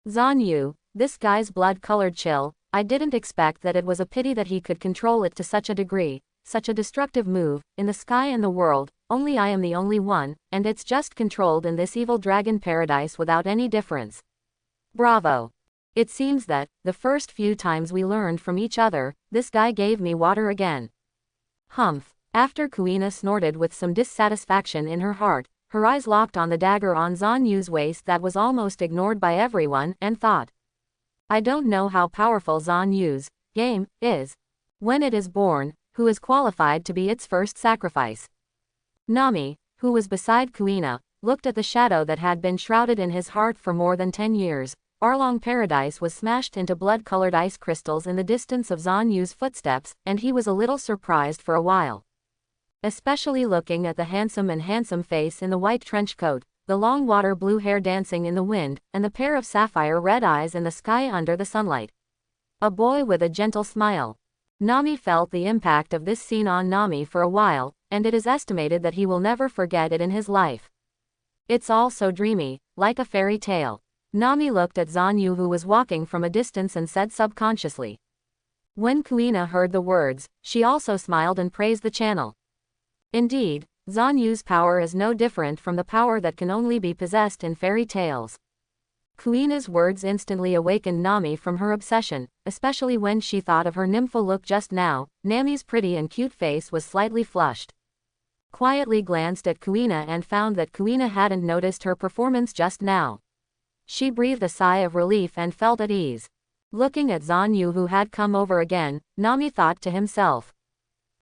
Zhan Yu, this guy's blood-colored chill, I didn't expect that. It was a pity that he could control it to such a degree. such a destructive move, in the sky and the world, only I am the only one, and it's just controlled in this evil dragon paradise without any difference. Bravo. It seems that, the first few times we learned from each other, this guy gave me water again. Humph. After Kuina snorted with some dissatisfaction in her heart, her eyes locked on the dagger on Zan Yu's waist that was almost ignored by everyone, and thought. I don't know how powerful Zan Yu's game is. When it is born, who is qualified to be its first sacrifice? Nami, who was beside Kuina, looked at the shadow that had been shrouded in his heart for more than 10 years. Arlong Paradise was smashed into blood-colored ice crystals in the distance of Zan Yu's footsteps, and he was a little surprised for a while. Especially looking at the handsome face in the white trench coat, the long water blue hair dancing in the wind, and the pair of sapphire red eyes in the sky under the sunlight. A boy with a gentle smile. Nami felt the impact of this scene on Nami for a while, and it is estimated that he will never forget it in his life. It's all so dreamy, like a fairy tale. Nami looked at Zan Yu, who was walking from a distance, and said subconsciously. When Kuina heard the words, she also smiled and praised the channel. Indeed, Zan Yu's power is no different from the power that can only be possessed in fairy tales. Kuina's words instantly awakened Nami from her obsession, especially when she thought of her nymphal look just now. Nami's pretty and cute face was slightly flushed. Quietly glanced at Kuina and found that Kuina hadn't noticed her performance just now. She breathed a sigh of relief and felt at ease. Looking at Zan Yu, who had come over again, Nami thought to himself.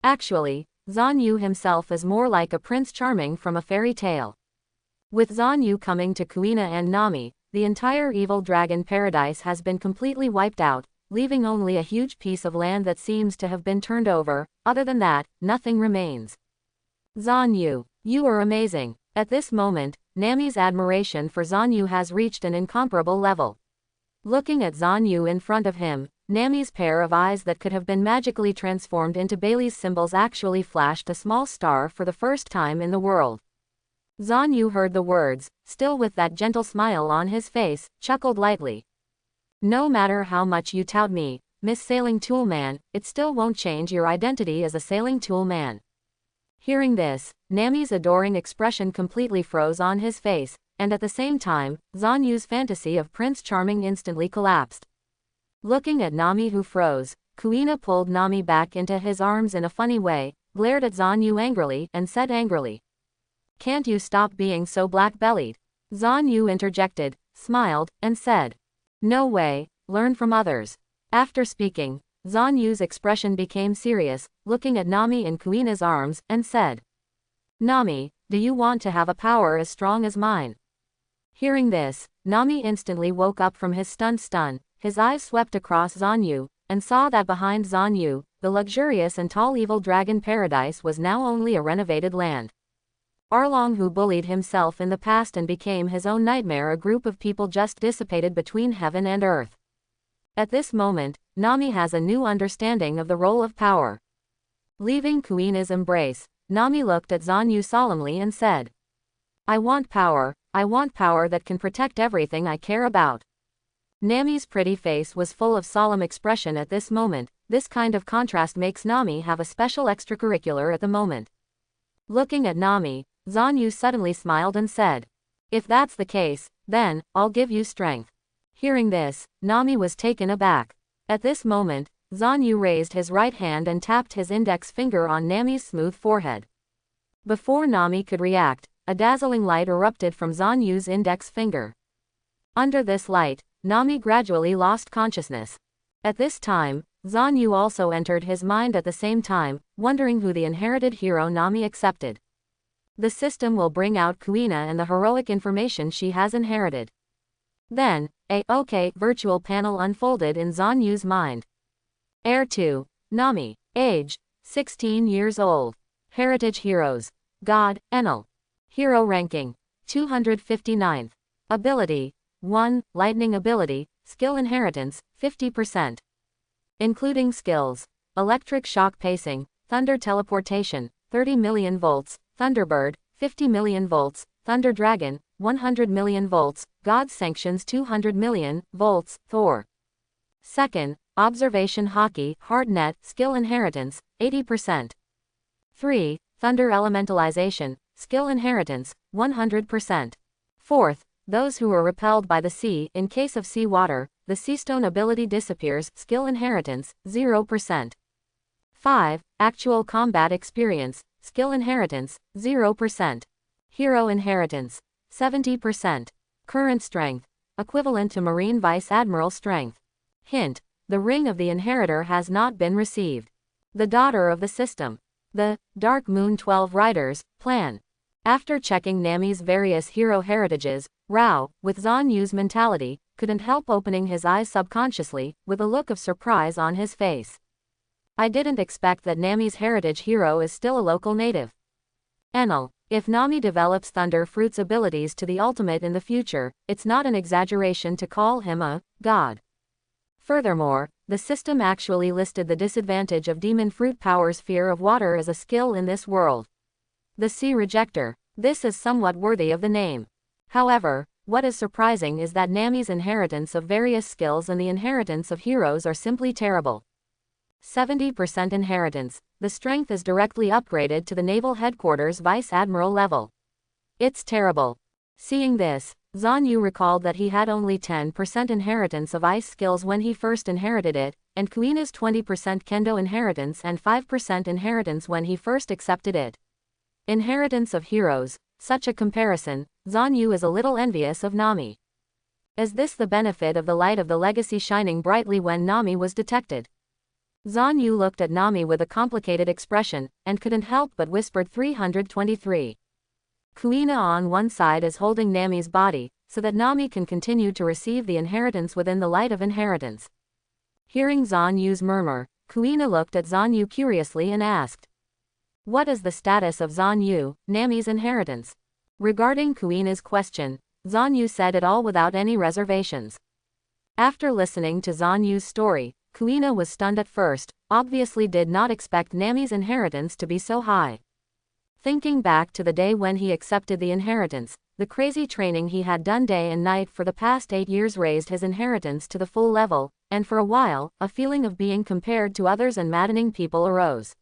Actually, Zan Yu himself is more like a Prince Charming from a fairy tale. With Zan Yu coming to Kuina and Nami, the entire evil dragon paradise has been completely wiped out, leaving only a huge piece of land that seems to have been turned over. Other than that, nothing remains. Zan Yu, you are amazing. At this moment, Nami's admiration for Zan Yu has reached an incomparable level. Looking at Zan Yu in front of him, Nami's pair of eyes that could have been magically transformed into Bailey's symbols actually flashed a small star for the first time in the world. Zan Yu heard the words, still with that gentle smile on his face, chuckled lightly. No matter how much you tout me, Miss Sailing Tool Man, it still won't change your identity as a sailing tool man. Hearing this, Nami's adoring expression completely froze on his face, and at the same time, Zan Yu's fantasy of Prince Charming instantly collapsed. Looking at Nami, who froze, Kuina pulled Nami back into his arms in a funny way, glared at Zan Yu angrily, and said angrily. Can't you stop being so black-bellied? Zan Yu interjected, smiled, and said. No way, learn from others. After speaking, Zan Yu's expression became serious, looking at Nami in Kuina's arms, and said. Nami, do you want to have a power as strong as mine? Hearing this, Nami instantly woke up from his stun. His eyes swept across Zan Yu, and saw that behind Zan Yu, the luxurious and tall evil dragon paradise was now only a renovated land. Arlong, who bullied himself in the past and became his own nightmare, a group of people just dissipated between heaven and earth. At this moment, Nami has a new understanding of the role of power. Leaving Kuina's embrace, Nami looked at Zan Yu solemnly and said. I want power that can protect everything I care about. Nami's pretty face was full of solemn expression at this moment. This kind of contrast makes Nami have a special extracurricular at the moment. Looking at Nami, Zan Yu suddenly smiled and said. If that's the case, then, I'll give you strength. Hearing this, Nami was taken aback. At this moment, Zan Yu raised his right hand and tapped his index finger on Nami's smooth forehead. Before Nami could react, a dazzling light erupted from Zan Yu's index finger. Under this light, Nami gradually lost consciousness. At this time, Zan Yu also entered his mind at the same time, wondering who the inherited hero Nami accepted. The system will bring out Kuina and the heroic information she has inherited. Then, a virtual panel unfolded in Zan Yu's mind. Heir to Nami. Age 16 years old. Heritage heroes. God, Enel. Hero ranking 259th. Ability 1. Lightning ability, skill inheritance, 50%. Including skills. Electric shock pacing, thunder teleportation, 30 million volts, Thunderbird, 50 million volts, Thunder Dragon, 100 million volts, God Sanctions 200 million volts, Thor. Second, observation hockey, hard net, skill inheritance, 80%. 3. Thunder elementalization, skill inheritance, 100%. Fourth, those who are repelled by the sea, in case of sea water, the seastone ability disappears, skill inheritance, 0%. 5. Actual combat experience, skill inheritance, 0%. Hero inheritance, 70%. Current strength, equivalent to Marine Vice Admiral strength. Hint, the ring of the inheritor has not been received. The daughter of the system. The Dark Moon 12 Riders plan. After checking Nami's various hero heritages, Rao, with Zan Yu's mentality, couldn't help opening his eyes subconsciously, with a look of surprise on his face. I didn't expect that Nami's heritage hero is still a local native. Enel, if Nami develops Thunder Fruit's abilities to the ultimate in the future, it's not an exaggeration to call him a god. Furthermore, the system actually listed the disadvantage of Demon Fruit Power's fear of water as a skill in this world. The Sea Rejector. This is somewhat worthy of the name. However, what is surprising is that Nami's inheritance of various skills and the inheritance of heroes are simply terrible. 70% inheritance. The strength is directly upgraded to the Naval Headquarters Vice Admiral level. It's terrible. Seeing this, Zan Yu recalled that he had only 10% inheritance of ice skills when he first inherited it, and Kuina's 20% kendo inheritance and 5% inheritance when he first accepted it. Inheritance of heroes. Such a comparison, Zan Yu is a little envious of Nami. Is this the benefit of the light of the legacy shining brightly when Nami was detected? Zan Yu looked at Nami with a complicated expression, and couldn't help but whispered 323. Kuina on one side is holding Nami's body, so that Nami can continue to receive the inheritance within the light of inheritance. Hearing Zan Yu's murmur, Kuina looked at Zan Yu curiously and asked, "What is the status of Zan Yu, Nami's inheritance?" Regarding Kuina's question, Zan Yu said it all without any reservations. After listening to Zan Yu's story, Kuina was stunned at first, obviously did not expect Nami's inheritance to be so high. Thinking back to the day when he accepted the inheritance, the crazy training he had done day and night for the past 8 years raised his inheritance to the full level, and for a while, a feeling of being compared to others and maddening people arose.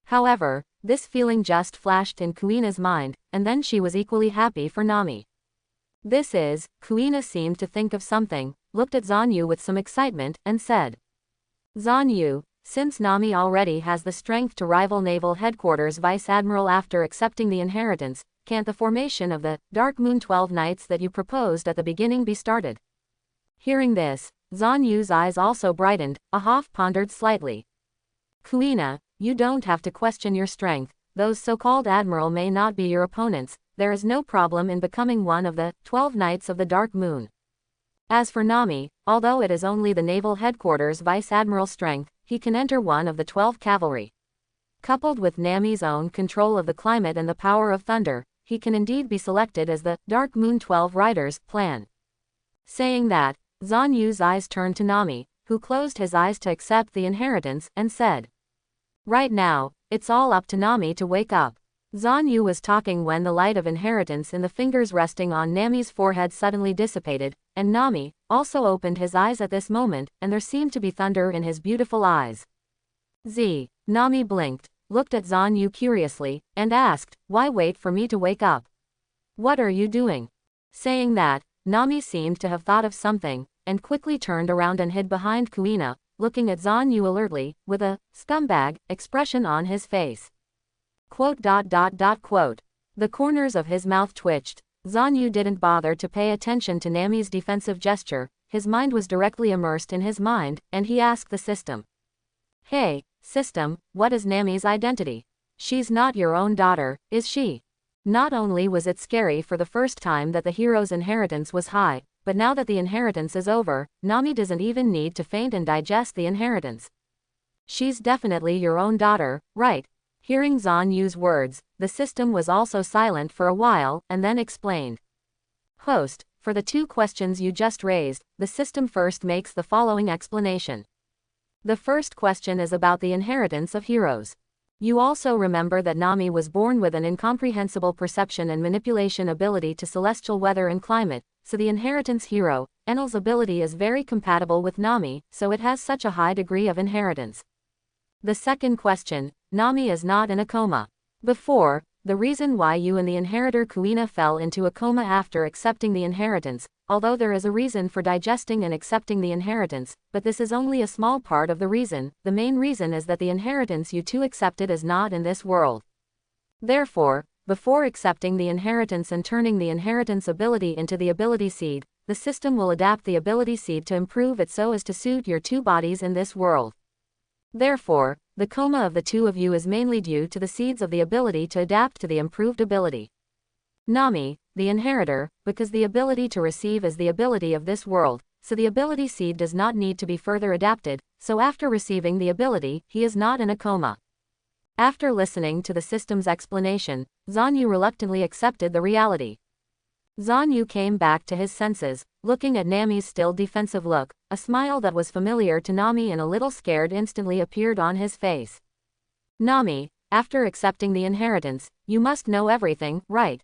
However, this feeling just flashed in Kuina's mind, and then she was equally happy for Nami. Kuina seemed to think of something, looked at Zan Yu with some excitement, and said, "Zan Yu, since Nami already has the strength to rival Naval Headquarters Vice Admiral after accepting the inheritance, can't the formation of the Dark Moon 12 Knights that you proposed at the beginning be started?" Hearing this, Zan Yu's eyes also brightened, Ahaf pondered slightly. "Kuina, you don't have to question your strength, those so-called admiral may not be your opponents, there is no problem in becoming one of the 12 Knights of the Dark Moon. As for Nami, although it is only the Naval Headquarters Vice Admiral strength, he can enter one of the 12 cavalry. Coupled with Nami's own control of the climate and the power of thunder, he can indeed be selected as the Dark Moon 12 Riders plan." Saying that, Zan Yu's eyes turned to Nami, who closed his eyes to accept the inheritance, and said, "Right now, it's all up to Nami to wake up." Zan Yu was talking when the light of inheritance in the fingers resting on Nami's forehead suddenly dissipated, and Nami also opened his eyes at this moment, and there seemed to be thunder in his beautiful eyes. Nami blinked, looked at Zan Yu curiously, and asked, "Why wait for me to wake up? What are you doing?" Saying that, Nami seemed to have thought of something, and quickly turned around and hid behind Kuina, looking at Zan Yu alertly, with a scumbag expression on his face. The corners of his mouth twitched. Zan Yu didn't bother to pay attention to Nami's defensive gesture, his mind was directly immersed in his mind, and he asked the system. "Hey, system, what is Nami's identity? She's not your own daughter, is she?" Not only was it scary for the first time that the hero's inheritance was high, but now that the inheritance is over, Nami doesn't even need to faint and digest the inheritance. "She's definitely your own daughter, right?" Hearing Zan Yu's words, the system was also silent for a while, and then explained. "Host, for the 2 questions you just raised, the system first makes the following explanation. The first question is about the inheritance of heroes. You also remember that Nami was born with an incomprehensible perception and manipulation ability to celestial weather and climate, so the inheritance hero, Enel's ability is very compatible with Nami, so it has such a high degree of inheritance. The second question, Nami is not in a coma. Before, the reason why you and the inheritor Kuina fell into a coma after accepting the inheritance, although there is a reason for digesting and accepting the inheritance, but this is only a small part of the reason. The main reason is that the inheritance you two accepted is not in this world. Therefore, before accepting the inheritance and turning the inheritance ability into the ability seed, the system will adapt the ability seed to improve it so as to suit your two bodies in this world. Therefore, the coma of the two of you is mainly due to the seeds of the ability to adapt to the improved ability. Nami, the inheritor, because the ability to receive is the ability of this world, so the ability seed does not need to be further adapted, so after receiving the ability, he is not in a coma. After listening to the system's explanation, Zanyu reluctantly accepted the reality. Zanyu came back to his senses, looking at Nami's still defensive look. A smile that was familiar to Nami and a little scared instantly appeared on his face. Nami, after accepting the inheritance, you must know everything, right?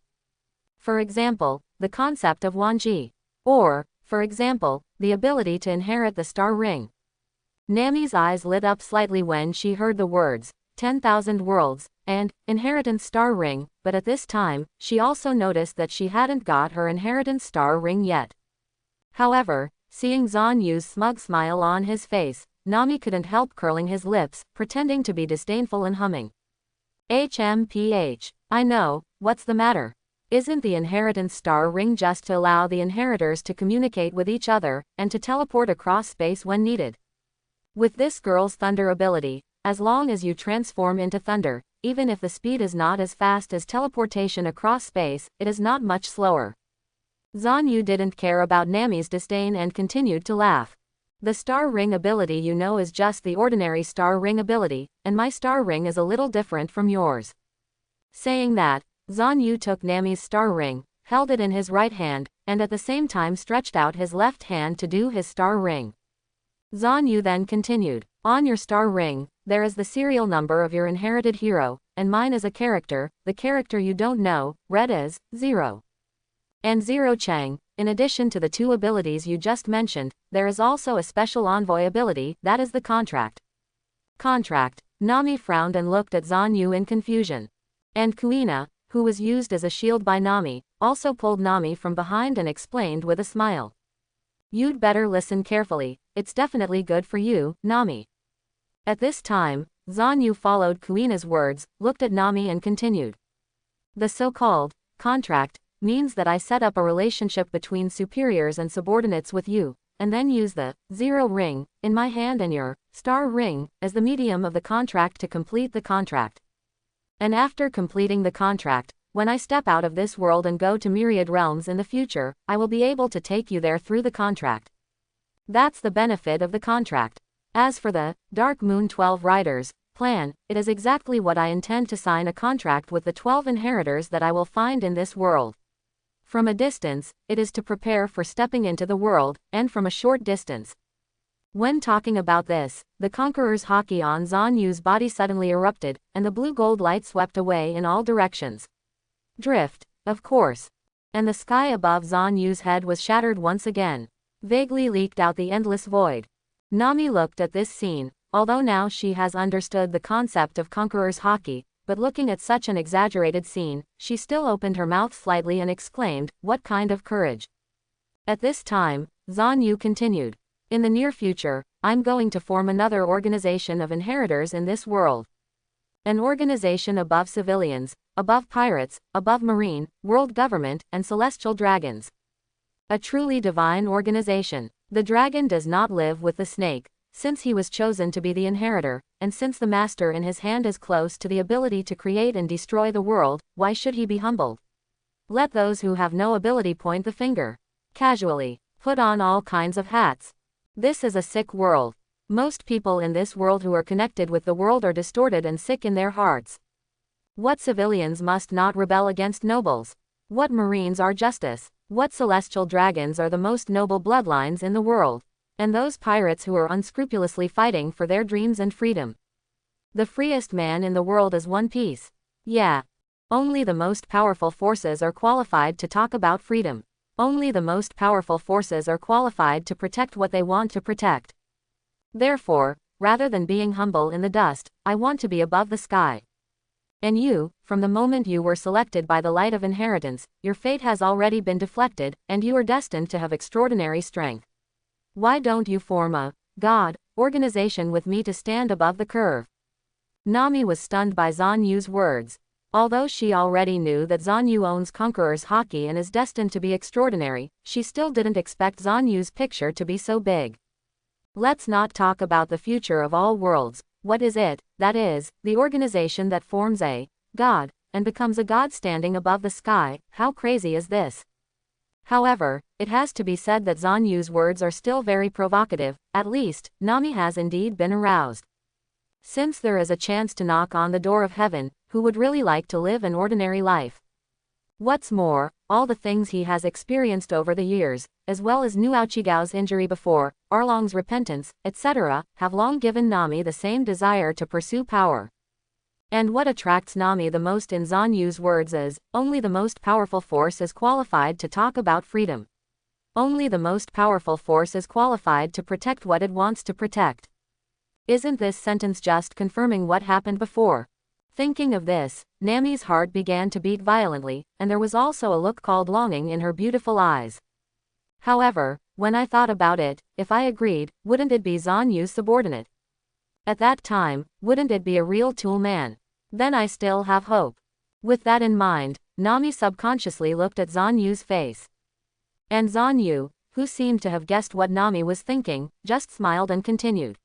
For example, the concept of Wanji. Or, for example, the ability to inherit the star ring. Nami's eyes lit up slightly when she heard the words, 10,000 worlds, and inheritance star ring, but at this time, she also noticed that she hadn't got her inheritance star ring yet. However, seeing Zanyu's smug smile on his face, Nami couldn't help curling his lips, pretending to be disdainful and humming. HMPH. I know, what's the matter? Isn't the inheritance star ring just to allow the inheritors to communicate with each other, and to teleport across space when needed? With this girl's thunder ability, as long as you transform into thunder, even if the speed is not as fast as teleportation across space, it is not much slower. Zanyu didn't care about Nami's disdain and continued to laugh. The star ring ability you know is just the ordinary star ring ability, and my star ring is a little different from yours. Saying that, Zanyu took Nami's star ring, held it in his right hand, and at the same time stretched out his left hand to do his star ring. Zanyu then continued, on your star ring, there is the serial number of your inherited hero, and mine is a character, the character you don't know, read as 0. And 0 Chang. In addition to the two abilities you just mentioned, there is also a special envoy ability, that is the contract. Contract. Nami frowned and looked at Zanyu in confusion. And Kuina, who was used as a shield by Nami, also pulled Nami from behind and explained with a smile. You'd better listen carefully, it's definitely good for you, Nami. At this time, Zanyu followed Kuina's words, looked at Nami and continued. The so-called contract means that I set up a relationship between superiors and subordinates with you, and then use the 0 ring in my hand and your star ring as the medium of the contract to complete the contract. And after completing the contract, when I step out of this world and go to myriad realms in the future, I will be able to take you there through the contract. That's the benefit of the contract. As for the Dark Moon 12 Riders plan, it is exactly what I intend to sign a contract with the 12 inheritors that I will find in this world. From a distance, it is to prepare for stepping into the world, and from a short distance. When talking about this, the Conqueror's haki on Zanyu's body suddenly erupted, and the blue-gold light swept away in all directions. Drift, of course. And the sky above Zanyu's head was shattered once again. Vaguely leaked out the endless void. Nami looked at this scene, although now she has understood the concept of Conqueror's haki, but looking at such an exaggerated scene, she still opened her mouth slightly and exclaimed, what kind of courage? At this time, Zanyu continued. In the near future, I'm going to form another organization of inheritors in this world. An organization above civilians, above pirates, above marine, world government, and celestial dragons. A truly divine organization. The dragon does not live with the snake, since he was chosen to be the inheritor, and since the master in his hand is close to the ability to create and destroy the world, why should he be humbled? Let those who have no ability point the finger. Casually. Put on all kinds of hats. This is a sick world. Most people in this world who are connected with the world are distorted and sick in their hearts. What civilians must not rebel against nobles? What marines are justice? What celestial dragons are the most noble bloodlines in the world? And those pirates who are unscrupulously fighting for their dreams and freedom. The freest man in the world is One Piece. Yeah. Only the most powerful forces are qualified to talk about freedom. Only the most powerful forces are qualified to protect what they want to protect. Therefore, rather than being humble in the dust, I want to be above the sky. And you, from the moment you were selected by the light of inheritance, your fate has already been deflected, and you are destined to have extraordinary strength. Why don't you form a organization with me to stand above the curve? Nami was stunned by Zan Yu's words. Although she already knew that Zan Yu owns Conqueror's Haki and is destined to be extraordinary, she still didn't expect Zan Yu's picture to be so big. Let's not talk about the future of all worlds. What is it? That is, the organization that forms a god, and becomes a god standing above the sky. How crazy is this? However, it has to be said that Zan Yu's words are still very provocative. At least, Nami has indeed been aroused. Since there is a chance to knock on the door of heaven, who would really like to live an ordinary life? What's more, all the things he has experienced over the years, as well as Nu Aochigao's injury before, Arlong's repentance, etc., have long given Nami the same desire to pursue power. And what attracts Nami the most in Zan Yu's words is, only the most powerful force is qualified to talk about freedom. Only the most powerful force is qualified to protect what it wants to protect. Isn't this sentence just confirming what happened before? Thinking of this, Nami's heart began to beat violently, and there was also a look called longing in her beautiful eyes. However, when I thought about it, if I agreed, wouldn't it be Zan Yu's subordinate? At that time, wouldn't it be a real tool man? Then I still have hope. With that in mind, Nami subconsciously looked at Zan Yu's face. And Zan Yu, who seemed to have guessed what Nami was thinking, just smiled and continued.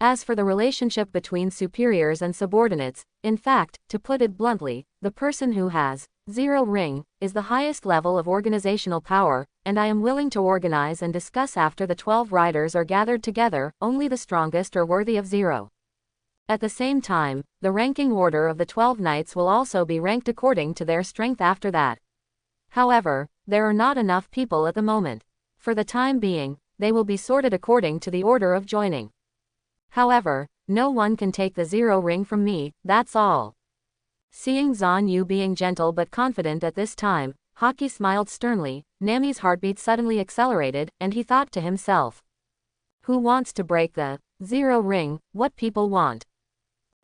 As for the relationship between superiors and subordinates, in fact, to put it bluntly, the person who has zero ring is the highest level of organizational power, and I am willing to organize and discuss after the 12 riders are gathered together. Only the strongest are worthy of zero. At the same time, the ranking order of the 12 knights will also be ranked according to their strength after that. However, there are not enough people at the moment. For the time being, they will be sorted according to the order of joining. However, no one can take the zero ring from me, that's all. Seeing Zan Yu being gentle but confident at this time, Haki smiled sternly. Nami's heartbeat suddenly accelerated, and he thought to himself. Who wants to break the zero ring? What people want?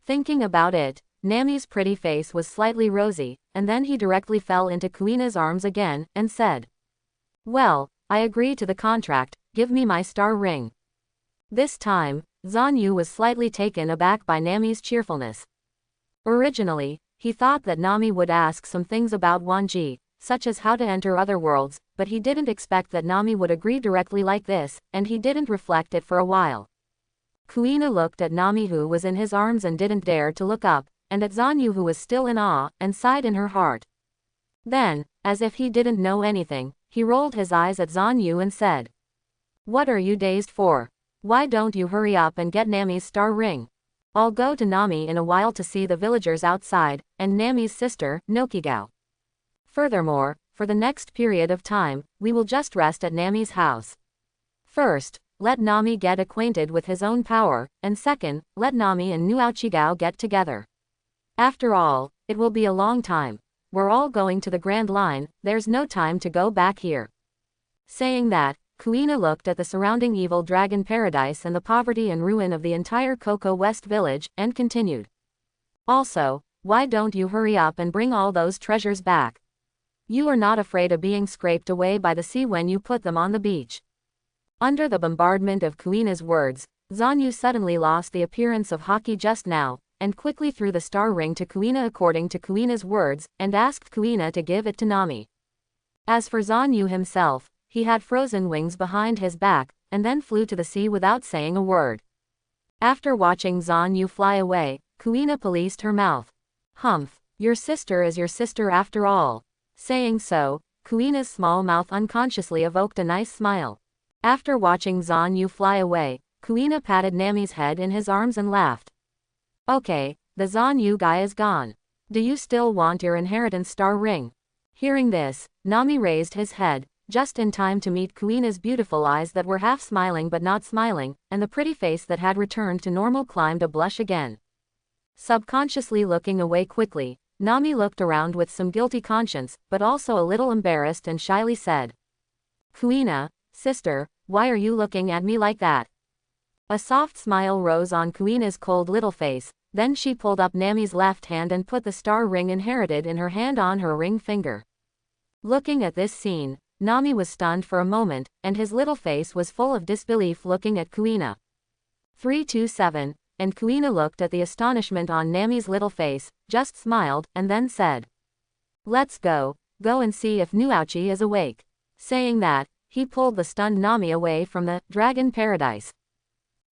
Thinking about it, Nami's pretty face was slightly rosy, and then he directly fell into Kuina's arms again, and said. Well, I agree to the contract, give me my star ring. This time, Zan Yu was slightly taken aback by Nami's cheerfulness. Originally, he thought that Nami would ask some things about Wanji, such as how to enter other worlds, but he didn't expect that Nami would agree directly like this, and he didn't reflect it for a while. Kuina looked at Nami who was in his arms and didn't dare to look up, and at Zan Yu who was still in awe, and sighed in her heart. Then, as if he didn't know anything, he rolled his eyes at Zan Yu and said. What are you dazed for? Why don't you hurry up and get Nami's star ring? I'll go to Nami in a while to see the villagers outside, and Nami's sister, Nokigao. Furthermore, for the next period of time, we will just rest at Nami's house. First, let Nami get acquainted with his own power, and second, let Nami and Nu Aochigao get together. After all, it will be a long time. We're all going to the Grand Line, there's no time to go back here. Saying that, Kuina looked at the surrounding evil dragon paradise and the poverty and ruin of the entire Coco West village, and continued. Also, why don't you hurry up and bring all those treasures back? You are not afraid of being scraped away by the sea when you put them on the beach. Under the bombardment of Kuina's words, Zan Yu suddenly lost the appearance of Haki just now, and quickly threw the star ring to Kuina according to Kuina's words, and asked Kuina to give it to Nami. As for Zan Yu himself, he had frozen wings behind his back, and then flew to the sea without saying a word. After watching Zan Yu fly away, Kuina policed her mouth. Humph, your sister is your sister after all. Saying so, Kuina's small mouth unconsciously evoked a nice smile. After watching Zan Yu fly away, Kuina patted Nami's head in his arms and laughed. Okay, the Zan Yu guy is gone. Do you still want your inheritance star ring? Hearing this, Nami raised his head, just in time to meet Kuina's beautiful eyes that were half smiling but not smiling, and the pretty face that had returned to normal climbed a blush again. Subconsciously looking away quickly, Nami looked around with some guilty conscience, but also a little embarrassed and shyly said. Kuina, sister, why are you looking at me like that? A soft smile rose on Kuina's cold little face, then she pulled up Nami's left hand and put the star ring inherited in her hand on her ring finger. Looking at this scene, Nami was stunned for a moment, and his little face was full of disbelief looking at Kuina. 327, and Kuina looked at the astonishment on Nami's little face, just smiled, and then said, "Let's go and see if Nuauchi is awake." Saying that, he pulled the stunned Nami away from the dragon paradise.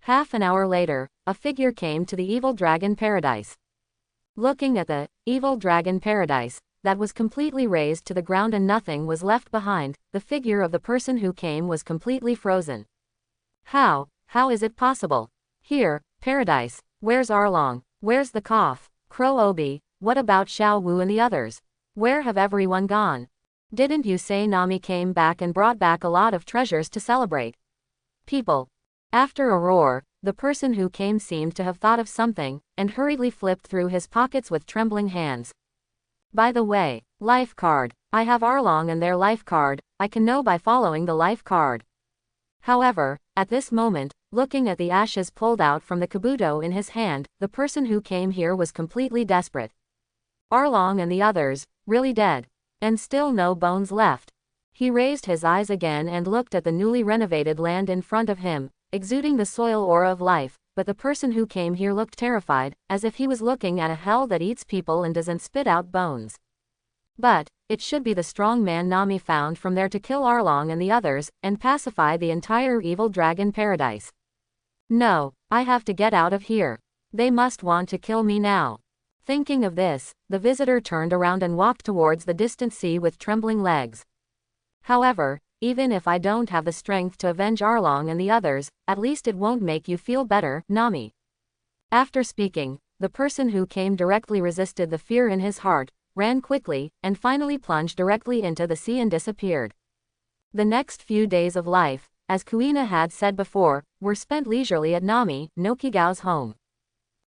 Half an hour later, a figure came to the evil dragon paradise. Looking at the evil dragon paradise, that was completely razed to the ground and nothing was left behind, the figure of the person who came was completely frozen. How is it possible? Here, paradise, where's Arlong? Where's the cough? Crow Obi, what about Xiao Wu and the others? Where have everyone gone? Didn't you say Nami came back and brought back a lot of treasures to celebrate? People. After a roar, the person who came seemed to have thought of something, and hurriedly flipped through his pockets with trembling hands. By the way, life card. I have Arlong and their life card, I can know by following the life card. However, at this moment, looking at the ashes pulled out from the kabuto in his hand, the person who came here was completely desperate. Arlong and the others, really dead. And still no bones left. He raised his eyes again and looked at the newly renovated land in front of him, exuding the soil aura of life, but the person who came here looked terrified, as if he was looking at a hell that eats people and doesn't spit out bones. But it should be the strong man Nami found from there to kill Arlong and the others, and pacify the entire evil dragon paradise. No, I have to get out of here. They must want to kill me now. Thinking of this, the visitor turned around and walked towards the distant sea with trembling legs. However, even if I don't have the strength to avenge Arlong and the others, at least it won't make you feel better, Nami. After speaking, the person who came directly resisted the fear in his heart, ran quickly, and finally plunged directly into the sea and disappeared. The next few days of life, as Kuina had said before, were spent leisurely at Nami no Kigao's home.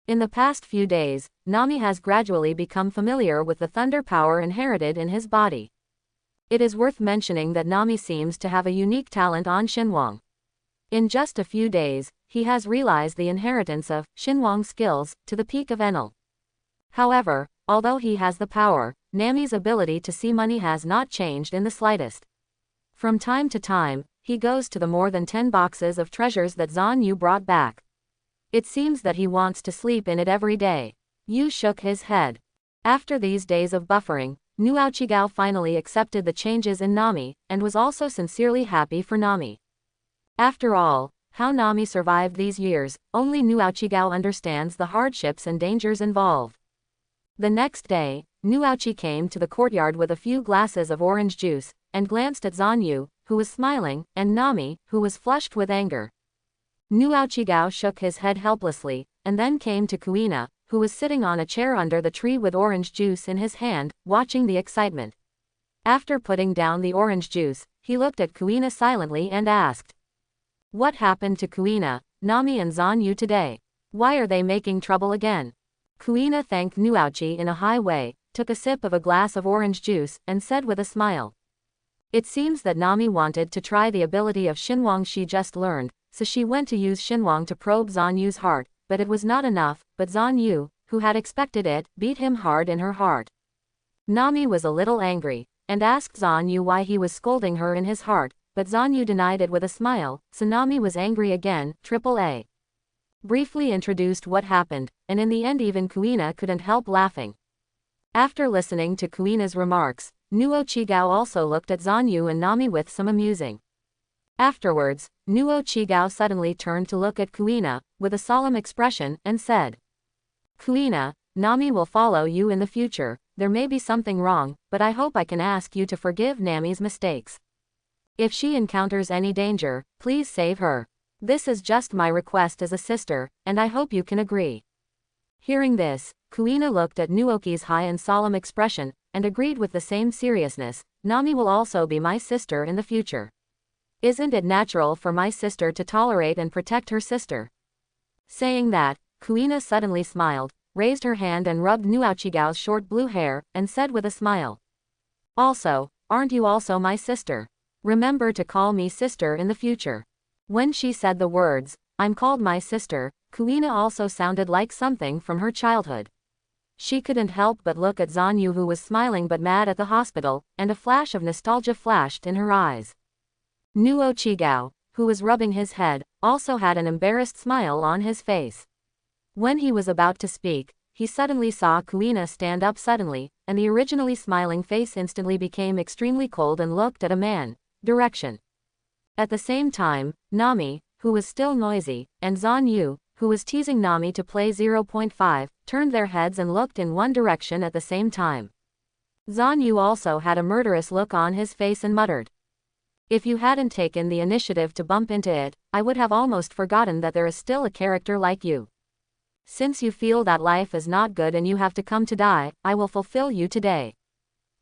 In the past few days, Nami has gradually become familiar with the thunder power inherited in his body. It is worth mentioning that Nami seems to have a unique talent on Shinwang. In just a few days, he has realized the inheritance of Shinwang's skills to the peak of Enel. However, although he has the power, Nami's ability to see money has not changed in the slightest. From time to time, he goes to the more than 10 boxes of treasures that Zan Yu brought back. It seems that he wants to sleep in it every day. Yu shook his head. After these days of buffering, Nuauchigao finally accepted the changes in Nami, and was also sincerely happy for Nami. After all, how Nami survived these years, only Nuauchigao understands the hardships and dangers involved. The next day, Nuauchi came to the courtyard with a few glasses of orange juice, and glanced at Zan Yu, who was smiling, and Nami, who was flushed with anger. Nuauchigao shook his head helplessly, and then came to Kuina, who was sitting on a chair under the tree with orange juice in his hand, watching the excitement. After putting down the orange juice, he looked at Kuina silently and asked, "What happened to Kuina, Nami and Zan Yu today? Why are they making trouble again?" Kuina thanked Nuauchi in a high way, took a sip of a glass of orange juice, and said with a smile, "It seems that Nami wanted to try the ability of Shinwang she just learned, so she went to use Shinwang to probe Zan Yu's heart, but it was not enough, but Zan Yu, who had expected it, beat him hard in her heart." Nami was a little angry, and asked Zan Yu why he was scolding her in his heart, but Zan Yu denied it with a smile, so Nami was angry again. AAA. Briefly introduced what happened, and in the end even Kuina couldn't help laughing. After listening to Kuina's remarks, Nuauchigao also looked at Zan Yu and Nami with some amusing. Afterwards, Nuauchigao suddenly turned to look at Kuina, with a solemn expression, and said, "Kuina, Nami will follow you in the future. There may be something wrong, but I hope I can ask you to forgive Nami's mistakes. If she encounters any danger, please save her. This is just my request as a sister, and I hope you can agree." Hearing this, Kuina looked at Nuoki's high and solemn expression, and agreed with the same seriousness. "Nami will also be my sister in the future. Isn't it natural for my sister to tolerate and protect her sister?" Saying that, Kuina suddenly smiled, raised her hand and rubbed Nuauchigao's short blue hair, and said with a smile, "Also, aren't you also my sister? Remember to call me sister in the future." When she said the words, I'm called my sister. Kuina also sounded like something from her childhood. She couldn't help but look at Zanyu, who was smiling but mad at the hospital, and a flash of nostalgia flashed in her eyes. Nuo Chigao, who was rubbing his head, also had an embarrassed smile on his face. When he was about to speak, he suddenly saw Kuina stand up suddenly, and the originally smiling face instantly became extremely cold and looked at a man direction. At the same time, Nami, who was still noisy, and Zanyu, who was teasing Nami to play 0.5, turned their heads and looked in one direction at the same time. Zanyu also had a murderous look on his face and muttered, "If you hadn't taken the initiative to bump into it, I would have almost forgotten that there is still a character like you. Since you feel that life is not good and you have to come to die, I will fulfill you today."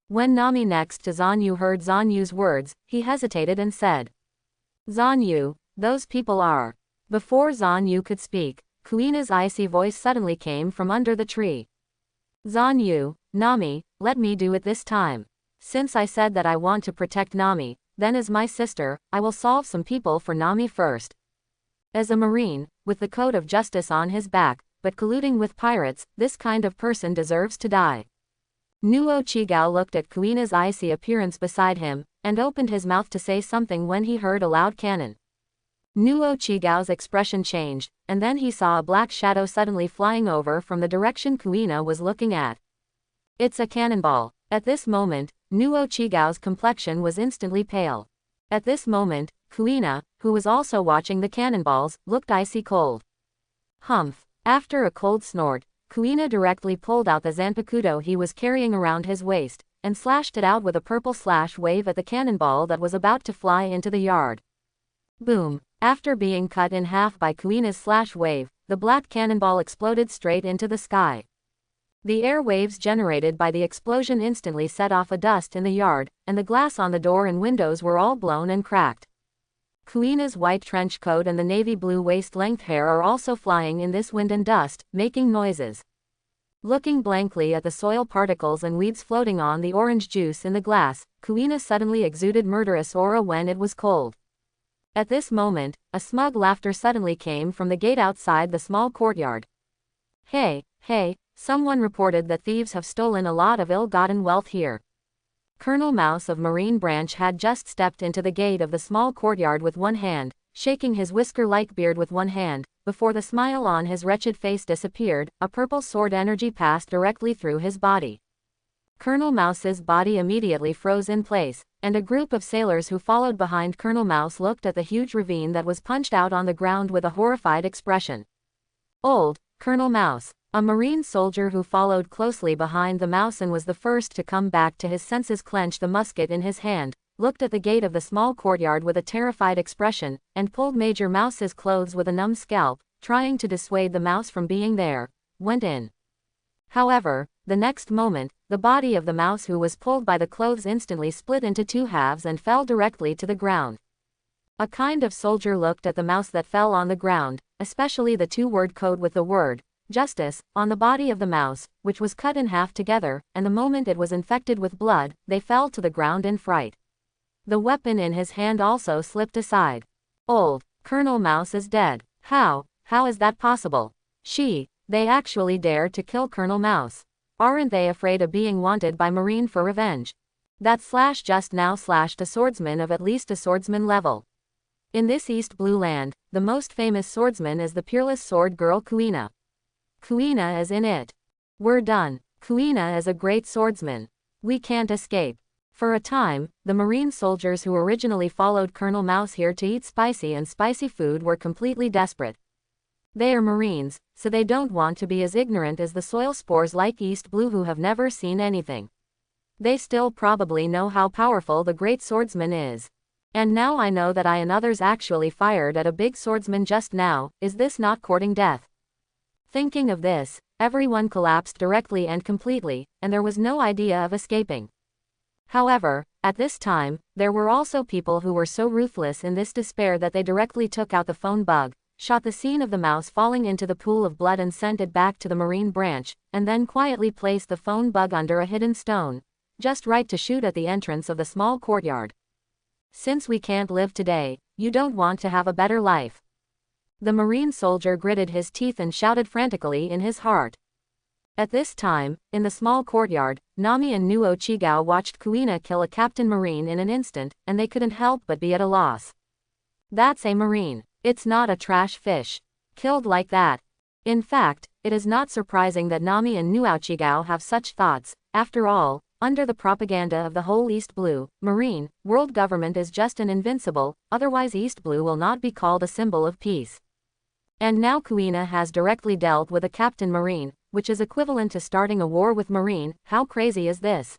When Nami next to Zanyu heard Zanyu's words, he hesitated and said, "Zanyu, those people are..." Before Zanyu could speak, Kuina's icy voice suddenly came from under the tree. "Zanyu, Nami, let me do it this time. Since I said that I want to protect Nami, then as my sister, I will solve some people for Nami first. As a marine, with the code of justice on his back, but colluding with pirates, this kind of person deserves to die." Nuo Chigao looked at Kuina's icy appearance beside him, and opened his mouth to say something when he heard a loud cannon. Nuo Chigao's expression changed, and then he saw a black shadow suddenly flying over from the direction Kuina was looking at. "It's a cannonball." At this moment, Nuo Chigao's complexion was instantly pale. At this moment, Kuina, who was also watching the cannonballs, looked icy cold. Humph. After a cold snort, Kuina directly pulled out the zanpakuto he was carrying around his waist, and slashed it out with a purple slash wave at the cannonball that was about to fly into the yard. Boom. After being cut in half by Kuina's slash wave, the black cannonball exploded straight into the sky. The air waves generated by the explosion instantly set off a dust in the yard, and the glass on the door and windows were all blown and cracked. Kuina's white trench coat and the navy blue waist-length hair are also flying in this wind and dust, making noises. Looking blankly at the soil particles and weeds floating on the orange juice in the glass, Kuina suddenly exuded murderous aura when it was cold. At this moment, a smug laughter suddenly came from the gate outside the small courtyard. Hey, someone reported that thieves have stolen a lot of ill-gotten wealth here." Colonel Mouse of Marine Branch had just stepped into the gate of the small courtyard with one hand, shaking his whisker-like beard with one hand. Before the smile on his wretched face disappeared, a purple sword energy passed directly through his body. Colonel Mouse's body immediately froze in place, and a group of sailors who followed behind Colonel Mouse looked at the huge ravine that was punched out on the ground with a horrified expression. Old Colonel Mouse, a marine soldier who followed closely behind the mouse and was the first to come back to his senses, clenched the musket in his hand, looked at the gate of the small courtyard with a terrified expression, and pulled Major Mouse's clothes with a numb scalp, trying to dissuade the mouse from being there, went in. However, the next moment, the body of the mouse who was pulled by the clothes instantly split into two halves and fell directly to the ground. A kind of soldier looked at the mouse that fell on the ground, especially the two-word code with the word justice on the body of the mouse, which was cut in half together, and the moment it was infected with blood, they fell to the ground in fright. The weapon in his hand also slipped aside. Old Colonel Mouse is dead. How is that possible? They actually dared to kill Colonel Mouse. Aren't they afraid of being wanted by Marine for revenge? That slash just now slashed a swordsman of at least a swordsman level. In this East Blue Land, the most famous swordsman is the peerless sword girl Kuina. Kuina is in it. We're done. Kuina is a great swordsman. We can't escape. For a time, the marine soldiers who originally followed Colonel Mouse here to eat spicy food were completely desperate. They are marines, so they don't want to be as ignorant as the soil spores like East Blue who have never seen anything. They still probably know how powerful the great swordsman is. And now I know that I and others actually fired at a big swordsman just now. Is this not courting death? Thinking of this, everyone collapsed directly and completely, and there was no idea of escaping. However, at this time, there were also people who were so ruthless in this despair that they directly took out the phone bug, shot the scene of the mouse falling into the pool of blood and sent it back to the Marine Branch, and then quietly placed the phone bug under a hidden stone, just right to shoot at the entrance of the small courtyard. Since we can't live today, you don't want to have a better life. The marine soldier gritted his teeth and shouted frantically in his heart. At this time, in the small courtyard, Nami and Nuo Chigao watched Kuina kill a captain marine in an instant, and they couldn't help but be at a loss. That's a marine. It's not a trash fish. Killed like that. In fact, it is not surprising that Nami and Nuo Chigao have such thoughts. After all, under the propaganda of the whole East Blue, Marine, world government is just an invincible, otherwise East Blue will not be called a symbol of peace. And now Kuina has directly dealt with a captain marine, which is equivalent to starting a war with Marine. How crazy is this?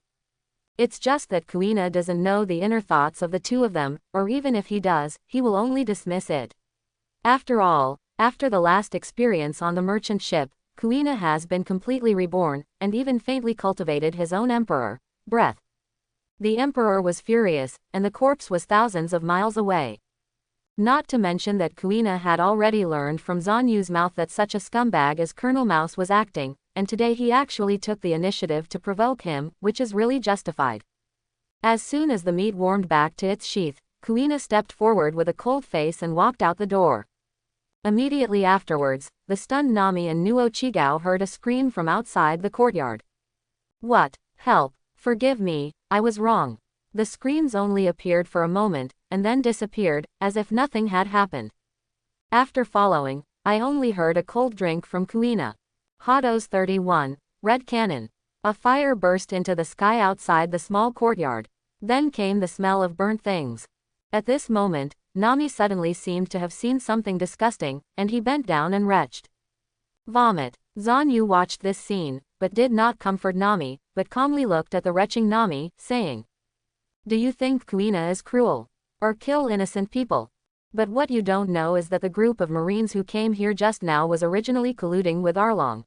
It's just that Kuina doesn't know the inner thoughts of the two of them, or even if he does, he will only dismiss it. After all, after the last experience on the merchant ship, Kuina has been completely reborn, and even faintly cultivated his own emperor. Breath. The emperor was furious, and the corpse was thousands of miles away. Not to mention that Kuina had already learned from Zhan Yu's mouth that such a scumbag as Colonel Mouse was acting, and today he actually took the initiative to provoke him, which is really justified. As soon as the meat warmed back to its sheath, Kuina stepped forward with a cold face and walked out the door. Immediately afterwards, the stunned Nami and Nuo Chigao heard a scream from outside the courtyard. What? Help! Forgive me, I was wrong. The screams only appeared for a moment, and then disappeared, as if nothing had happened. After following, I only heard a cold drink from Kuina. Hados 31, Red Cannon. A fire burst into the sky outside the small courtyard. Then came the smell of burnt things. At this moment, Nami suddenly seemed to have seen something disgusting, and he bent down and retched. Vomit. Zhan Yu watched this scene, but did not comfort Nami, but calmly looked at the retching Nami, saying, "Do you think Kuina is cruel? Or kill innocent people? But what you don't know is that the group of Marines who came here just now was originally colluding with Arlong.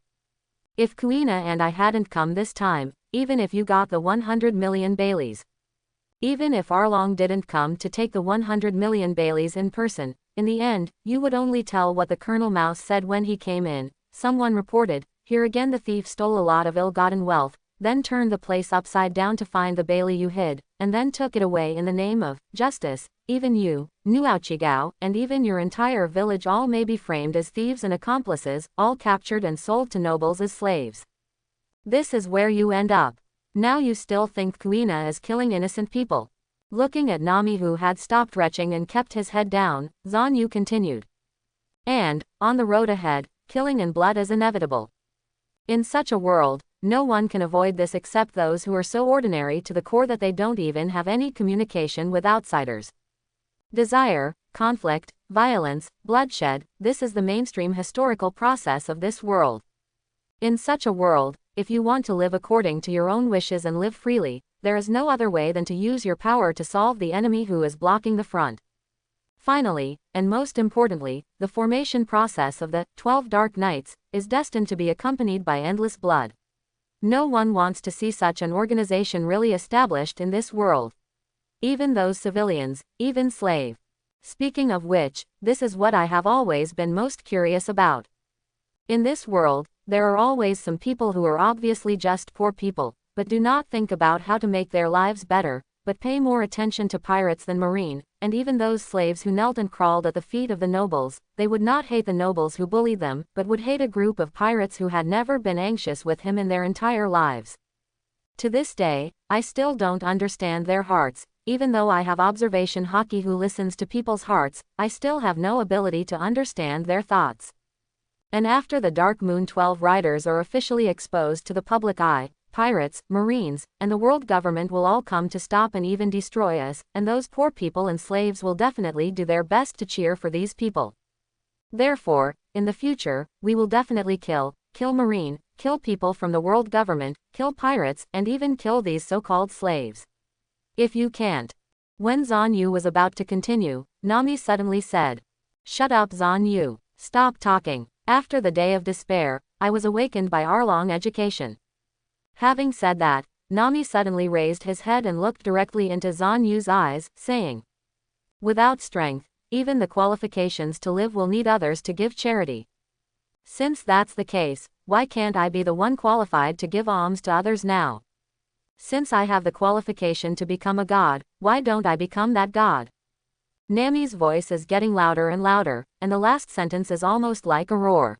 If Kuina and I hadn't come this time, even if you got the 100 million Baileys. Even if Arlong didn't come to take the 100 million Baileys in person, in the end, you would only tell what the Colonel Mouse said when he came in. Someone reported, here again the thief stole a lot of ill-gotten wealth, then turned the place upside down to find the Bailey you hid, and then took it away in the name of justice. Even you, Nuo Chigao, and even your entire village all may be framed as thieves and accomplices, all captured and sold to nobles as slaves. This is where you end up. Now you still think Kuina is killing innocent people." Looking at Nami, who had stopped retching and kept his head down, Zhan Yu continued. "And, on the road ahead, killing and blood is inevitable. In such a world, no one can avoid this except those who are so ordinary to the core that they don't even have any communication with outsiders. Desire, conflict, violence, bloodshed, this is the mainstream historical process of this world. In such a world, if you want to live according to your own wishes and live freely, there is no other way than to use your power to solve the enemy who is blocking the front. Finally, and most importantly, the formation process of the 12 Dark Knights is destined to be accompanied by endless blood. No one wants to see such an organization really established in this world. Even those civilians, even slave. Speaking of which, this is what I have always been most curious about. In this world, there are always some people who are obviously just poor people, but do not think about how to make their lives better, but pay more attention to pirates than Marine, and even those slaves who knelt and crawled at the feet of the nobles. They would not hate the nobles who bullied them, but would hate a group of pirates who had never been anxious with him in their entire lives. To this day, I still don't understand their hearts. Even though I have observation hockey who listens to people's hearts, I still have no ability to understand their thoughts. And after the Dark Moon 12 riders are officially exposed to the public eye, pirates, Marines, and the world government will all come to stop and even destroy us, and those poor people and slaves will definitely do their best to cheer for these people. Therefore, in the future, we will definitely kill Marine, kill people from the world government, kill pirates, and even kill these so-called slaves. If you can't. When Zhan Yu was about to continue, Nami suddenly said, "Shut up, Zhan Yu. Stop talking." After the day of despair, I was awakened by Arlong education. Having said that, Nami suddenly raised his head and looked directly into Zhan Yu's eyes, saying, "Without strength, even the qualifications to live will need others to give charity. Since that's the case, why can't I be the one qualified to give alms to others now? Since I have the qualification to become a god, why don't I become that god?" Nami's voice is getting louder and louder, and the last sentence is almost like a roar.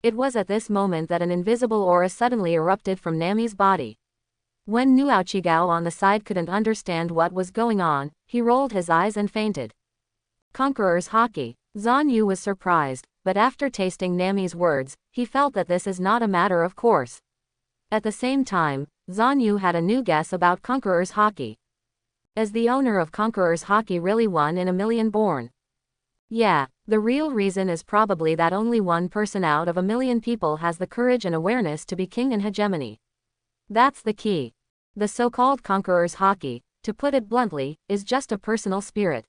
It was at this moment that an invisible aura suddenly erupted from Nami's body. When Nuochigao on the side couldn't understand what was going on, he rolled his eyes and fainted. Conqueror's Haki. Zan Yu was surprised, but after tasting Nami's words, he felt that this is not a matter of course. At the same time, Zan Yu had a new guess about Conqueror's Haki. Is the owner of Conqueror's Haki really 1 in a million born? Yeah, the real reason is probably that only one person out of a million people has the courage and awareness to be king in hegemony. That's the key. The so-called Conqueror's Haki, to put it bluntly, is just a personal spirit.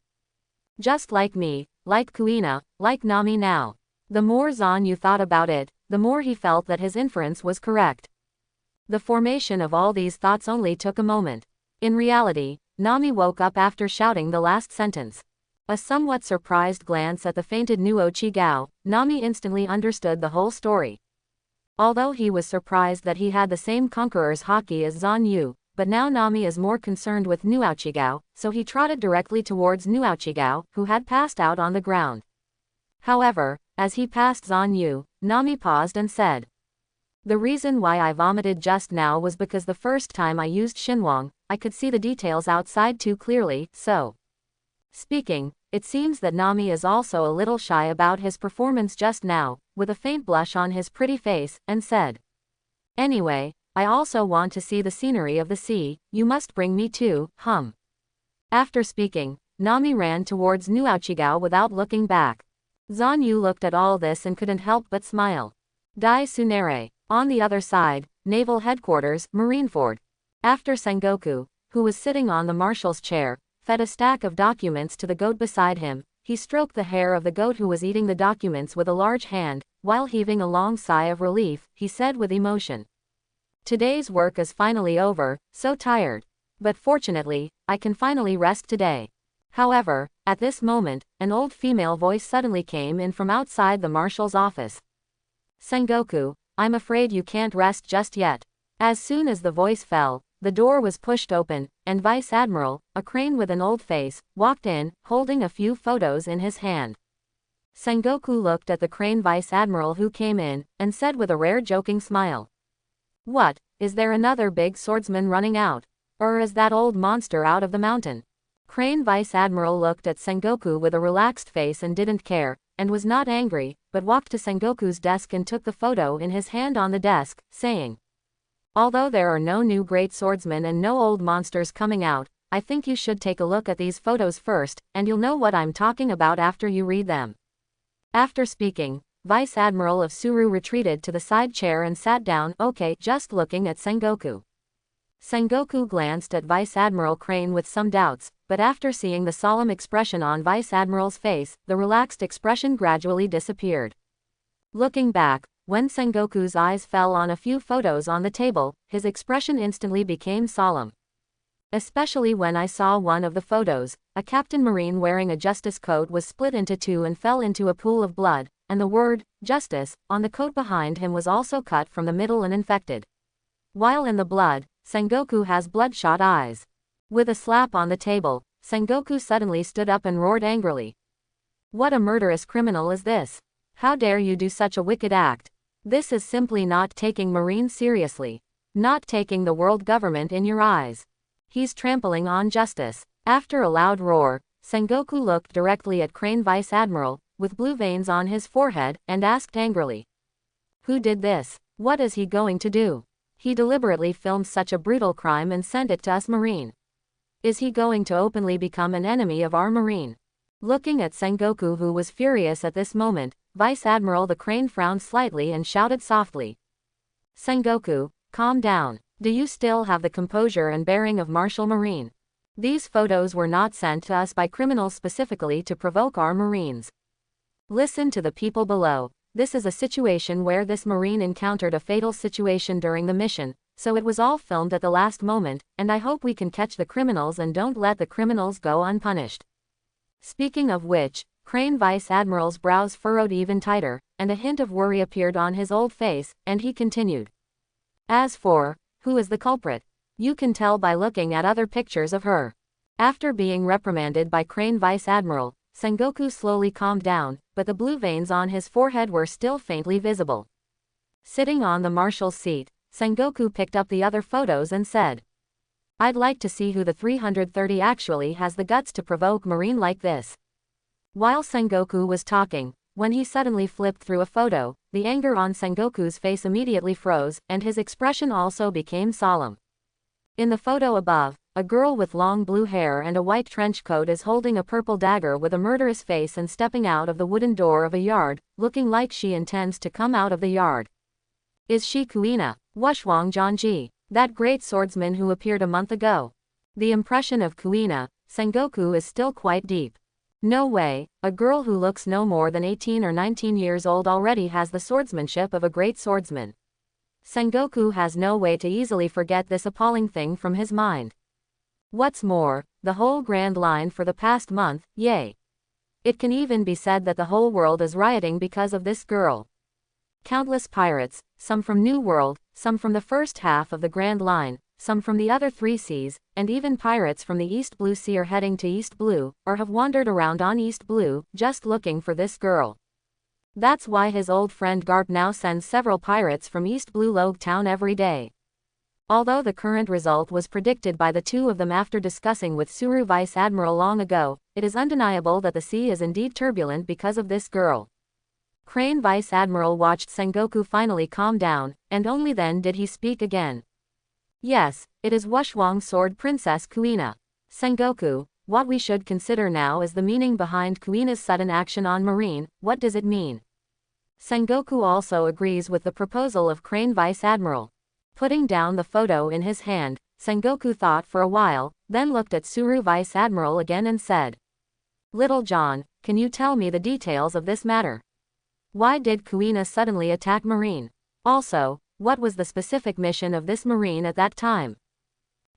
Just like me, like Kuina, like Nami now. The more Zan Yu thought about it, the more he felt that his inference was correct. The formation of all these thoughts only took a moment. In reality, Nami woke up after shouting the last sentence. A somewhat surprised glance at the fainted Nuochigao, Nami instantly understood the whole story. Although he was surprised that he had the same Conqueror's Haki as Zan Yu, but now Nami is more concerned with Nuochigao, so he trotted directly towards Nuochigao, who had passed out on the ground. However, as he passed Zan Yu, Nami paused and said, "The reason why I vomited just now was because the first time I used Shinwang, I could see the details outside too clearly, so." Speaking, it seems that Nami is also a little shy about his performance just now, with a faint blush on his pretty face, and said, "Anyway, I also want to see the scenery of the sea, you must bring me too, hum." After speaking, Nami ran towards Nuochigao without looking back. Zan Yu looked at all this and couldn't help but smile. Dai Tsunere. On the other side, Naval Headquarters, Marineford. After Sengoku, who was sitting on the marshal's chair, fed a stack of documents to the goat beside him, he stroked the hair of the goat who was eating the documents with a large hand, while heaving a long sigh of relief, he said with emotion, "Today's work is finally over, so tired. But fortunately, I can finally rest today." However, at this moment, an old female voice suddenly came in from outside the marshal's office. "Sengoku, I'm afraid you can't rest just yet." As soon as the voice fell, the door was pushed open, and Vice Admiral, a crane with an old face, walked in, holding a few photos in his hand. Sengoku looked at the crane Vice Admiral who came in, and said with a rare joking smile, "What, is there another big swordsman running out? Or is that old monster out of the mountain?" Crane Vice Admiral looked at Sengoku with a relaxed face and didn't care, and was not angry, but walked to Sengoku's desk and took the photo in his hand on the desk, saying, "Although there are no new great swordsmen and no old monsters coming out, I think you should take a look at these photos first, and you'll know what I'm talking about after you read them." After speaking, Vice Admiral of Suru retreated to the side chair and sat down, okay, just looking at Sengoku. Sengoku glanced at Vice Admiral Crane with some doubts, but after seeing the solemn expression on Vice Admiral's face, the relaxed expression gradually disappeared. Looking back, when Sengoku's eyes fell on a few photos on the table, his expression instantly became solemn. Especially when I saw one of the photos, a Captain Marine wearing a justice coat was split into two and fell into a pool of blood, and the word, justice, on the coat behind him was also cut from the middle and infected. While in the blood, Sengoku has bloodshot eyes. With a slap on the table, Sengoku suddenly stood up and roared angrily. "What a murderous criminal is this? How dare you do such a wicked act? This is simply not taking Marines seriously. Not taking the world government in your eyes. He's trampling on justice." After a loud roar, Sengoku looked directly at Crane Vice Admiral, with blue veins on his forehead, and asked angrily, "Who did this? What is he going to do? He deliberately filmed such a brutal crime and sent it to us Marine. Is he going to openly become an enemy of our Marine?" Looking at Sengoku, who was furious at this moment, Vice Admiral the Crane frowned slightly and shouted softly, "Sengoku, calm down. Do you still have the composure and bearing of Martial Marine? These photos were not sent to us by criminals specifically to provoke our Marines. Listen to the people below. This is a situation where this Marine encountered a fatal situation during the mission, so it was all filmed at the last moment, and I hope we can catch the criminals and don't let the criminals go unpunished." Speaking of which, Crane Vice Admiral's brows furrowed even tighter, and a hint of worry appeared on his old face, and he continued, "As for, who is the culprit? You can tell by looking at other pictures of her. After being reprimanded by Crane Vice Admiral, Sengoku slowly calmed down, but the blue veins on his forehead were still faintly visible. Sitting on the marshal's seat, Sengoku picked up the other photos and said, "I'd like to see who the 330 actually has the guts to provoke Marine like this." While Sengoku was talking, when he suddenly flipped through a photo, the anger on Sengoku's face immediately froze, and his expression also became solemn. In the photo above, a girl with long blue hair and a white trench coat is holding a purple dagger with a murderous face and stepping out of the wooden door of a yard, looking like she intends to come out of the yard. Is she Kuina, Wushwang Jianji, that great swordsman who appeared a month ago? The impression of Kuina, Sengoku is still quite deep. No way, a girl who looks no more than 18 or 19 years old already has the swordsmanship of a great swordsman. Sengoku has no way to easily forget this appalling thing from his mind. What's more, the whole Grand Line for the past month, yay. It can even be said that the whole world is rioting because of this girl. Countless pirates, some from New World, some from the first half of the Grand Line, some from the other 3 seas, and even pirates from the East Blue Sea are heading to East Blue, or have wandered around on East Blue, just looking for this girl. That's why his old friend Garp now sends several pirates from East Blue Log Town every day. Although the current result was predicted by the two of them after discussing with Suru Vice Admiral long ago, it is undeniable that the sea is indeed turbulent because of this girl. Crane Vice Admiral watched Sengoku finally calm down, and only then did he speak again. Yes, it is Wushwang Sword Princess Kuina. Sengoku, what we should consider now is the meaning behind Kuina's sudden action on Marine. What does it mean? Sengoku also agrees with the proposal of Crane Vice Admiral. Putting down the photo in his hand, Sengoku thought for a while, then looked at Suru Vice Admiral again and said, "Little John, can you tell me the details of this matter? Why did Kuina suddenly attack Marine? Also, what was the specific mission of this Marine at that time?"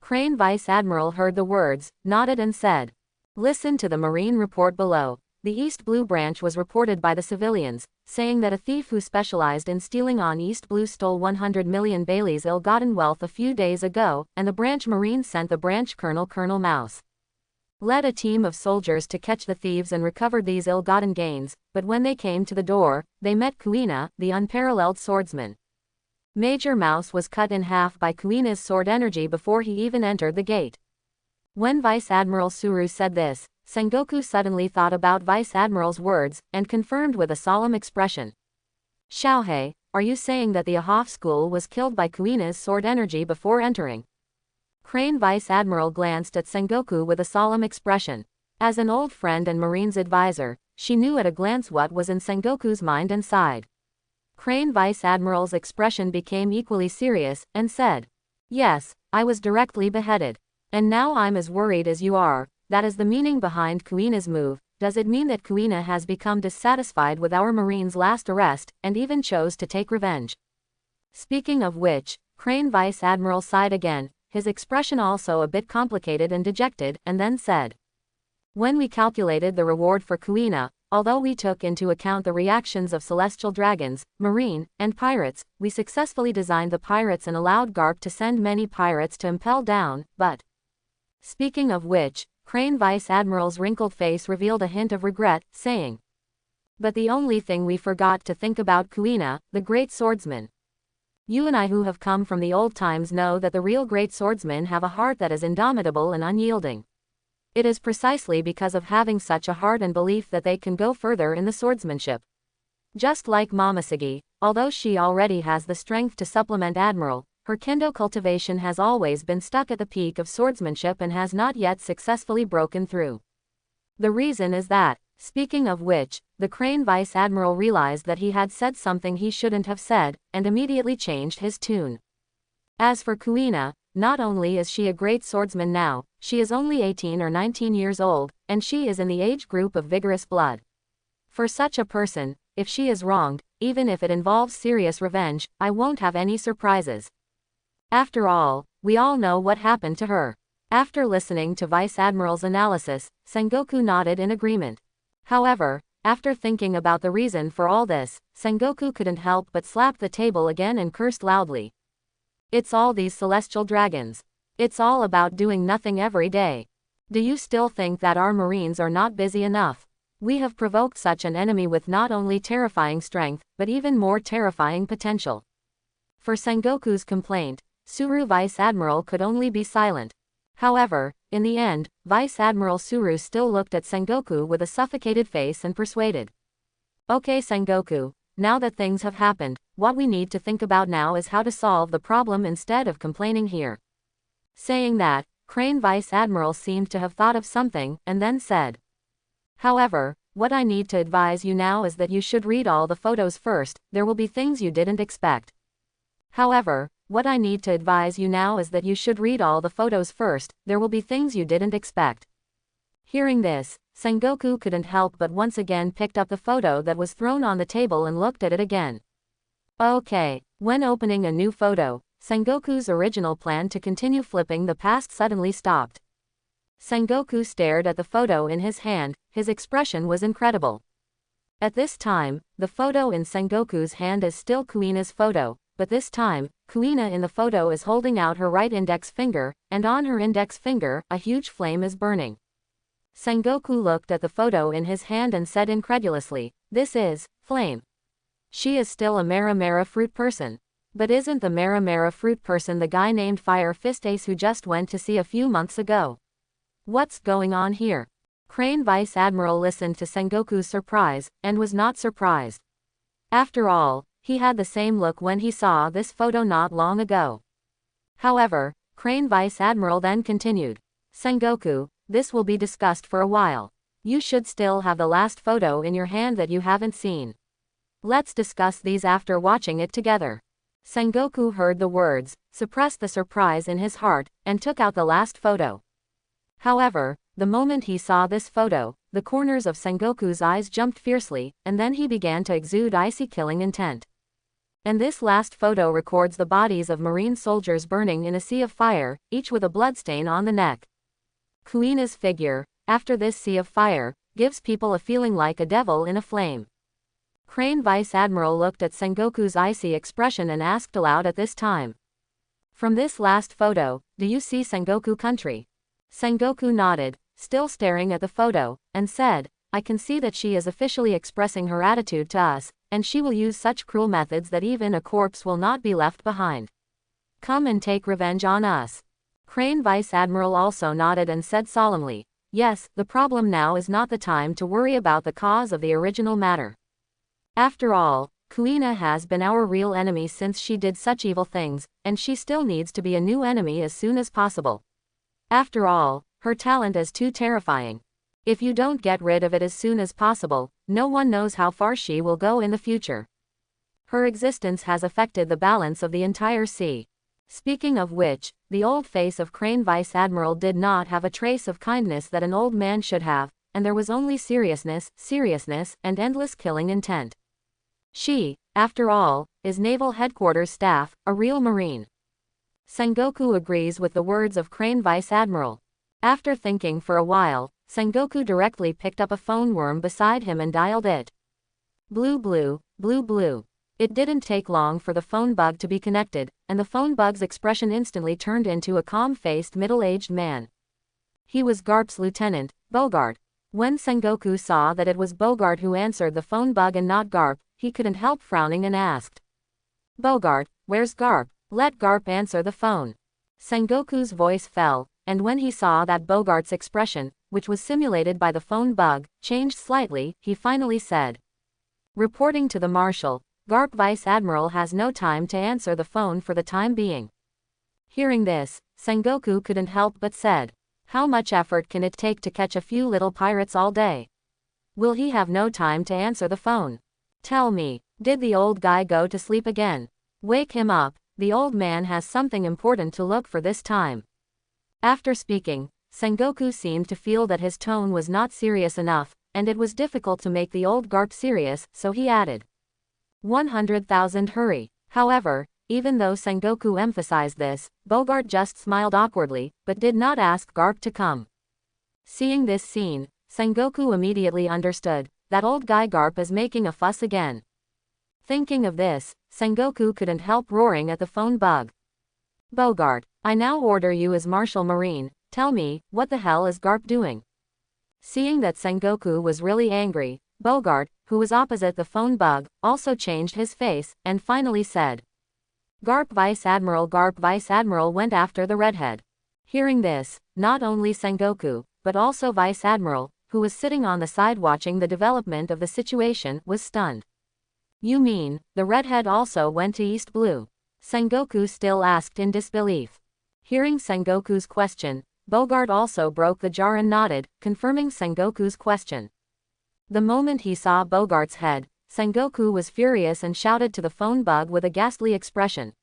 Crane Vice Admiral heard the words, nodded and said, "Listen to the Marine report below. The East Blue branch was reported by the civilians, saying that a thief who specialized in stealing on East Blue stole 100 million Bailey's ill-gotten wealth a few days ago, and the branch Marine sent the branch Colonel Mouse. Led a team of soldiers to catch the thieves and recover these ill-gotten gains, but when they came to the door, they met Kuina, the unparalleled swordsman. Major Mouse was cut in half by Kuina's sword energy before he even entered the gate." When Vice Admiral Suru said this, Sengoku suddenly thought about Vice Admiral's words, and confirmed with a solemn expression. "Xiaohei, are you saying that the Ahaf school was killed by Kuina's sword energy before entering?" Crane Vice Admiral glanced at Sengoku with a solemn expression. As an old friend and Marine's advisor, she knew at a glance what was in Sengoku's mind and sighed. Crane Vice Admiral's expression became equally serious, and said, "Yes, I was directly beheaded. And now I'm as worried as you are. That is the meaning behind Kuina's move. Does it mean that Kuina has become dissatisfied with our Marine's last arrest, and even chose to take revenge?" Speaking of which, Crane Vice Admiral sighed again, his expression also a bit complicated and dejected, and then said, "When we calculated the reward for Kuina, although we took into account the reactions of celestial dragons, marine, and pirates, we successfully designed the pirates and allowed Garp to send many pirates to impel down, but..." Speaking of which, Crane Vice Admiral's wrinkled face revealed a hint of regret, saying, "But the only thing we forgot to think about Kuina, the great swordsman. You and I who have come from the old times know that the real great swordsmen have a heart that is indomitable and unyielding. It is precisely because of having such a heart and belief that they can go further in the swordsmanship. Just like Momoshiki, although she already has the strength to supplement Admiral, her kendo cultivation has always been stuck at the peak of swordsmanship and has not yet successfully broken through. The reason is that, speaking of which, the Crane Vice Admiral realized that he had said something he shouldn't have said, and immediately changed his tune. As for Kuina, not only is she a great swordsman now, she is only 18 or 19 years old, and she is in the age group of vigorous blood. For such a person, if she is wronged, even if it involves serious revenge, I won't have any surprises. After all, we all know what happened to her. After listening to Vice Admiral's analysis, Sengoku nodded in agreement. However, after thinking about the reason for all this, Sengoku couldn't help but slap the table again and cursed loudly. It's all these celestial dragons. It's all about doing nothing every day. Do you still think that our Marines are not busy enough? We have provoked such an enemy with not only terrifying strength, but even more terrifying potential. For Sengoku's complaint, Suru Vice Admiral could only be silent. However, in the end, Vice Admiral Suru still looked at Sengoku with a suffocated face and persuaded. Okay Sengoku, now that things have happened, what we need to think about now is how to solve the problem instead of complaining here. Saying that, Crane Vice Admiral seemed to have thought of something, and then said. However, what I need to advise you now is that you should read all the photos first, there will be things you didn't expect. Hearing this, Sengoku couldn't help but once again picked up the photo that was thrown on the table and looked at it again. Okay, when opening a new photo, Sengoku's original plan to continue flipping the past suddenly stopped. Sengoku stared at the photo in his hand, his expression was incredible. At this time, the photo in Sengoku's hand is still Kuina's photo, but this time, Kuina in the photo is holding out her right index finger, and on her index finger, a huge flame is burning. Sengoku looked at the photo in his hand and said incredulously, "This is flame. She is still a Mara fruit person. But isn't the Mara fruit person the guy named Fire Fist Ace who just went to sea a few months ago? What's going on here?" Crane Vice Admiral listened to Sengoku's surprise, and was not surprised. After all, he had the same look when he saw this photo not long ago. However, Crane Vice Admiral then continued. "Sengoku, this will be discussed for a while. You should still have the last photo in your hand that you haven't seen. Let's discuss these after watching it together." Sengoku heard the words, suppressed the surprise in his heart, and took out the last photo. However, the moment he saw this photo, the corners of Sengoku's eyes jumped fiercely, and then he began to exude icy killing intent. And this last photo records the bodies of Marine soldiers burning in a sea of fire, each with a bloodstain on the neck. Kuina's figure, after this sea of fire, gives people a feeling like a devil in a flame. Crane Vice Admiral looked at Sengoku's icy expression and asked aloud at this time. "From this last photo, do you see Sengoku country?" Sengoku nodded, still staring at the photo, and said, "I can see that she is officially expressing her attitude to us, and she will use such cruel methods that even a corpse will not be left behind. Come and take revenge on us." Crane Vice Admiral also nodded and said solemnly, "Yes, the problem now is not the time to worry about the cause of the original matter. After all, Kuina has been our real enemy since she did such evil things, and she still needs to be a new enemy as soon as possible. After all, her talent is too terrifying. If you don't get rid of it as soon as possible, no one knows how far she will go in the future. Her existence has affected the balance of the entire sea." Speaking of which, the old face of Crane Vice Admiral did not have a trace of kindness that an old man should have, and there was only seriousness, and endless killing intent. She, after all, is Naval Headquarters staff, a real Marine. Sengoku agrees with the words of Crane Vice Admiral. After thinking for a while, Sengoku directly picked up a phone worm beside him and dialed it. Blue blue, blue blue. It didn't take long for the phone bug to be connected, and the phone bug's expression instantly turned into a calm-faced middle-aged man. He was Garp's lieutenant, Bogart. When Sengoku saw that it was Bogart who answered the phone bug and not Garp, he couldn't help frowning and asked, "Bogart, where's Garp? Let Garp answer the phone." Sengoku's voice fell, and when he saw that Bogart's expression, which was simulated by the phone bug, changed slightly, he finally said, "Reporting to the Marshal, Garp Vice Admiral has no time to answer the phone for the time being." Hearing this, Sengoku couldn't help but said, "How much effort can it take to catch a few little pirates all day? Will he have no time to answer the phone? Tell me, did the old guy go to sleep again? Wake him up, the old man has something important to look for this time." After speaking, Sengoku seemed to feel that his tone was not serious enough, and it was difficult to make the old Garp serious, so he added, 100,000 hurry. However, even though Sengoku emphasized this, Bogart just smiled awkwardly, but did not ask Garp to come. Seeing this scene, Sengoku immediately understood that old guy Garp is making a fuss again. Thinking of this, Sengoku couldn't help roaring at the phone bug. "Bogart, I now order you as Marshal Marine, Tell me, what the hell is Garp doing? Seeing that Sengoku was really angry, Bogart, who was opposite the phone bug, also changed his face, and finally said, Garp Vice Admiral went after the redhead. Hearing this, not only Sengoku, but also Vice Admiral, who was sitting on the side watching the development of the situation, was stunned. You mean, the redhead also went to East Blue? Sengoku still asked in disbelief. Hearing Sengoku's question, Bogart also broke the jar and nodded, confirming Sengoku's question. The moment he saw Bogart's head, Sengoku was furious and shouted to the phone bug with a ghastly expression.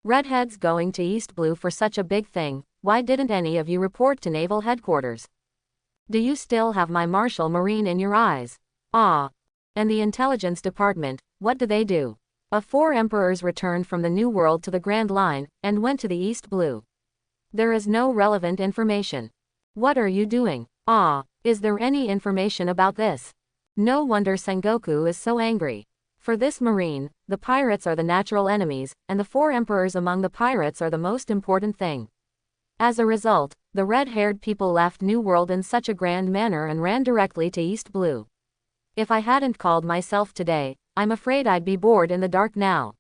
Redhead's going to East Blue for such a big thing, why didn't any of you report to Naval Headquarters? Do you still have my Martial Marine in your eyes? Ah. And the Intelligence Department, what do they do? 4 emperors returned from the New World to the Grand Line, and went to the East Blue. There is no relevant information. What are you doing? Ah. Is there any information about this? No wonder Sengoku is so angry. For this Marine, the pirates are the natural enemies, and the 4 emperors among the pirates are the most important thing. As a result, the red-haired people left New World in such a grand manner and ran directly to East Blue. If I hadn't called myself today, I'm afraid I'd be bored in the dark now.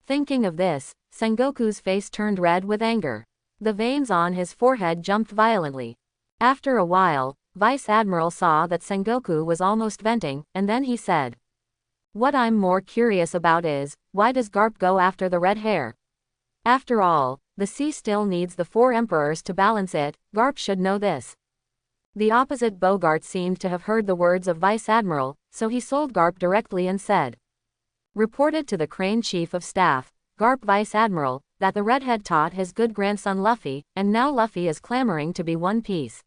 Thinking of this, Sengoku's face turned red with anger. The veins on his forehead jumped violently. After a while, Vice Admiral saw that Sengoku was almost venting, and then he said, What I'm more curious about is, why does Garp go after the red hair? After all, the sea still needs the 4 emperors to balance it. Garp should know this. The opposite Bogart seemed to have heard the words of Vice Admiral, so he sold Garp directly and said, Reported to the Crane Chief of Staff, Garp Vice Admiral, that the redhead taught his good grandson Luffy, and now Luffy is clamoring to be one piece.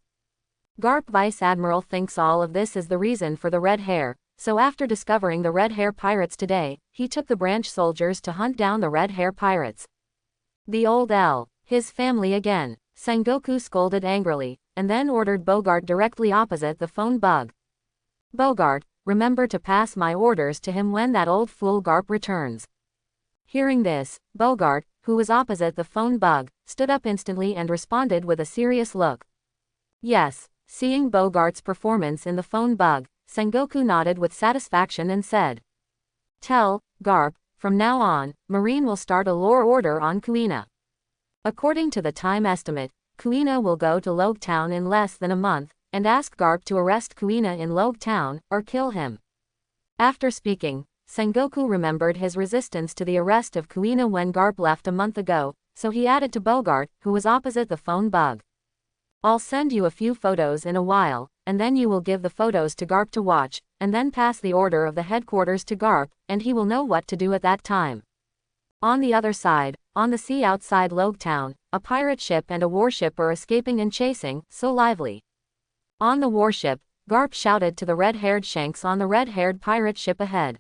Garp Vice Admiral thinks all of this is the reason for the red hair, so after discovering the red hair pirates today, he took the branch soldiers to hunt down the red hair pirates. The old L, his family again. Sengoku scolded angrily, and then ordered Bogart directly opposite the phone bug. Bogart, remember to pass my orders to him when that old fool Garp returns. Hearing this, Bogart, who was opposite the phone bug, stood up instantly and responded with a serious look. Yes. Seeing Bogart's performance in the phone bug, Sengoku nodded with satisfaction and said, Tell Garp, from now on, Marine will start a lore order on Kuina. According to the time estimate, Kuina will go to Logue Town in less than a month, and ask Garp to arrest Kuina in Logue Town, or kill him. After speaking, Sengoku remembered his resistance to the arrest of Kuina when Garp left a month ago, so he added to Bogart, who was opposite the phone bug. I'll send you a few photos in a while, and then you will give the photos to Garp to watch, and then pass the order of the headquarters to Garp, and he will know what to do at that time. On the other side, on the sea outside Logue Town, a pirate ship and a warship are escaping and chasing, so lively. On the warship, Garp shouted to the red-haired Shanks on the red-haired pirate ship ahead.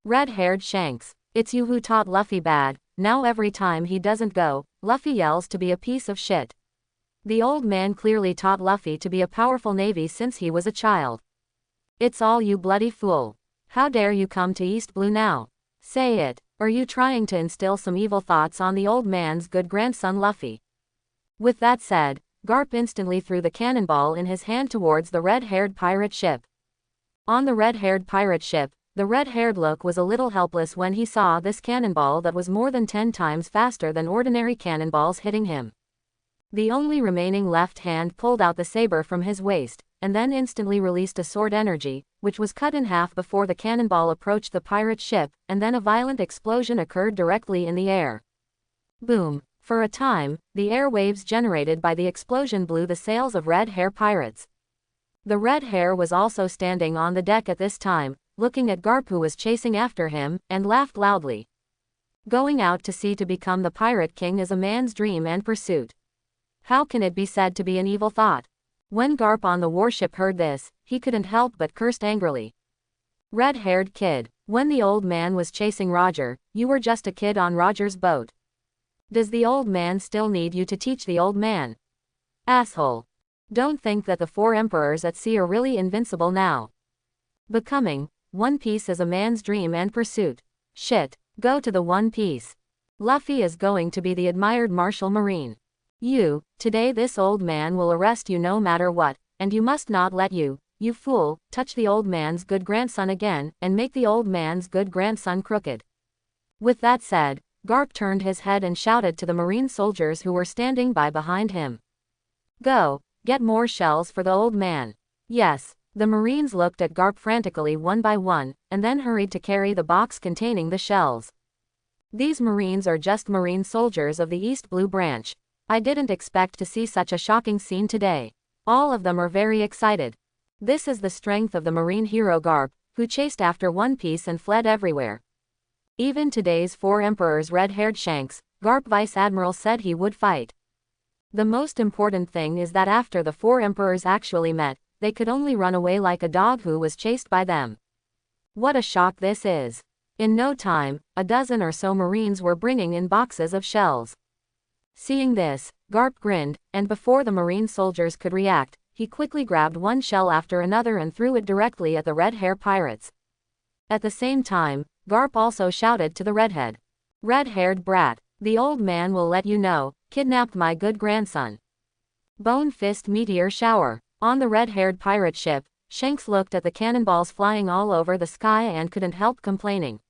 Red-haired Shanks, it's you who taught Luffy bad, now every time he doesn't go, Luffy yells to be a piece of shit. The old man clearly taught Luffy to be a powerful navy since he was a child. It's all you bloody fool. How dare you come to East Blue now? Say it, or are you trying to instill some evil thoughts on the old man's good grandson Luffy? With that said, Garp instantly threw the cannonball in his hand towards the red-haired pirate ship. On the red-haired pirate ship, the red-haired look was a little helpless when he saw this cannonball that was more than 10 times faster than ordinary cannonballs hitting him. The only remaining left hand pulled out the saber from his waist, and then instantly released a sword energy, which was cut in half before the cannonball approached the pirate ship, and then a violent explosion occurred directly in the air. Boom! For a time, the air waves generated by the explosion blew the sails of Red Hair pirates. The Red Hair was also standing on the deck at this time, looking at Garp who was chasing after him, and laughed loudly. Going out to sea to become the Pirate King is a man's dream and pursuit. How can it be said to be an evil thought? When Garp on the warship heard this, he couldn't help but cursed angrily. Red-haired kid, when the old man was chasing Roger, you were just a kid on Roger's boat. Does the old man still need you to teach the old man? Asshole. Don't think that the 4 emperors at sea are really invincible now. Becoming One Piece is a man's dream and pursuit. Shit, go to the One Piece. Luffy is going to be the admired Martial Marine. Today this old man will arrest you no matter what, and you must not let you fool, touch the old man's good grandson again, and make the old man's good grandson crooked. With that said, Garp turned his head and shouted to the marine soldiers who were standing by behind him. Go, get more shells for the old man. Yes. The Marines looked at Garp frantically one by one, and then hurried to carry the box containing the shells. These Marines are just Marine soldiers of the East Blue Branch. I didn't expect to see such a shocking scene today. All of them are very excited. This is the strength of the Marine hero Garp, who chased after One Piece and fled everywhere. Even today's 4 emperors red-haired Shanks, Garp Vice Admiral said he would fight. The most important thing is that after the 4 emperors actually met, they could only run away like a dog who was chased by them. What a shock this is. In no time, a dozen or so Marines were bringing in boxes of shells. Seeing this, Garp grinned, and before the Marine soldiers could react, he quickly grabbed one shell after another and threw it directly at the red-hair pirates. At the same time, Garp also shouted to the redhead. Red-haired brat, the old man will let you know, kidnapped my good grandson. Bone fist meteor shower. On the red-haired pirate ship, Shanks looked at the cannonballs flying all over the sky and couldn't help complaining.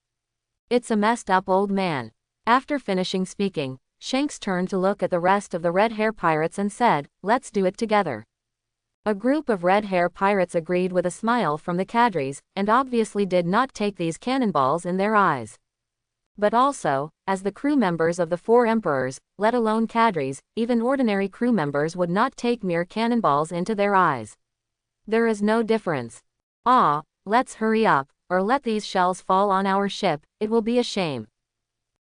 It's a messed up old man. After finishing speaking, Shanks turned to look at the rest of the red-hair pirates and said, let's do it together. A group of red-hair pirates agreed with a smile from the cadres, and obviously did not take these cannonballs in their eyes. But also, as the crew members of the 4 emperors, let alone cadres, even ordinary crew members would not take mere cannonballs into their eyes. There is no difference. Let's hurry up, or let these shells fall on our ship, it will be a shame.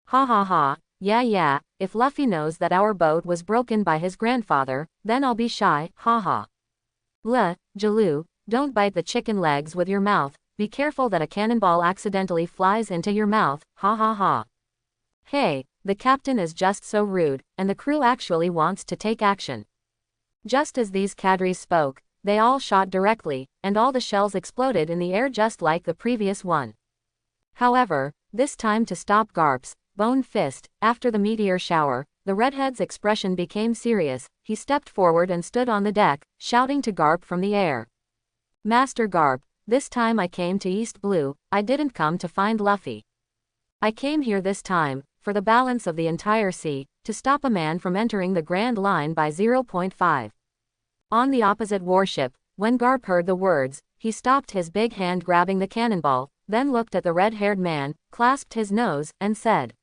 Ha ha ha, yeah, if Luffy knows that our boat was broken by his grandfather, then I'll be shy, ha ha. Jaloo, don't bite the chicken legs with your mouth. Be careful that a cannonball accidentally flies into your mouth, ha ha ha. Hey, the captain is just so rude, and the crew actually wants to take action. Just as these cadres spoke, they all shot directly, and all the shells exploded in the air just like the previous one. However, this time to stop Garp's bone fist, after the meteor shower, the redhead's expression became serious. He stepped forward and stood on the deck, shouting to Garp from the air. Master Garp, this time I came to East Blue, I didn't come to find Luffy. I came here this time, for the balance of the entire sea, to stop a man from entering the Grand Line by 0.5. On the opposite warship, when Garp heard the words, he stopped his big hand grabbing the cannonball, then looked at the red-haired man, clasped his nose, and said.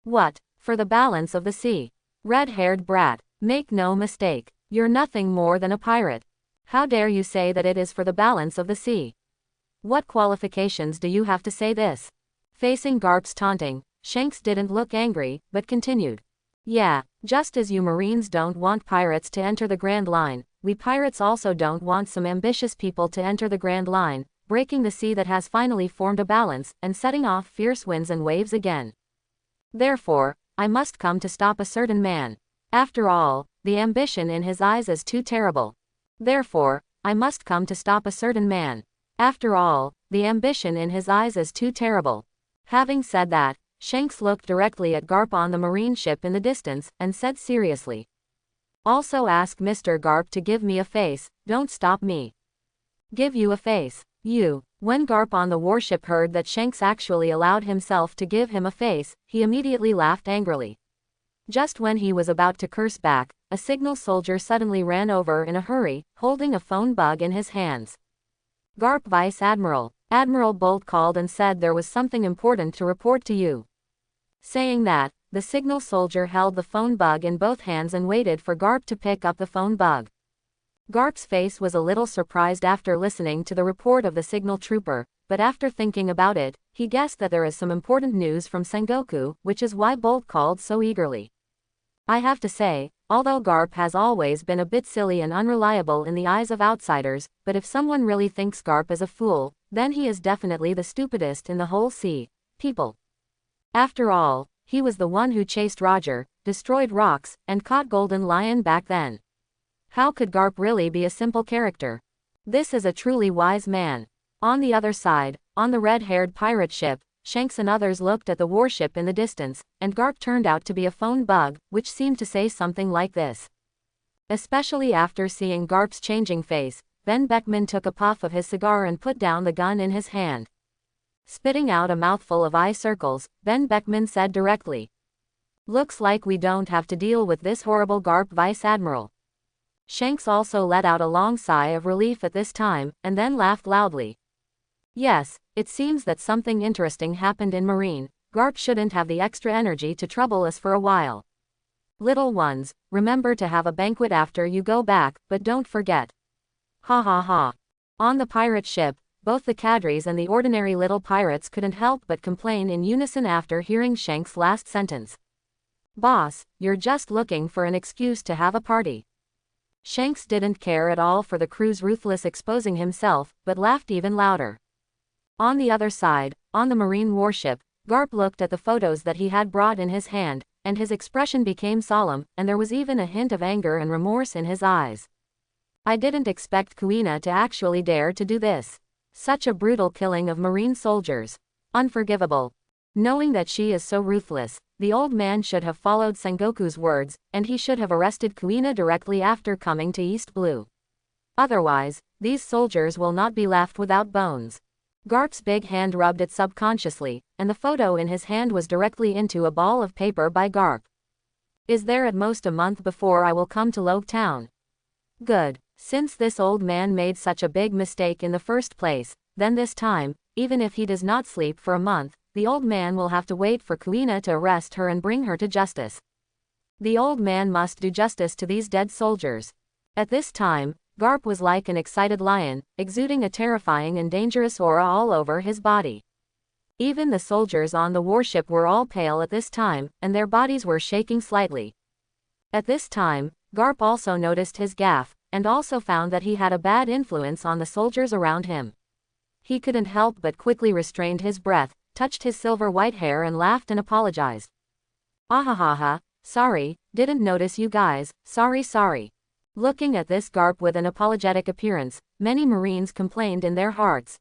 What, for the balance of the sea? Red-haired brat, make no mistake, you're nothing more than a pirate. How dare you say that it is for the balance of the sea? What qualifications do you have to say this? Facing Garp's taunting, Shanks didn't look angry, but continued. Yeah, just as you Marines don't want pirates to enter the Grand Line, we pirates also don't want some ambitious people to enter the Grand Line, breaking the sea that has finally formed a balance, and setting off fierce winds and waves again. Therefore, I must come to stop a certain man. After all, the ambition in his eyes is too terrible. Therefore, I must come to stop a certain man. After all, the ambition in his eyes is too terrible. Having said that, Shanks looked directly at Garp on the marine ship in the distance, and said seriously. Also ask Mr. Garp to give me a face, don't stop me. Give you a face. When Garp on the warship heard that Shanks actually allowed himself to give him a face, he immediately laughed angrily. Just when he was about to curse back, a signal soldier suddenly ran over in a hurry, holding a phone bug in his hands. Garp Vice Admiral. Admiral Bolt called and said there was something important to report to you. Saying that, the signal soldier held the phone bug in both hands and waited for Garp to pick up the phone bug. Garp's face was a little surprised after listening to the report of the signal trooper, but after thinking about it, he guessed that there is some important news from Sengoku, which is why Bolt called so eagerly. I have to say, although Garp has always been a bit silly and unreliable in the eyes of outsiders, but if someone really thinks Garp is a fool, then he is definitely the stupidest in the whole sea. People. After all, he was the one who chased Roger, destroyed rocks, and caught Golden Lion back then. How could Garp really be a simple character? This is a truly wise man. On the other side, on the red-haired pirate ship, Shanks and others looked at the warship in the distance, and Garp turned out to be a phone bug, which seemed to say something like this. Especially after seeing Garp's changing face, Ben Beckman took a puff of his cigar and put down the gun in his hand. Spitting out a mouthful of eye circles, Ben Beckman said directly, "Looks like we don't have to deal with this horrible Garp, Vice Admiral." Shanks also let out a long sigh of relief at this time, and then laughed loudly. Yes, it seems that something interesting happened in Marine. Garp shouldn't have the extra energy to trouble us for a while. Little ones, remember to have a banquet after you go back, but don't forget. Ha ha ha. On the pirate ship, both the cadres and the ordinary little pirates couldn't help but complain in unison after hearing Shanks' last sentence. Boss, you're just looking for an excuse to have a party. Shanks didn't care at all for the crew's ruthless exposing himself, but laughed even louder. On the other side, on the Marine warship, Garp looked at the photos that he had brought in his hand, and his expression became solemn, and there was even a hint of anger and remorse in his eyes. I didn't expect Kuina to actually dare to do this. Such a brutal killing of Marine soldiers. Unforgivable. Knowing that she is so ruthless, the old man should have followed Sengoku's words, and he should have arrested Kuina directly after coming to East Blue. Otherwise, these soldiers will not be left without bones. Garp's big hand rubbed it subconsciously, and the photo in his hand was directly into a ball of paper by Garp. Is there at most a month before I will come to Logue Town? Good. Since this old man made such a big mistake in the first place, then this time, even if he does not sleep for a month, the old man will have to wait for Kuina to arrest her and bring her to justice. The old man must do justice to these dead soldiers. At this time, Garp was like an excited lion, exuding a terrifying and dangerous aura all over his body. Even the soldiers on the warship were all pale at this time, and their bodies were shaking slightly. At this time, Garp also noticed his gaffe, and also found that he had a bad influence on the soldiers around him. He couldn't help but quickly restrained his breath, touched his silver white hair and laughed and apologized. Ahahaha, sorry, didn't notice you guys, sorry. Looking at this Garp with an apologetic appearance, many Marines complained in their hearts.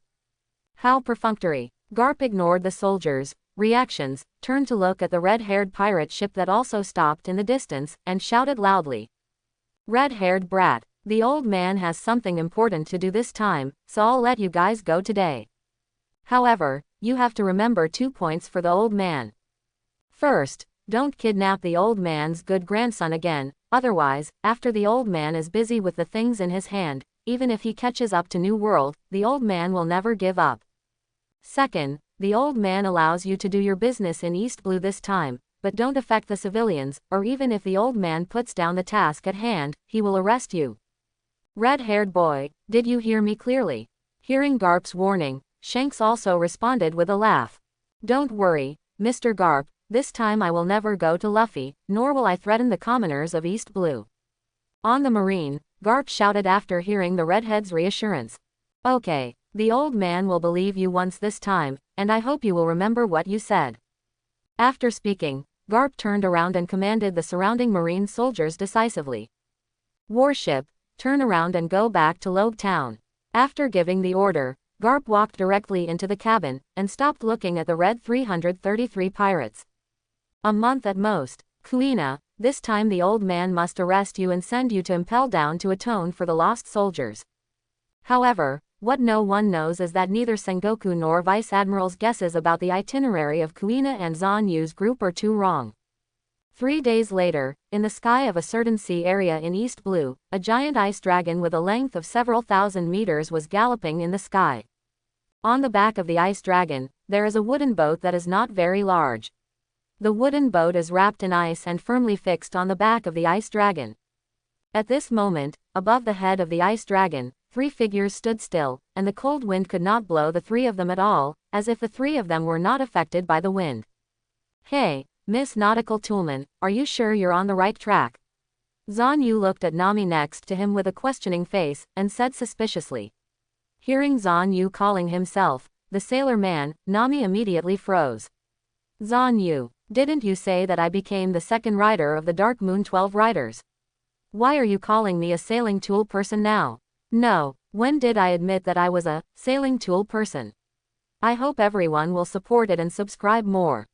How perfunctory. Garp ignored the soldiers' reactions, turned to look at the red-haired pirate ship that also stopped in the distance, and shouted loudly. Red-haired brat. The old man has something important to do this time, so I'll let you guys go today. However, you have to remember 2 points for the old man. First, don't kidnap the old man's good grandson again, otherwise, after the old man is busy with the things in his hand, even if he catches up to New World, the old man will never give up. Second, the old man allows you to do your business in East Blue this time, but don't affect the civilians, or even if the old man puts down the task at hand, he will arrest you. Red-haired boy, did you hear me clearly? Hearing Garp's warning, Shanks also responded with a laugh. Don't worry, Mr. Garp, this time I will never go to Luffy, nor will I threaten the commoners of East Blue. On the Marine, Garp shouted after hearing the redhead's reassurance. Okay, the old man will believe you once this time, and I hope you will remember what you said. After speaking, Garp turned around and commanded the surrounding Marine soldiers decisively. Warship, turn around and go back to Logue Town. After giving the order, Garp walked directly into the cabin, and stopped looking at the red 333 pirates. A month at most. Kuina, this time the old man must arrest you and send you to Impel Down to atone for the lost soldiers. However, what no one knows is that neither Sengoku nor Vice Admiral's guesses about the itinerary of Kuina and Zan Yu's group are too wrong. 3 days later, in the sky of a certain sea area in East Blue, a giant ice dragon with a length of several thousand meters was galloping in the sky. On the back of the ice dragon, there is a wooden boat that is not very large. The wooden boat is wrapped in ice and firmly fixed on the back of the ice dragon. At this moment, above the head of the ice dragon, 3 figures stood still, and the cold wind could not blow the 3 of them at all, as if the 3 of them were not affected by the wind. Hey, Miss Nautical Toolman, are you sure you're on the right track? Zan Yu looked at Nami next to him with a questioning face, and said suspiciously. Hearing Zan Yu calling himself the sailor man, Nami immediately froze. Zan Yu, didn't you say that I became the second rider of the Dark Moon 12 riders? Why are you calling me a sailing tool person now? No, when did I admit that I was a sailing tool person? I hope everyone will support it and subscribe more.